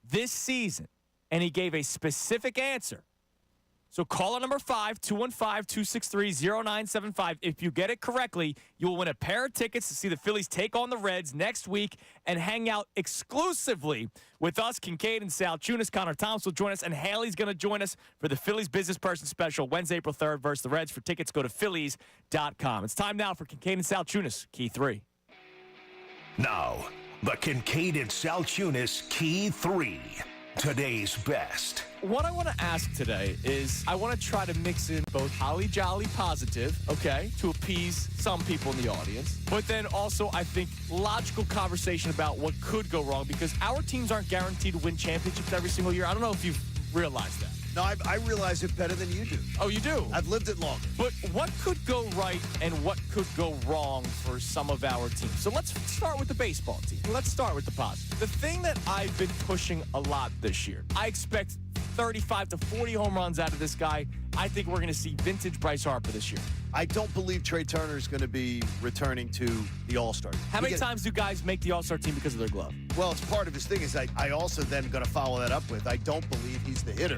this season? And he gave a specific answer. So caller number 5, 215-263-0975. If you get it correctly, you will win a pair of tickets to see the Phillies take on the Reds next week and hang out exclusively with us, Kincade and Salciunas. Connor Thomas will join us, and Haley's going to join us for the Phillies Business Person Special Wednesday, April 3rd versus the Reds. For tickets, go to Phillies.com. It's time now for Kincade and Salciunas, Key 3. Now, the Kincade and Salciunas Key 3. Today's best. What I want to ask today is I want to try to mix in both holly jolly positive, okay, to appease some people in the audience, but then also I think logical conversation about what could go wrong because our teams aren't guaranteed to win championships every single year. I don't know if you've realized that. No, I realize it better than you do. Oh, you do? I've lived it longer. But what could go right and what could go wrong for some of our teams? So let's start with the baseball team. Let's start with the positive. The thing that I've been pushing a lot this year, I expect 35 to 40 home runs out of this guy. I think we're going to see vintage Bryce Harper this year. I don't believe Trey Turner is going to be returning to the All-Star. How many times do guys make the All-Star team because of their glove? Well, it's part of his thing is I also then going to follow that up with I don't believe he's the hitter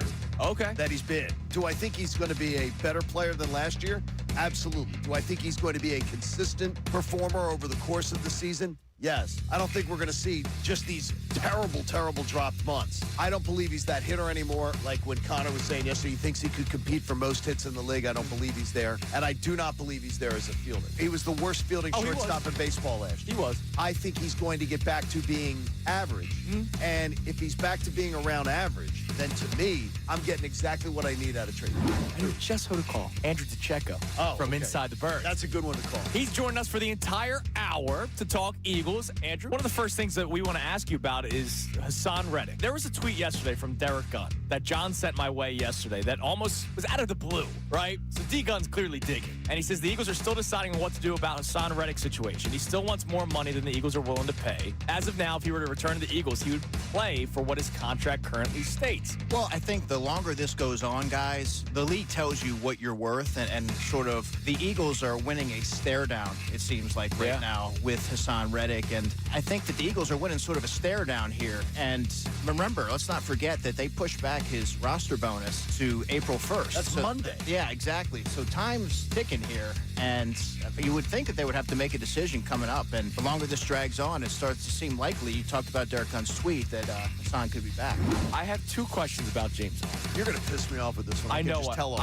that he's been. Do I think he's going to be a better player than last year? Absolutely. Do I think he's going to be a consistent performer over the course of the season? Yes. I don't think we're going to see just these terrible, terrible dropped months. I don't believe he's that hitter anymore. Like when Connor was saying yesterday, he thinks he could compete for most hits in the league. I don't believe he's there. And I do not believe he's there as a fielder. He was the worst fielding shortstop in baseball last year. He was. I think he's going to get back to being average. And if he's back to being around average, then to me, I'm getting exactly what I need out of Trey. I knew just who to call. Andrew DeCecco from Inside the Bird. That's a good one to call. He's joining us for the entire hour to talk Eagles. Andrew, one of the first things that we want to ask you about is Hassan Reddick. There was a tweet yesterday from Derek Gunn that John sent my way yesterday that almost was out of the blue, right? So D Gunn's clearly digging. And he says the Eagles are still deciding what to do about Hassan Reddick's situation. He still wants more money than the Eagles are willing to pay. As of now, if he were to return to the Eagles, he would play for what his contract currently states. Well, I think the longer this goes on, guys, the league tells you what you're worth, and sort of the Eagles are winning a stare down, it seems like, right now with Hassan Reddick. And I think that the Eagles are winning sort of a stare down here. And remember, let's not forget that they pushed back his roster bonus to April 1st. That's Monday. Yeah, exactly. So time's ticking here, and you would think that they would have to make a decision coming up. And the longer this drags on, it starts to seem likely. You talked about Derek Gunn's tweet that Hassan could be back. I have two questions about James Harden. You're going to piss me off with this one. I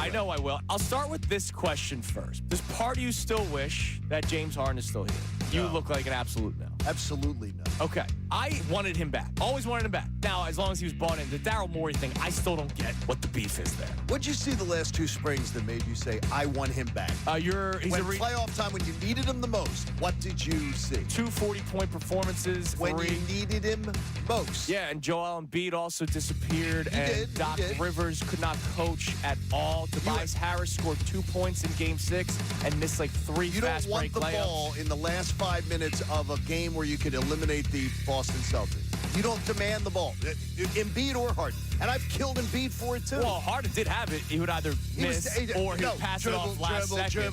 know I will. I'll start with this question first. Does part of you still wish that James Harden is still here? You look like an absolute no. Absolutely no. Okay. I wanted him back. Always wanted him back. Now, as long as he was bought in, the Daryl Morey thing, I still don't get what the beef is there. What'd you see the last two springs that made you say, I want him back? He's playoff time, when you needed him the most, what did you see? 2 40-point performances. When you needed him most. Yeah, and Joel Embiid also disappeared. Doc Rivers could not coach at all. Tobias Harris scored 2 points in Game 6 and missed like 3 You don't want the ball in the last 5 minutes of a game where you could eliminate the Boston Celtics. You don't demand the ball. Embiid or Harden. And I've killed Embiid for it, too. Well, Harden did have it. He would either miss or he'd pass it off last second.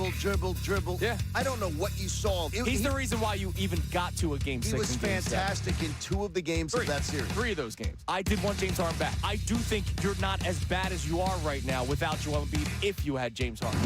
Dribble. Yeah. I don't know what you saw. He's the reason why you even got to a Game 6. He was fantastic in 2 of the games of that series. 3 of those games. I did want James Harden back. I do think you're not as bad as you are right now without Joel Embiid if you had James Harden.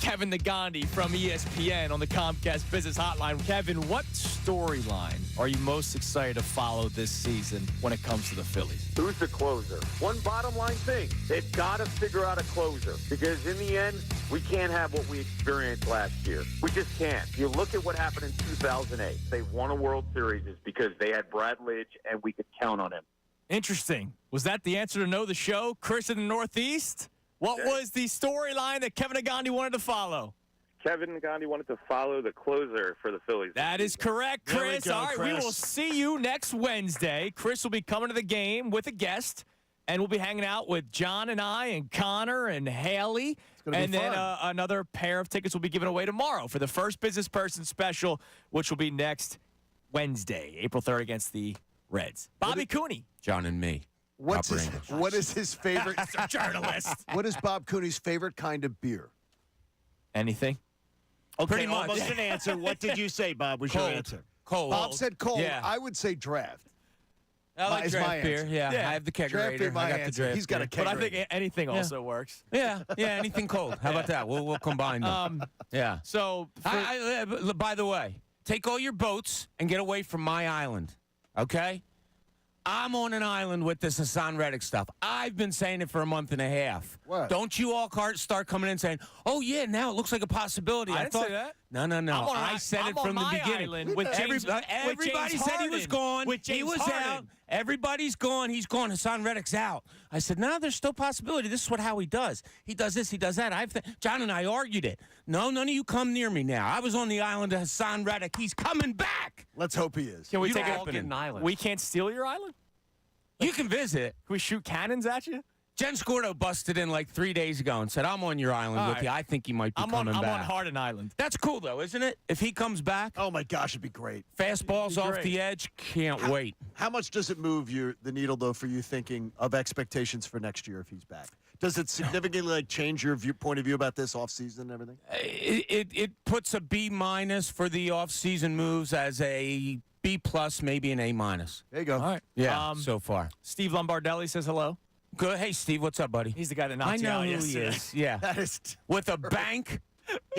Kevin Nagandi from ESPN on the Comcast Business Hotline. Kevin, what storyline are you most excited to follow this season when it comes to the Phillies? Who's the closer? One bottom line thing, they've got to figure out a closer because in the end, we can't have what we experienced last year. We just can't. You look at what happened in 2008. They won a World Series is because they had Brad Lidge and we could count on him. Interesting. Was that the answer to Know the Show? Chris in the Northeast? What was the storyline that Kevin Nagandi wanted to follow? Kevin Nagandi wanted to follow the closer for the Phillies. That is correct, Chris. All right, we will see you next Wednesday. Chris will be coming to the game with a guest, and we'll be hanging out with John and I and Connor and Haley. And then another pair of tickets will be given away tomorrow for the First Business Person Special, which will be next Wednesday, April 3rd against the Reds. Bobby Cooney. John and me. What is his favorite? That's a journalist. What is Bob Cooney's favorite kind of beer? Anything? Okay, Pretty much. almost an answer. What did you say, Bob? Was your answer? Cold. Bob said cold. Yeah. I would say draft. I like is draft my beer. answer. Yeah, I have the Draft kegerator. beer, my I got answer. the draft He's got a beer. kegerator. But I think anything also works. Yeah, anything cold. How about that? We'll combine them. Yeah. So, by the way, take all your boats and get away from my island, okay? I'm on an island with this Hassan Reddick stuff. I've been saying it for a month and a half. What? Don't you all start coming in saying, oh, yeah, now it looks like a possibility. I didn't say that. No. I said it from the beginning. Everybody said he was gone. He was out. Everybody's gone. He's gone. Hassan Reddick's out. I said, no, there's still possibility. This is what Howie does. He does this. He does that. John and I argued it. No, none of you come near me now. I was on the island of Hassan Reddick. He's coming back. Let's hope he is. Can we take all get an island. We can't steal your island? You can visit. Can we shoot cannons at you? Jen Scordo busted in like 3 days ago and said, I'm on your island with you. I think he might be coming back. I'm on Harden Island. That's cool, though, isn't it? If he comes back. Oh, my gosh, it'd be great. Fastballs off the edge. Can't wait. How much does it move the needle, though, for you thinking of expectations for next year if he's back? Does it significantly change your point of view about this offseason and everything? It puts a B- for the offseason moves as a B+, maybe an A-. There you go. All right. Yeah, so far. Steve Lombardelli says hello. Good. Hey, Steve, what's up, buddy? He's the guy that knocked you out yesterday. He is. Yeah. That is with a bank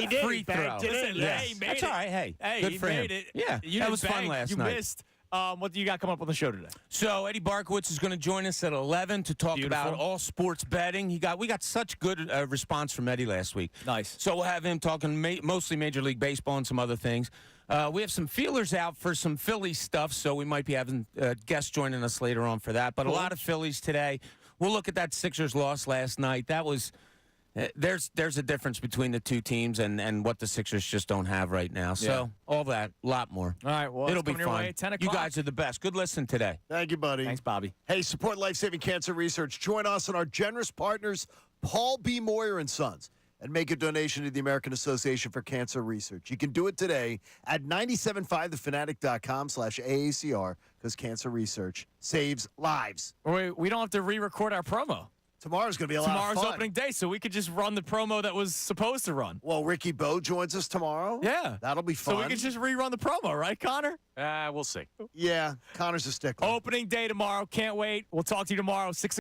He did. Free He throw. banked it in. Yeah. Hey, he made That's it. all right. Hey, good he for made him. it. Yeah, You that didn't was fun bank, last you night. missed. What do you got coming up on the show today? So Eddie Barkowitz is going to join us at 11 to talk about all sports betting. We got such good response from Eddie last week. Nice. So we'll have him talking mostly Major League Baseball and some other things. We have some feelers out for some Phillies stuff, so we might be having guests joining us later on for that. But a lot of Phillies today. We'll look at that Sixers loss last night. That was there's a difference between the two teams and what the Sixers just don't have right now. So all that, a lot more. All right, well, it'll be coming your fun. way at 10 You o'clock. guys are the best. Good listen today. Thank you, buddy. Thanks, Bobby. Hey, support life-saving cancer research. Join us and our generous partners, Paul B. Moyer and Sons, and make a donation to the American Association for Cancer Research. You can do it today at 975thefanatic.com/AACR because cancer research saves lives. We don't have to re-record our promo. Tomorrow's going to be a lot of fun. Tomorrow's opening day, so we could just run the promo that was supposed to run. Well, Ricky Bo joins us tomorrow. Yeah. That'll be fun. So we could just rerun the promo, right, Connor? We'll see. Yeah, Connor's a stickler. Opening day tomorrow. Can't wait. We'll talk to you tomorrow, 6